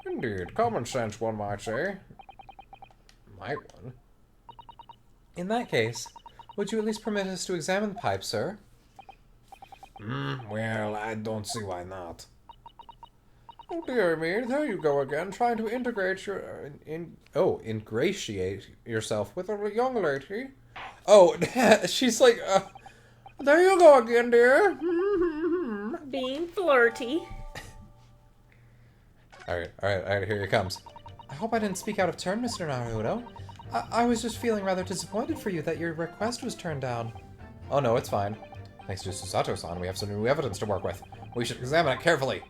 Indeed, common sense, one might say. Might one? In that case, would you at least permit us to examine the pipe, sir? Well, I don't see why not. Oh, dear me, there you go again, trying to integrate your... ingratiate yourself with a young lady. Oh, she's like, there you go again, dear. Being flirty. Alright, here he comes. I hope I didn't speak out of turn, Mr. Naruto. I was just feeling rather disappointed for you that your request was turned down. Oh no, it's fine. Thanks to Susato-san, we have some new evidence to work with. We should examine it carefully.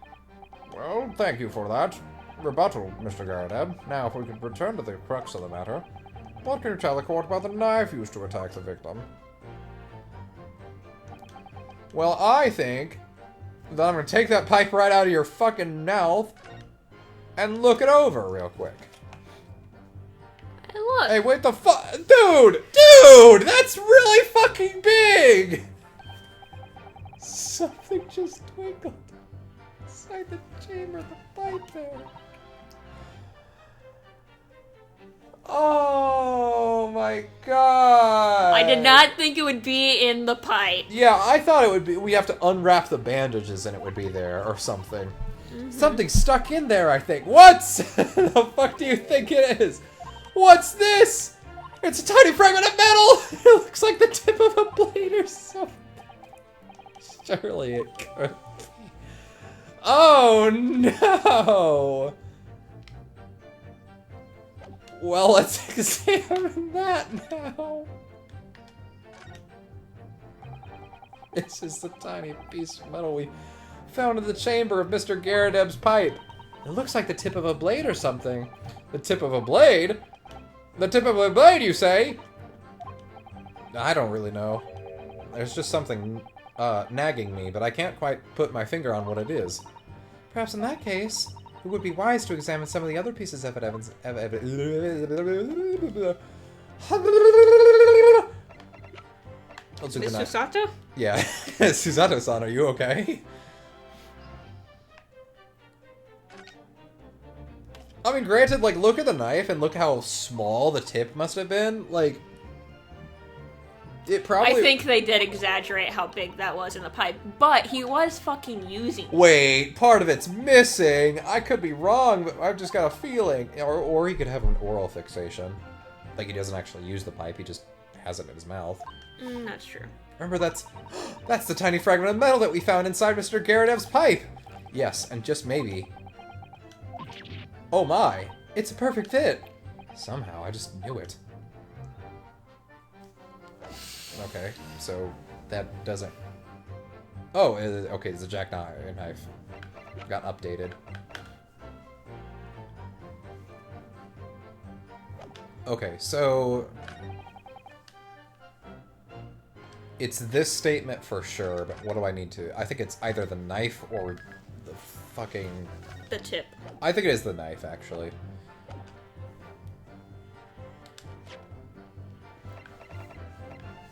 Well, thank you for that rebuttal, Mr. Garreteb. Now, if we could return to the crux of the matter, what can you tell the court about the knife used to attack the victim? Well, I think that I'm gonna take that pipe right out of your fucking mouth and look it over real quick. Hey, look. Hey, wait the fuck, dude, that's really fucking big. Something just twinkled inside the chamber of the pipe there. Oh my god. I did not think it would be in the pipe. Yeah, I thought it would be. We have to unwrap the bandages and it would be there or something. Something stuck in there, I think. What the fuck do you think it is? What's this? It's a tiny fragment of metal. It looks like the tip of a blade or something. Surely it could be. Oh no. Well, let's examine that now. It's just a tiny piece of metal we found in the chamber of Mr. Garreteb's pipe. It looks like the tip of a blade or something. The tip of a blade? The tip of a blade, you say? I don't really know. There's just something nagging me, but I can't quite put my finger on what it is. Perhaps in that case, it would be wise to examine some of the other pieces of evidence. Let's do the Mr. knife. Sato? Yeah. Susato-san, are you okay? I mean, granted, like, look at the knife and look how small the tip must have been. Like, it probably... I think they did exaggerate how big that was in the pipe, but he was fucking using it. Wait, part of it's missing. I could be wrong, but I've just got a feeling. Or he could have an oral fixation. Like, he doesn't actually use the pipe, he just has it in his mouth. That's true. Remember, that's the tiny fragment of metal that we found inside Mr. Garadev's pipe. Yes, and just maybe... Oh my, it's a perfect fit. Somehow, I just knew it. Okay, so that doesn't... Oh, okay, it's a jackknife. Got updated. Okay, so... It's this statement for sure, but what do I need to... I think it's either the knife or the fucking... The tip. I think it is the knife, actually.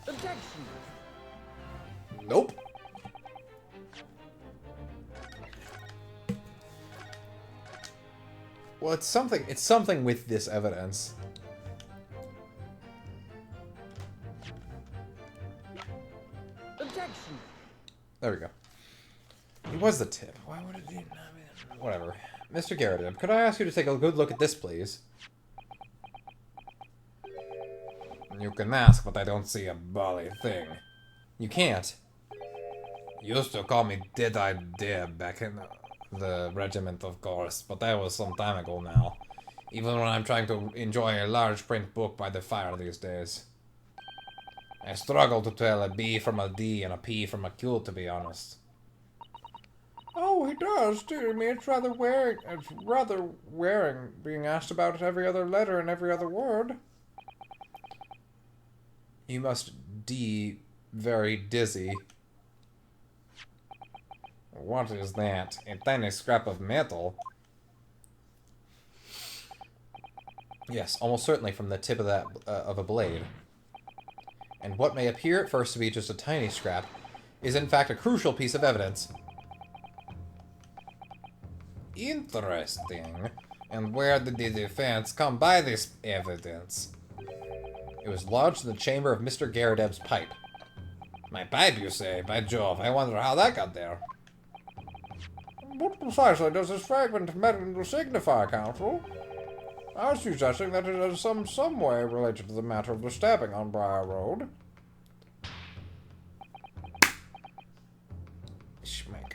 Objection. Nope. Well, it's something with this evidence. Objection. There we go. It was the tip. Why would it be... Whatever. Mr. Garrett, could I ask you to take a good look at this, please? You can ask, but I don't see a bally thing. You can't. You used to call me Dead-Eyed Deb back in the regiment, of course, but that was some time ago now. Even when I'm trying to enjoy a large print book by the fire these days. I struggle to tell a B from a D and a P from a Q, to be honest. Oh, he does, dear me. It's rather wearing being asked about it every other letter and every other word. You must be very dizzy. What is that? A tiny scrap of metal? Yes, almost certainly from the tip of that of a blade. And what may appear at first to be just a tiny scrap is in fact a crucial piece of evidence. Interesting. And where did the defense come by this evidence? It was lodged in the chamber of Mr. Garadeb's pipe. My pipe, you say? By Jove, I wonder how that got there. What precisely does this fragment of metal signify, Counsel? I was suggesting that it is some way related to the matter of the stabbing on Briar Road. Schmeck.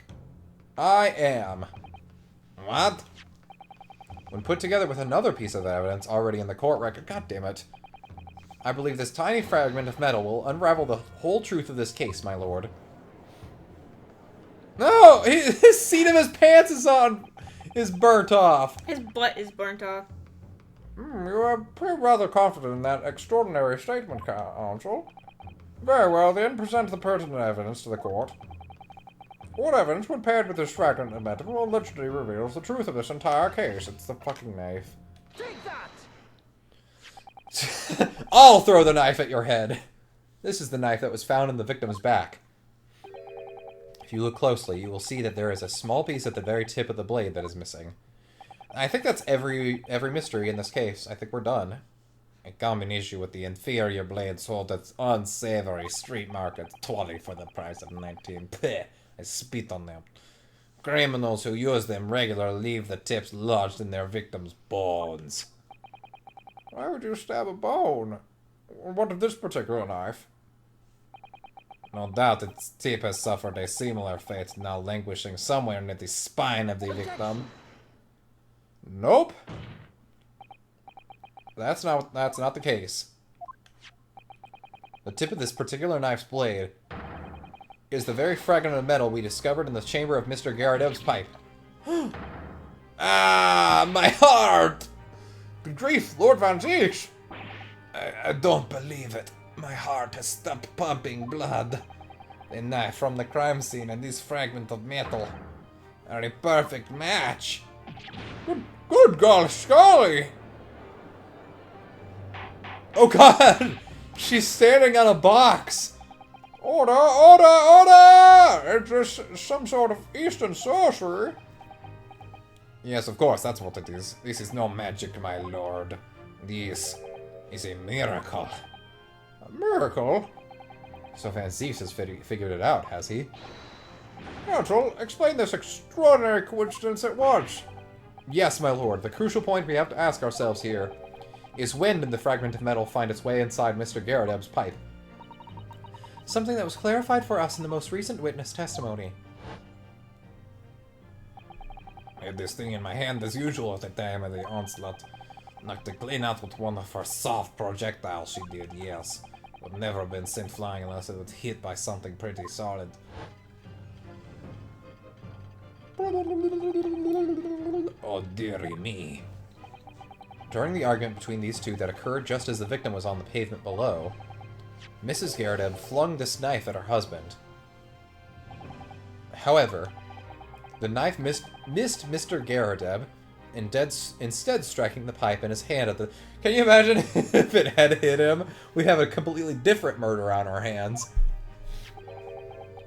I am. What? When put together with another piece of evidence already in the court record, goddammit, I believe this tiny fragment of metal will unravel the whole truth of this case, my lord. No! His seat of his pants is burnt off. His butt is burnt off. You appear rather confident in that extraordinary statement, Counsel. Very well, then, present the pertinent evidence to the court. What evidence, when paired with this fragment of metal, allegedly reveals the truth of this entire case? It's the fucking knife. Take that! I'll throw the knife at your head. This is the knife that was found in the victim's back. If you look closely, you will see that there is a small piece at the very tip of the blade that is missing. I think that's every mystery in this case. I think we're done. A combination with the inferior blade sold at unsavory street market 20 for the price of 19. Peh, I spit on them. Criminals who use them regularly leave the tips lodged in their victims' bones. Why would you stab a bone? What of this particular knife? No doubt its tip has suffered a similar fate, now languishing somewhere near the spine of the victim. Nope. That's not the case. The tip of this particular knife's blade is the very fragment of metal we discovered in the chamber of Mr. Garadeb's pipe. Ah, my heart! Good grief, Lord Van Zeeks! I don't believe it. My heart has stopped pumping blood. The knife from the crime scene and this fragment of metal are a perfect match. Good golly Scully! Oh god! She's standing on a box! Order, order, order! It's just some sort of Eastern sorcery. Yes, of course, that's what it is. This is no magic, my lord. This is a miracle. A miracle? So Van Zeus has figured it out, has he? Counsel, explain this extraordinary coincidence at once. Yes, my lord. The crucial point we have to ask ourselves here is when did the fragment of metal find its way inside Mr. Garadeb's pipe? Something that was clarified for us in the most recent witness testimony. I had this thing in my hand as usual at the time of the onslaught. Knocked the clean out with one of her soft projectiles she did, yes. Would never have been sent flying unless it was hit by something pretty solid. Oh dearie me. During the argument between these two that occurred just as the victim was on the pavement below, Mrs. Garadeb flung this knife at her husband. However, the knife missed Mr. Garadeb, instead striking the pipe in his hand at the... Can you imagine if it had hit him? We'd have a completely different murder on our hands.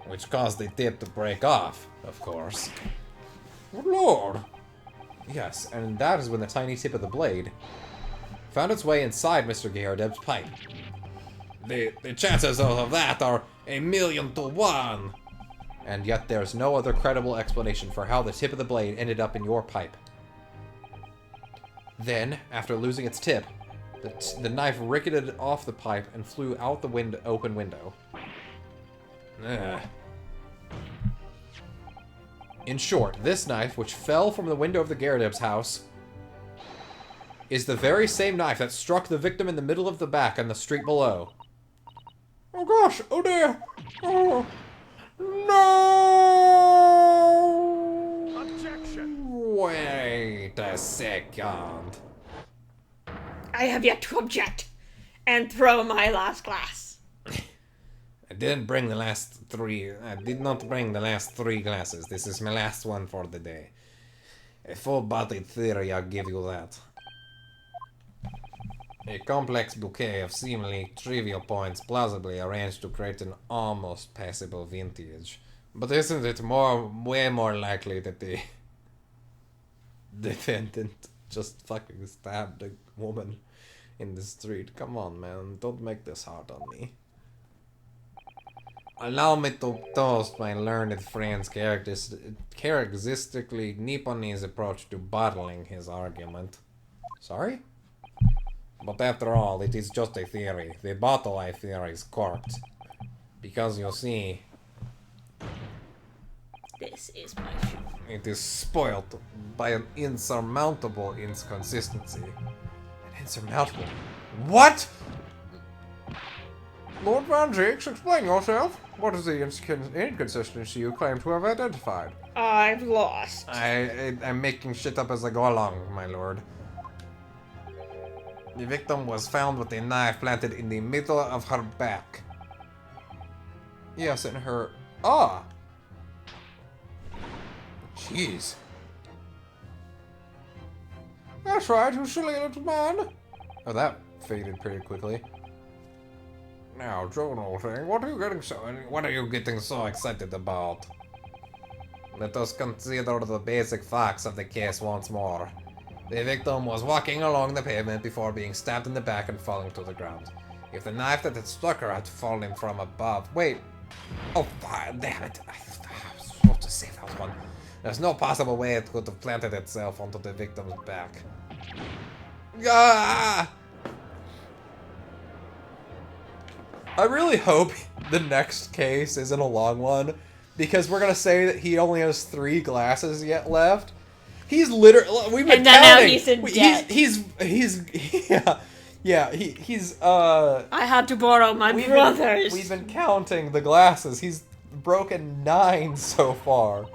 Which caused the tip to break off, of course. Oh, Lord! Yes, and that is when the tiny tip of the blade found its way inside Mr. Garadeb's pipe. The chances of that are 1,000,000 to 1! And yet there's no other credible explanation for how the tip of the blade ended up in your pipe. Then, after losing its tip, the knife ricketed off the pipe and flew out the open window. Ugh. In short, this knife, which fell from the window of the Garadeb's house, is the very same knife that struck the victim in the middle of the back on the street below. Oh gosh! Oh dear! Oh. No! Objection! Wait a second. I have yet to object and throw my last glass. I did not bring the last 3 glasses. This is my last one for the day. A full-bodied theory, I'll give you that. A complex bouquet of seemingly trivial points plausibly arranged to create an almost passable vintage. But isn't it way more likely that the defendant just fucking stabbed a woman in the street? Come on, man. Don't make this hard on me. Allow me to toast my learned friend's characteristically Nipponese approach to bottling his argument. Sorry? But after all, it is just a theory. The bottle, I fear, is corked. Because you see... This is my shoe. It is spoilt by an insurmountable inconsistency. An insurmountable... What?! Lord Van Zeeks, explain yourself. What is the inconsistency you claim to have identified? I've lost. I'm making shit up as I go along, my lord. The victim was found with a knife planted in the middle of her back. Yes, in her... Ah! Jeez. That's right, you silly little man. Oh, that faded pretty quickly. Now, Joan, old thing, what are you getting so excited about? Let us consider the basic facts of the case once more. The victim was walking along the pavement before being stabbed in the back and falling to the ground. If the knife that had struck her had fallen from above... Wait! Oh, damn it! I was supposed to say that one. There's no possible way it could have planted itself onto the victim's back. Ah! I really hope the next case isn't a long one, because we're gonna say that he only has 3 glasses yet left. He's literally... We've been and then counting. Now he's in debt. He's I had to borrow my brother's. We've been counting the glasses. He's broken 9 so far.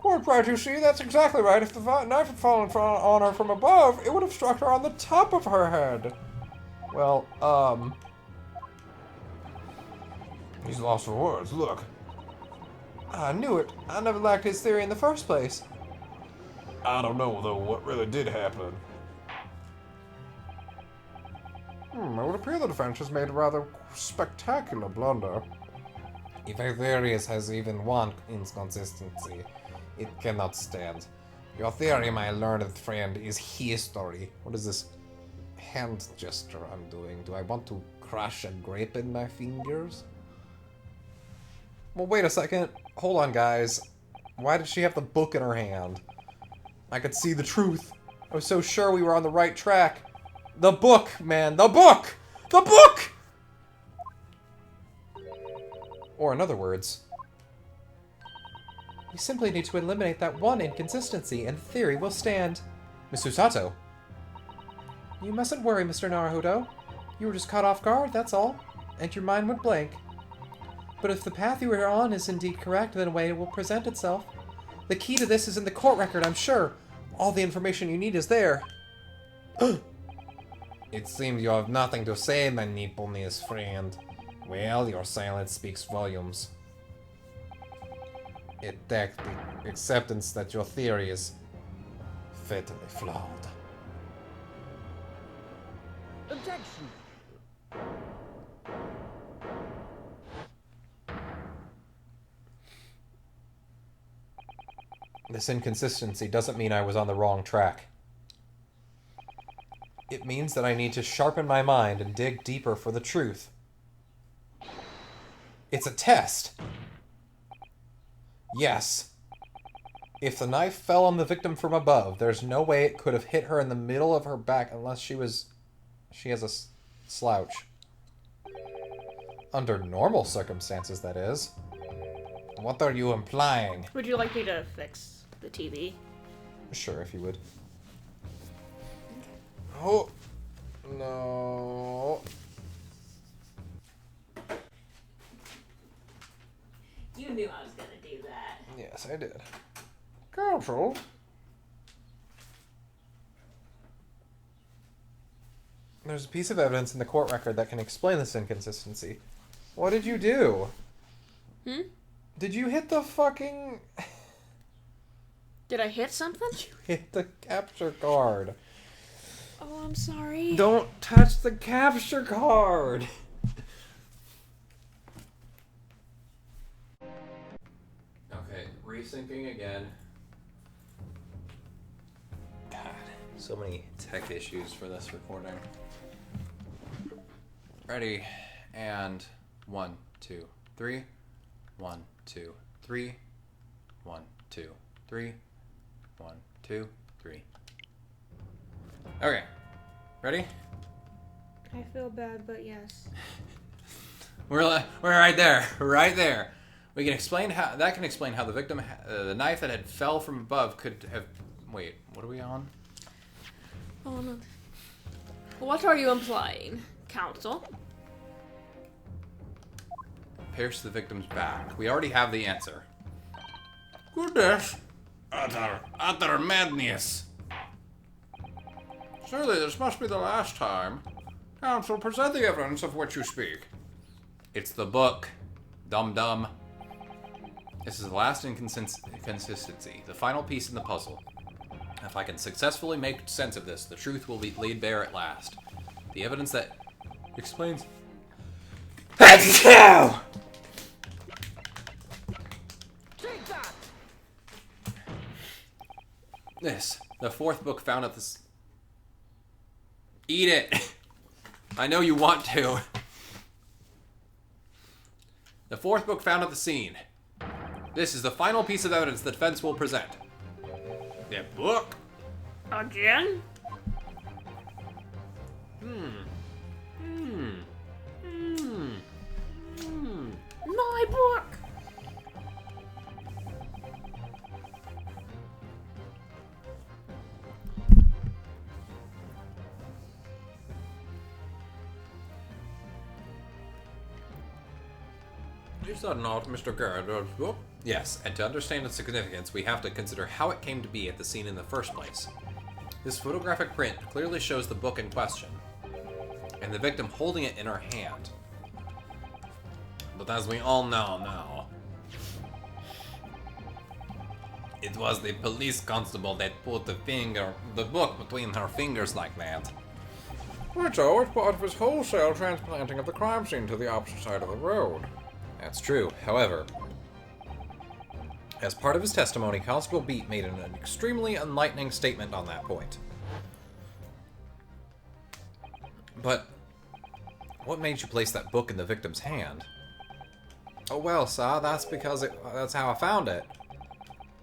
Well, Brad, you see, that's exactly right. If the knife had fallen on her from above, it would have struck her on the top of her head. Well, he's lost for words, look. I knew it. I never liked his theory in the first place. I don't know, though, what really did happen. It would appear the defense has made a rather spectacular blunder. If a theory has even one inconsistency, it cannot stand. Your theory, my learned friend, is history. What is this hand gesture I'm doing? Do I want to crush a grape in my fingers? Well, wait a second. Hold on, guys. Why did she have the book in her hand? I could see the truth. I was so sure we were on the right track. The book, man. The book! The book! Or in other words, we simply need to eliminate that one inconsistency and the theory will stand. Miss Usato. You mustn't worry, Mr. Naruhodo. You were just caught off guard, that's all. And your mind went blank. But if the path you are on is indeed correct, then a way will present itself. The key to this is in the court record, I'm sure. All the information you need is there. It seems you have nothing to say, my Nipponiese friend. Well, your silence speaks volumes. It takes the acceptance that your theory is fatally flawed. Objection. This inconsistency doesn't mean I was on the wrong track. It means that I need to sharpen my mind and dig deeper for the truth. It's a test. Yes. If the knife fell on the victim from above, there's no way it could have hit her in the middle of her back unless she has a slouch. Under normal circumstances, that is. What are you implying? Would you like me to fix the TV? Sure, if you would. Oh, no. You knew I was gonna do that. Yes, I did. Counsel? There's a piece of evidence in the court record that can explain this inconsistency. What did you do? Did you hit the fucking... Did I hit something? You hit the capture card. Oh, I'm sorry. Don't touch the capture card! Okay, resyncing again. God, so many tech issues for this recording. Ready, and 1, 2, 3. 1, 2, 3. 1, 2, 3. 1, 2, 3. Okay. Ready? I feel bad, but yes. We're right there. Right there. We can explain how that can explain how the victim, the knife that had fell from above, could have. Wait, what are we on? Oh no. What are you implying, counsel? Pierce the victim's back. We already have the answer. Goodness. Utter madness. Surely this must be the last time. Counsel, present the evidence of which you speak. It's the book. Dum-dum. This is the last inconsistency, the final piece in the puzzle. If I can successfully make sense of this, the truth will be laid bare at last. The evidence that explains... Take that! This, the fourth book found at this... Eat it! I know you want to. The fourth book found at the scene. This is the final piece of evidence the defense will present. The book? Again? My book! Is that not Mr. Garrett's book? Yes, and to understand its significance, we have to consider how it came to be at the scene in the first place. This photographic print clearly shows the book in question, and the victim holding it in her hand. But as we all know now, it was the police constable that put the book between her fingers like that. Which it's part of his wholesale transplanting of the crime scene to the opposite side of the road. That's true. However, as part of his testimony, Constable Beat made an extremely enlightening statement on that point. But what made you place that book in the victim's hand? Oh well, sir, that's because that's how I found it.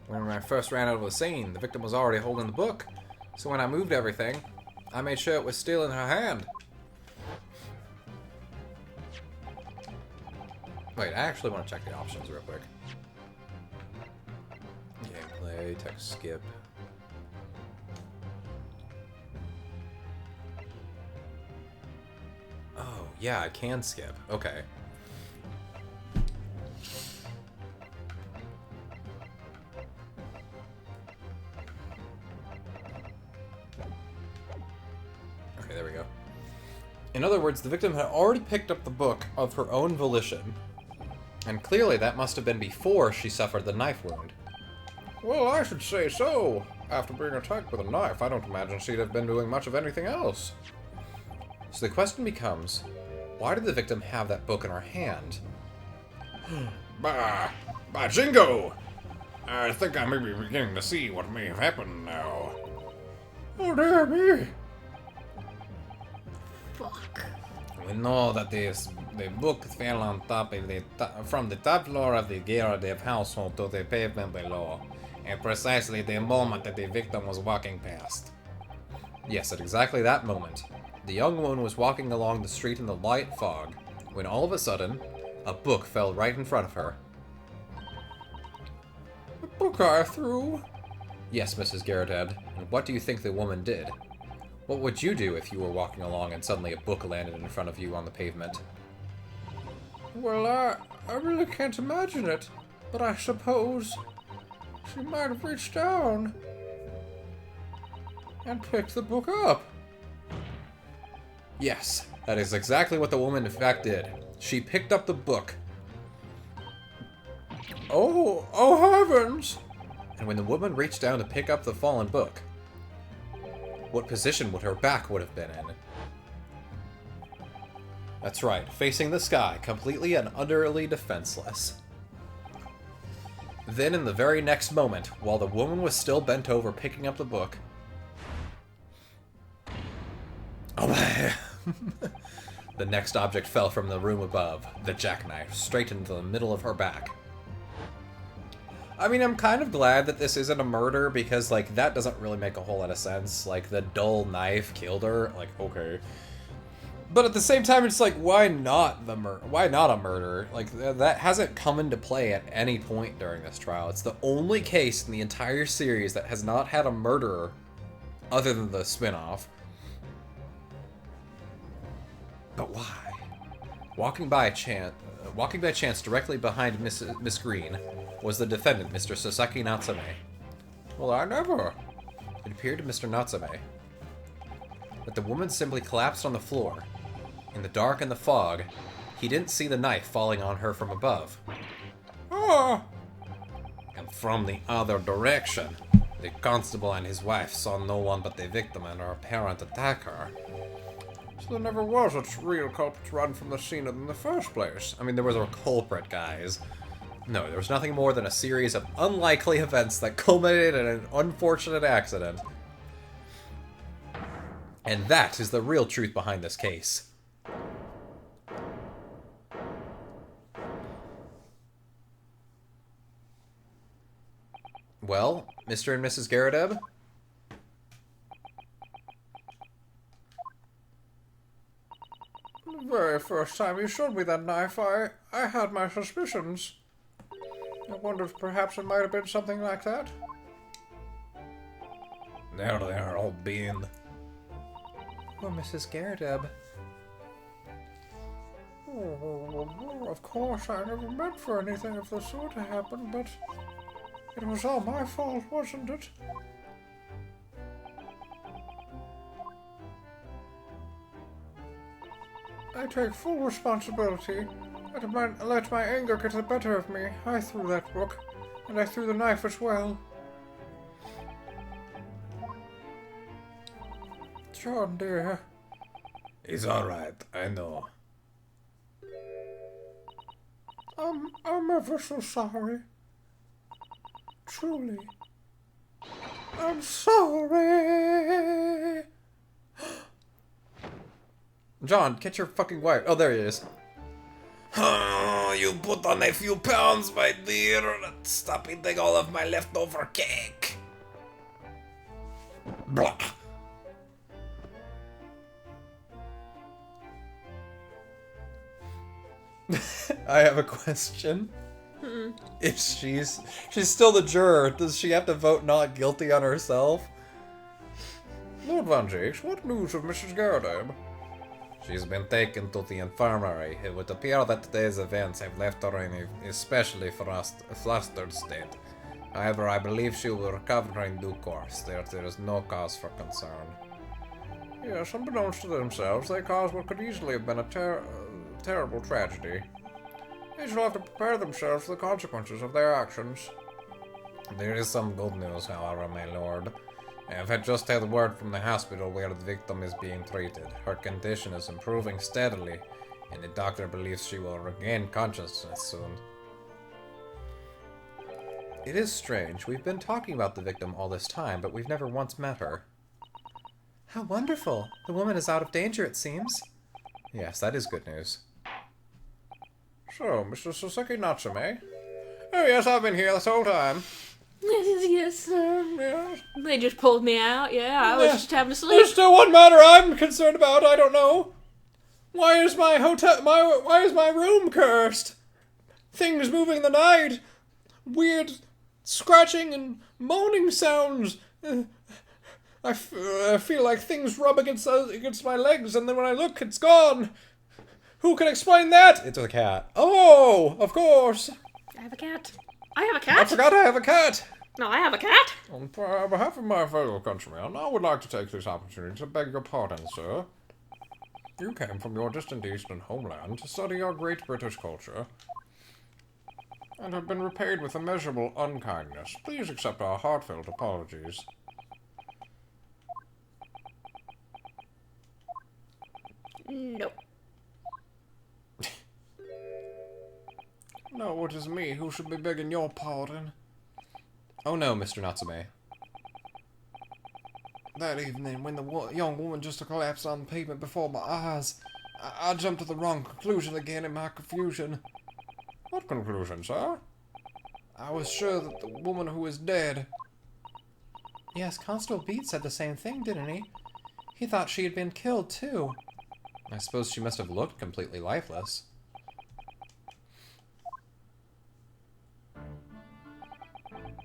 When I first ran out of the scene, the victim was already holding the book, so when I moved everything, I made sure it was still in her hand. Wait, I actually want to check the options real quick. Gameplay, text skip. Oh, yeah, I can skip. Okay. Okay, there we go. In other words, the victim had already picked up the book of her own volition, and clearly that must have been before she suffered the knife wound. Well, I should say so. After being attacked with a knife, I don't imagine she'd have been doing much of anything else. So the question becomes, why did the victim have that book in her hand? By jingo! I think I may be beginning to see what may have happened now. Oh dear me! Fuck. We know that the book fell on top of from the top floor of the Geradev household to the pavement below, at precisely the moment that the victim was walking past. Yes, at exactly that moment, the young woman was walking along the street in the light fog, when all of a sudden, a book fell right in front of her. The book I threw? Yes, Mrs. Geradev, and what do you think the woman did? What would you do if you were walking along and suddenly a book landed in front of you on the pavement? Well, I really can't imagine it, but I suppose she might have reached down and picked the book up. Yes, that is exactly what the woman in fact did. She picked up the book. Oh heavens! And when the woman reached down to pick up the fallen book, what position would her back would have been in? That's right, facing the sky, completely and utterly defenseless. Then in the very next moment, while the woman was still bent over picking up the book... Oh my... The next object fell from the room above, the jackknife, straight into the middle of her back. I mean, I'm kind of glad that this isn't a murder, because, like, that doesn't really make a whole lot of sense. Like, the dull knife killed her. Like, okay. But at the same time, it's like, why not why not a murder? Like, that hasn't come into play at any point during this trial. It's the only case in the entire series that has not had a murderer, other than the spin-off. But why? Walking by chance directly behind Miss Green was the defendant, Mr. Sasaki Natsume. Well, I never. It appeared to Mr. Natsume that the woman simply collapsed on the floor. In the dark and the fog, he didn't see the knife falling on her from above. Ah! And from the other direction, the constable and his wife saw no one but the victim and her apparent attacker. So there never was a real culprit to run from the scene in the first place. I mean, there was a culprit, guys. No, there was nothing more than a series of unlikely events that culminated in an unfortunate accident. And that is the real truth behind this case. Well, Mr. and Mrs. Geradev? The very first time you showed me that knife, I had my suspicions. I wondered if perhaps it might have been something like that. There they are all being. Oh, Mrs. Geradev. Oh, of course, I never meant for anything of the sort to happen, but it was all my fault, wasn't it? I take full responsibility. I let my anger get the better of me. I threw that book, and I threw the knife as well. John, dear. It's alright, I know. I'm ever so sorry. Truly. I'm sorry. John, get your fucking wife. Oh, there he is. Oh, you put on a few pounds, my dear. Stop eating all of my leftover cake. Blah. I have a question. If she's still the juror, does she have to vote not guilty on herself? Lord Van Jakes, what news of Mrs. Gardabb? She's been taken to the infirmary. It would appear that today's events have left her in a especially flustered state. However, I believe she will recover in due course. There is no cause for concern. Yes, unbeknownst to themselves, they caused what could easily have been a terrible tragedy. They shall have to prepare themselves for the consequences of their actions. There is some good news, however, my lord. I have just had word from the hospital where the victim is being treated. Her condition is improving steadily, and the doctor believes she will regain consciousness soon. It is strange. We've been talking about the victim all this time, but we've never once met her. How wonderful! The woman is out of danger, it seems. Yes, that is good news. So, Mr. Soseki Natsume? Oh yes, I've been here this whole time. Yes, sir. Yes. They just pulled me out. Yeah, I was just having a sleep. There's still one matter I'm concerned about. I don't know. Why is my room cursed? Things moving in the night. Weird scratching and moaning sounds. I feel like things rub against my legs, and then when I look, it's gone. Who can explain that? It's a cat. Oh, of course. I have a cat. I have a I cat? forgot I have a cat. No, I have a cat. On behalf of my fellow countrymen, I would like to take this opportunity to beg your pardon, sir. You came from your distant eastern homeland to study our great British culture, and have been repaid with immeasurable unkindness. Please accept our heartfelt apologies. Nope. No, it is me who should be begging your pardon. Oh no, Mr. Natsume. That evening, when the young woman just collapsed on the pavement before my eyes, I jumped to the wrong conclusion again in my confusion. What conclusion, sir? I was sure that the woman who was dead... Yes, Constable Beat said the same thing, didn't he? He thought she had been killed, too. I suppose she must have looked completely lifeless.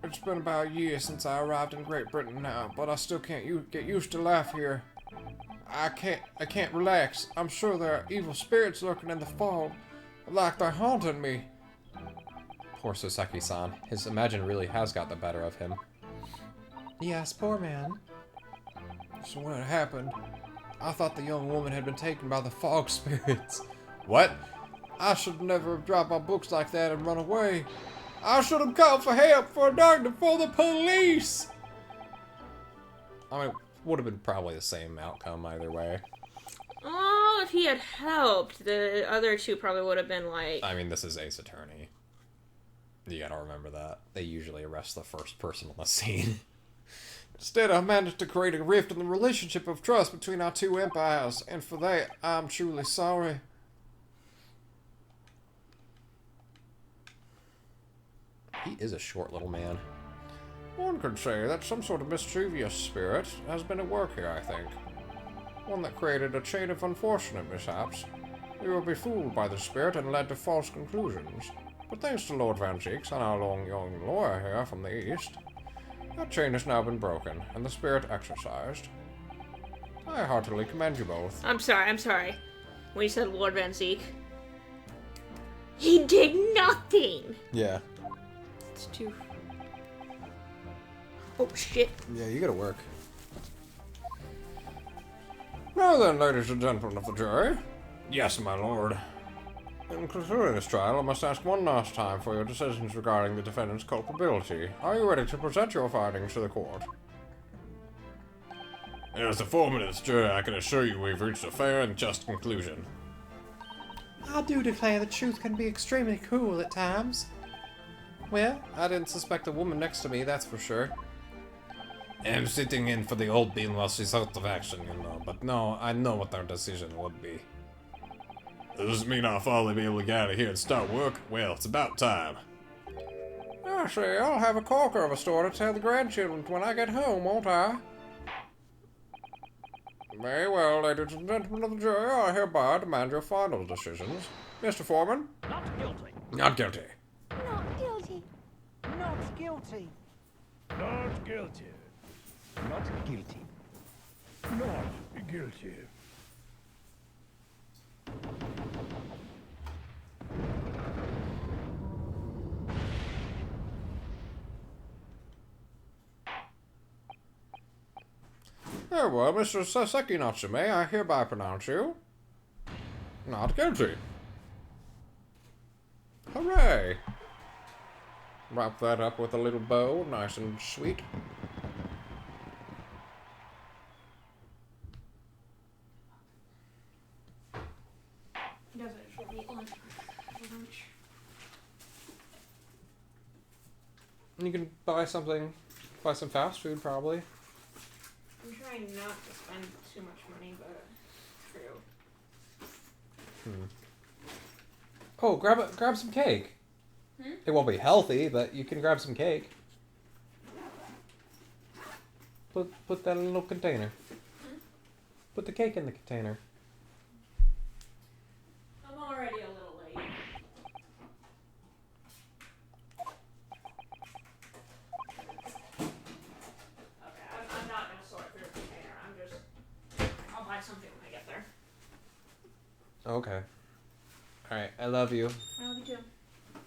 It's been about a year since I arrived in Great Britain now, but I still can't get used to life here. I can't relax. I'm sure there are evil spirits lurking in the fog, like they're haunting me. Poor Soseki-san. His imagine really has got the better of him. Yes, poor man. So when it happened, I thought the young woman had been taken by the fog spirits. What? I should never have dropped my books like that and run away. I should have called for help, for a doctor, for the police! I mean, would have been probably the same outcome either way. Oh, if he had helped, the other two probably would have been like... I mean, this is Ace Attorney. You gotta remember that. They usually arrest the first person on the scene. Instead, I managed to create a rift in the relationship of trust between our two empires, and for that, I'm truly sorry. He is a short little man. One could say that some sort of mischievous spirit has been at work here, I think. One that created a chain of unfortunate mishaps. We were befooled by the spirit and led to false conclusions. But thanks to Lord Van Cheeks and our long young lawyer here from the east, that chain has now been broken, and the spirit exorcised. I heartily commend you both. I'm sorry. When you said Lord Van Zeke, He did nothing. Yeah. It's too. Oh shit. Yeah, you gotta work. Now then, ladies and gentlemen of the jury. Yes, my lord. In concluding this trial, I must ask one last time for your decisions regarding the defendant's culpability. Are you ready to present your findings to the court? As a 4 minutes jury, I can assure you we've reached a fair and just conclusion. I do declare the truth can be extremely cruel at times. Well, I didn't suspect a woman next to me, that's for sure. I'm sitting in for the old bean while she's out of action, you know, but no, I know what our decision would be. Does this mean I'll finally be able to get out of here and start work? Well, it's about time. I see, I'll have a corker of a story to tell the grandchildren when I get home, won't I? Very well, ladies and gentlemen of the jury, I hereby demand your final decisions. Mr. Foreman? Not guilty. Not guilty. Not guilty. Not guilty. Not guilty. Not guilty. Not guilty. Very well, Mr. Saseki Natsume, I hereby pronounce you not guilty. Hooray! Wrap that up with a little bow, nice and sweet. He doesn't actually eat lunch. You can buy some fast food probably. I'm trying not to spend too much money, but true. Oh, grab some cake. It won't be healthy, but you can grab some cake. Put that in a little container. Put the cake in the container. I'm already a little late. Okay, I'm not gonna sort through the container. I'll buy something when I get there. Okay. Alright, I love you. I love you too.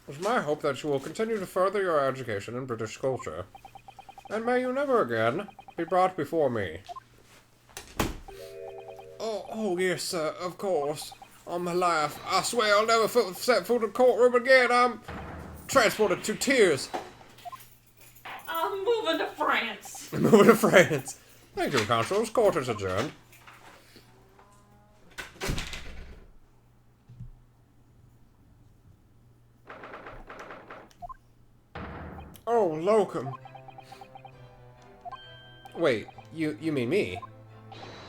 It's my hope that you will continue to further your education in British culture, and may you never again be brought before me. Oh yes, sir, of course. On my life, I swear I'll never set foot in a courtroom again. I'm transported to tears. I'm moving to France. Moving to France. Thank you, consuls. Court is adjourned. Oh, locum. Wait, you mean me?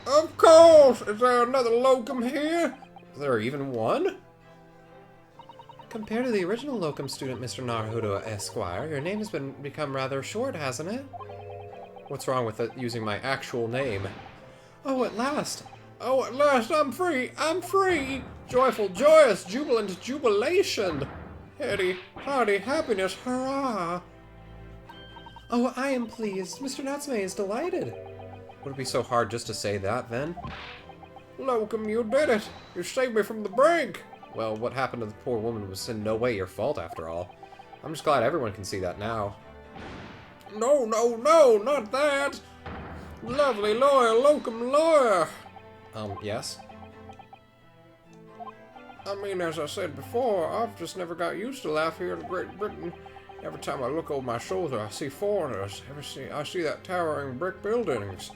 Of course! Is there another locum here? Is there even one? Compared to the original locum student, Mr. Naruto Esquire, your name has become rather short, hasn't it? What's wrong with using my actual name? Oh, at last! Oh, at last I'm free! I'm free! Joyful, joyous, jubilant jubilation! Heady, hearty happiness, hurrah! Oh, I am pleased. Mr. Natsume is delighted. Would it be so hard just to say that, then? Locum, you did it! You saved me from the brink! Well, what happened to the poor woman was in no way your fault, after all. I'm just glad everyone can see that now. No, not that! Lovely lawyer, locum lawyer! Yes? I mean, as I said before, I've just never got used to life here in Great Britain. Every time I look over my shoulder, I see foreigners. I see that towering brick buildings.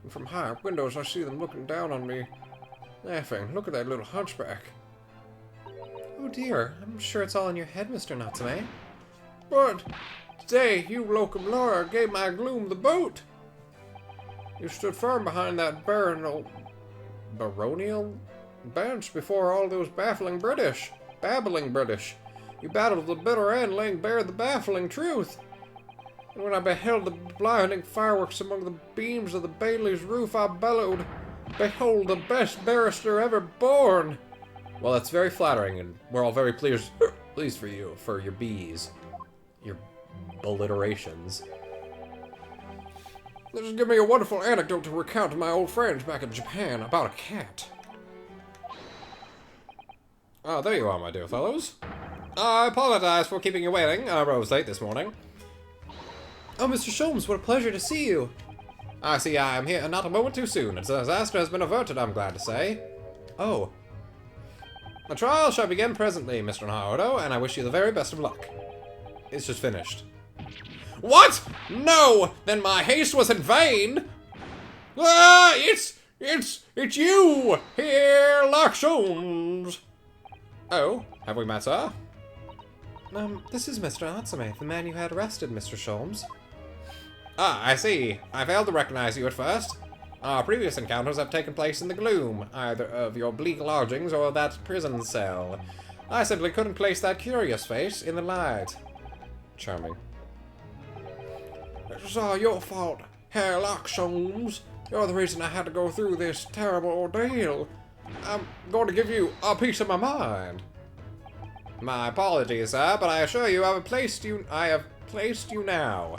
And from high up windows, I see them looking down on me, laughing. Look at that little hunchback. Oh dear, I'm sure it's all in your head, Mr. Natsume. But today, you locum lawyer gave my gloom the boot. You stood firm behind that baronial bench before all those babbling British. You battled to the bitter end, laying bare the baffling truth. And when I beheld the blinding fireworks among the beams of the Bailey's roof, I bellowed, "Behold the best barrister ever born!" Well, that's very flattering, and we're all very pleased for you, for your bees. Your alliterations. This has given me a wonderful anecdote to recount to my old friends back in Japan about a cat. Ah, there you are, my dear fellows. I apologize for keeping you waiting. I rose late this morning. Oh, Mr. Sholmes, what a pleasure to see you. I see I am here not a moment too soon. A disaster has been averted, I'm glad to say. Oh. The trial shall begin presently, Mr. Naruto, and I wish you the very best of luck. It's just finished. What? No! Then my haste was in vain! Ah! It's you! Here, Sholmes! Oh, have we met, sir? This is Mr. Natsume, the man you had arrested, Mr. Sholmes. Ah, I see. I failed to recognize you at first. Our previous encounters have taken place in the gloom, either of your bleak lodgings or that prison cell. I simply couldn't place that curious face in the light. Charming. It was all your fault, Herr Sholmes. You're the reason I had to go through this terrible ordeal. I'm going to give you a piece of my mind. My apologies, sir, but I assure you I have placed you now.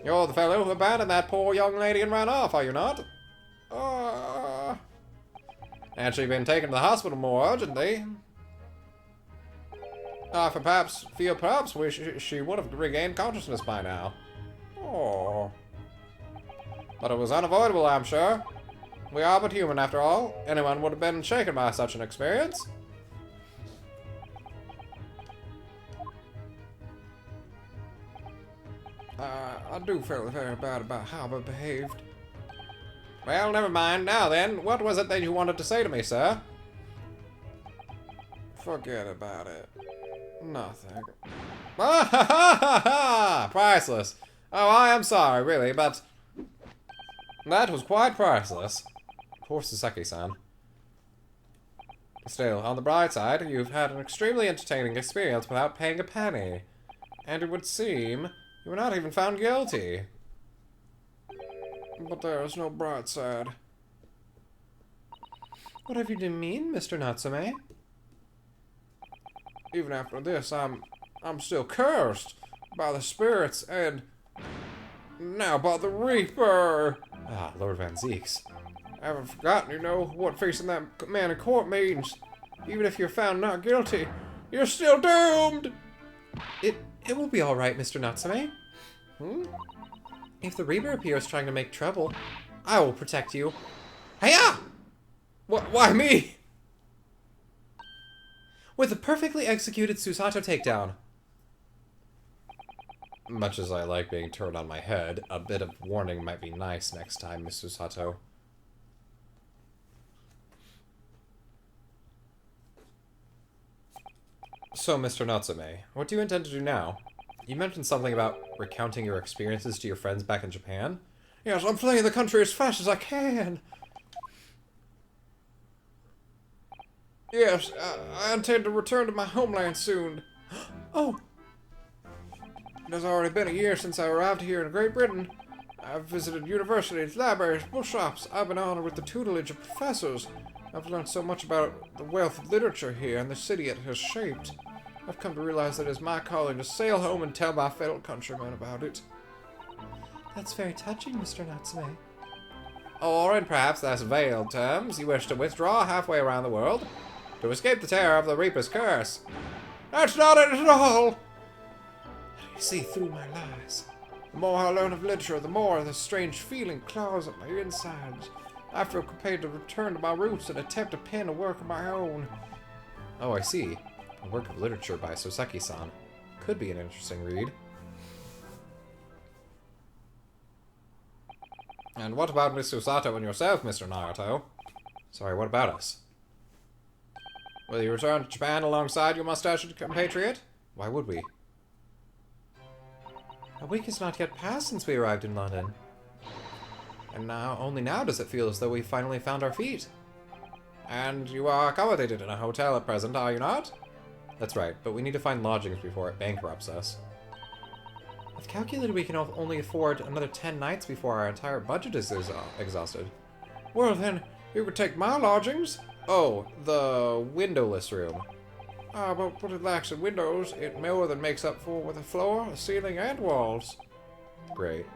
You're the fellow who abandoned that poor young lady and ran off, are you not? Had she been taken to the hospital more urgently? Perhaps she would have regained consciousness by now. Oh. But it was unavoidable, I'm sure. We are but human, after all. Anyone would have been shaken by such an experience. I do feel very bad about how I behaved. Well, never mind. Now then, what was it that you wanted to say to me, sir? Forget about it. Nothing. Ah, ha, ha, ha, ha! Priceless. Oh, I am sorry, really, but... that was quite priceless. Poor Sasaki-san. Still, on the bright side, you've had an extremely entertaining experience without paying a penny. And it would seem you were not even found guilty. But there is no bright side. Whatever you mean, Mr. Natsume? Even after this, I'm still cursed by the spirits and now by the Reaper. Ah, Lord Van Zeeks. I haven't forgotten, you know, what facing that man in court means. Even if you're found not guilty, you're still doomed! It will be alright, Mr. Natsume. If the Reaper appears trying to make trouble, I will protect you. Hiya! Why me? With a perfectly executed Susato takedown. Much as I like being turned on my head, a bit of warning might be nice next time, Miss Susato. So, Mr. Natsume, what do you intend to do now? You mentioned something about recounting your experiences to your friends back in Japan? Yes, I'm fleeing the country as fast as I can. Yes, I intend to return to my homeland soon. Oh! It has already been a year since I arrived here in Great Britain. I've visited universities, libraries, bookshops. I've been honored with the tutelage of professors. I've learned so much about the wealth of literature here and the city it has shaped. I've come to realize that it is my calling to sail home and tell my fellow countrymen about it. That's very touching, Mr. Natsume. Or, in perhaps less veiled terms, you wish to withdraw halfway around the world to escape the terror of the Reaper's curse. That's not it at all! I see through my lies. The more I learn of literature, the more the strange feeling claws at my insides. I feel compelled to return to my roots and attempt to pen a work of my own. Oh, I see. A work of literature by Soseki-san. Could be an interesting read. And what about Miss Susato and yourself, Mr. Naruto? Sorry, what about us? Will you return to Japan alongside your mustachioed compatriot? Why would we? A week has not yet passed since we arrived in London. And now, only now does it feel as though we finally found our feet. And you are accommodated in a hotel at present, are you not? That's right, but we need to find lodgings before it bankrupts us. I've calculated we can only afford another 10 nights before our entire budget is exhausted. Well then, you could take my lodgings. Oh, the windowless room. But what it lacks in windows, it more than makes up for with a floor, a ceiling, and walls. Great.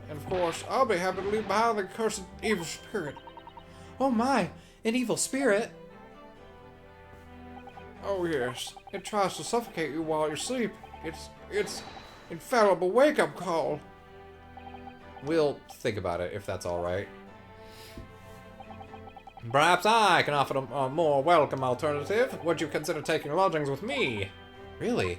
And of course, I'll be happy to leave behind the cursed evil spirit. Oh my, an evil spirit? Oh yes, it tries to suffocate you while you sleep. It's infallible wake-up call. We'll think about it, if that's alright. Perhaps I can offer a more welcome alternative. Would you consider taking lodgings with me? Really?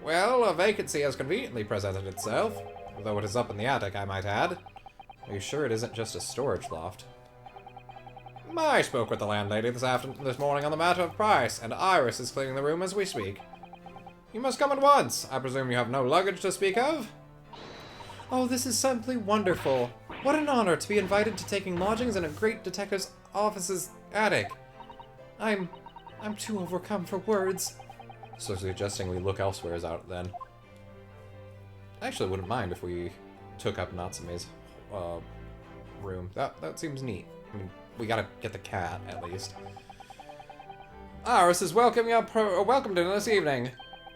Well, a vacancy has conveniently presented itself. Though it is up in the attic, I might add. Are you sure it isn't just a storage loft? I spoke with the landlady this morning on the matter of price, and Iris is cleaning the room as we speak. You must come at once. I presume you have no luggage to speak of? Oh, this is simply wonderful. What an honor to be invited to taking lodgings in a great detective's office's attic. I'm too overcome for words. So suggesting we look elsewhere is out then. I actually wouldn't mind if we took up Natsume's room. That seems neat. I mean, we gotta get the cat, at least. Iris is welcoming up her welcome dinner this evening.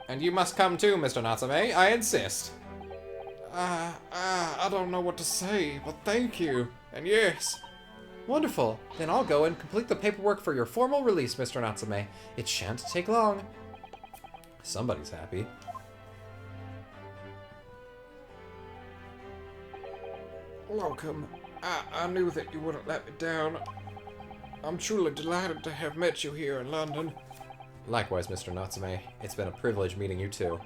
And you must come too, Mr. Natsume. I insist. I don't know what to say, but thank you. And yes. Wonderful. Then I'll go and complete the paperwork for your formal release, Mr. Natsume. It shan't take long. Somebody's happy. Welcome. I knew that you wouldn't let me down. I'm truly delighted to have met you here in London. Likewise, Mr. Natsume. It's been a privilege meeting you too.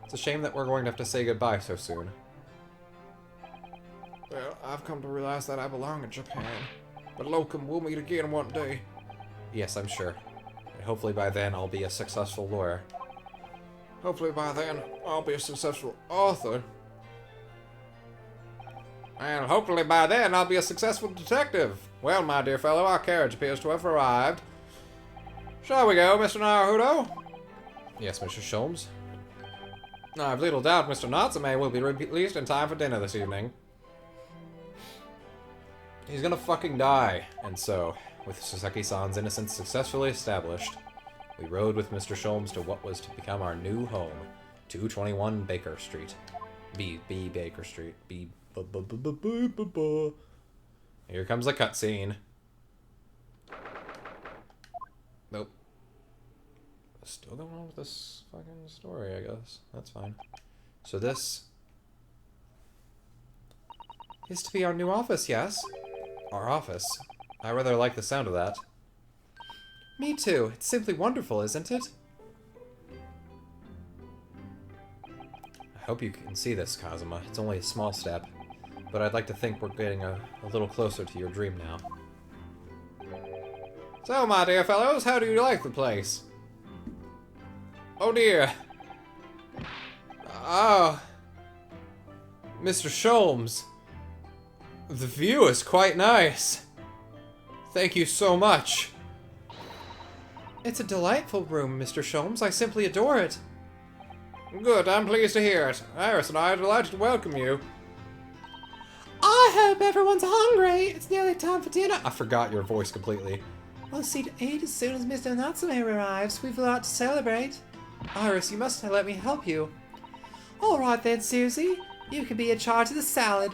It's a shame that we're going to have to say goodbye so soon. Well, I've come to realize that I belong in Japan. But Locum, we'll meet again one day. Yes, I'm sure. And hopefully by then I'll be a successful lawyer. Hopefully by then I'll be a successful author. And hopefully by then I'll be a successful detective. Well, my dear fellow, our carriage appears to have arrived. Shall we go, Mr. Naruto? Yes, Mr. Sholmes. I've little doubt Mr. Natsume will be released in time for dinner this evening. He's gonna fucking die. And so, with Sasaki-san's innocence successfully established, we rode with Mr. Sholmes to what was to become our new home, 221 Baker Street. B Baker Street. Here comes the cutscene. Nope. Still going on with this fucking story, I guess. That's fine. So this is to be our new office, yes? Our office. I rather like the sound of that. Me too. It's simply wonderful, isn't it? I hope you can see this, Kazuma. It's only a small step. But I'd like to think we're getting a little closer to your dream now. So, my dear fellows, how do you like the place? Oh dear. Oh. Mr. Sholmes. The view is quite nice. Thank you so much. It's a delightful room, Mr. Sholmes. I simply adore it. Good, I'm pleased to hear it. Iris and I are delighted to welcome you. I hope everyone's hungry. It's nearly time for dinner. I forgot your voice completely. We'll see to eat as soon as Mr. Natsume arrives. We've a lot to celebrate. Iris, you must let me help you. All right then, Susie. You can be in charge of the salad.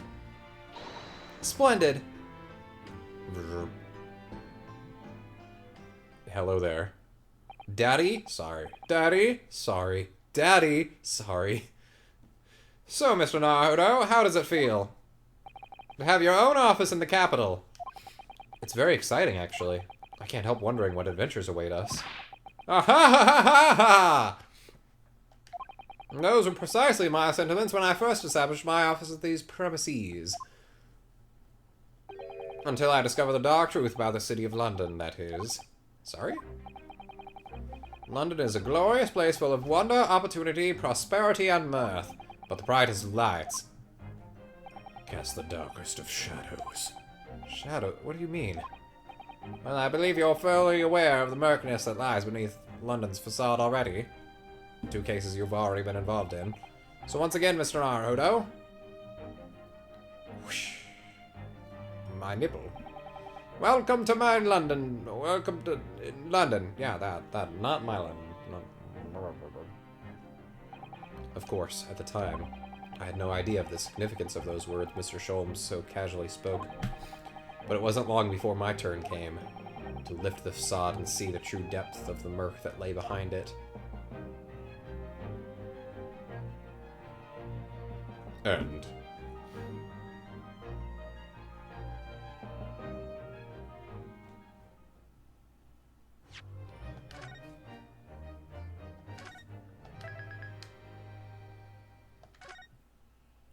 Splendid. Hello there. Daddy? Sorry. Daddy? Sorry. Daddy? Sorry. So, Mr. Naruto, how does it feel to have your own office in the capital? It's very exciting, actually. I can't help wondering what adventures await us. Ah ha ha ha ha ha! Those were precisely my sentiments when I first established my office at these premises. Until I discovered the dark truth about the city of London, that is. Sorry? London is a glorious place full of wonder, opportunity, prosperity, and mirth. But the brightest lights cast the darkest of shadows. Shadow? What do you mean? Well, I believe you're fully aware of the murkiness that lies beneath London's facade already. 2 cases you've already been involved in. So once again, Mr. Naruto. Whoosh. My nipple. Welcome to my London. Welcome to London. Yeah, that. Not my London. Of course, at the time, I had no idea of the significance of those words Mr. Sholmes so casually spoke. But it wasn't long before my turn came. to lift the facade and see the true depth of the murk that lay behind it. End.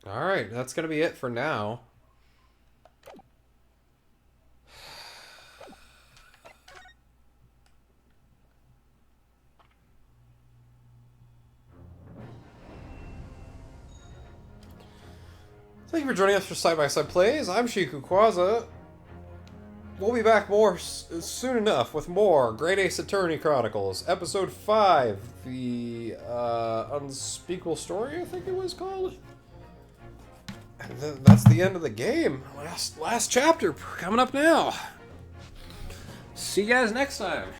Alright, that's gonna be it for now. Thank you for joining us for Side by Side Plays. I'm Shikuquaza. We'll be back more soon enough with more Great Ace Attorney Chronicles, Episode 5, the Unspeakable Story, I think it was called. And that's the end of the game. Last chapter coming up now. See you guys next time.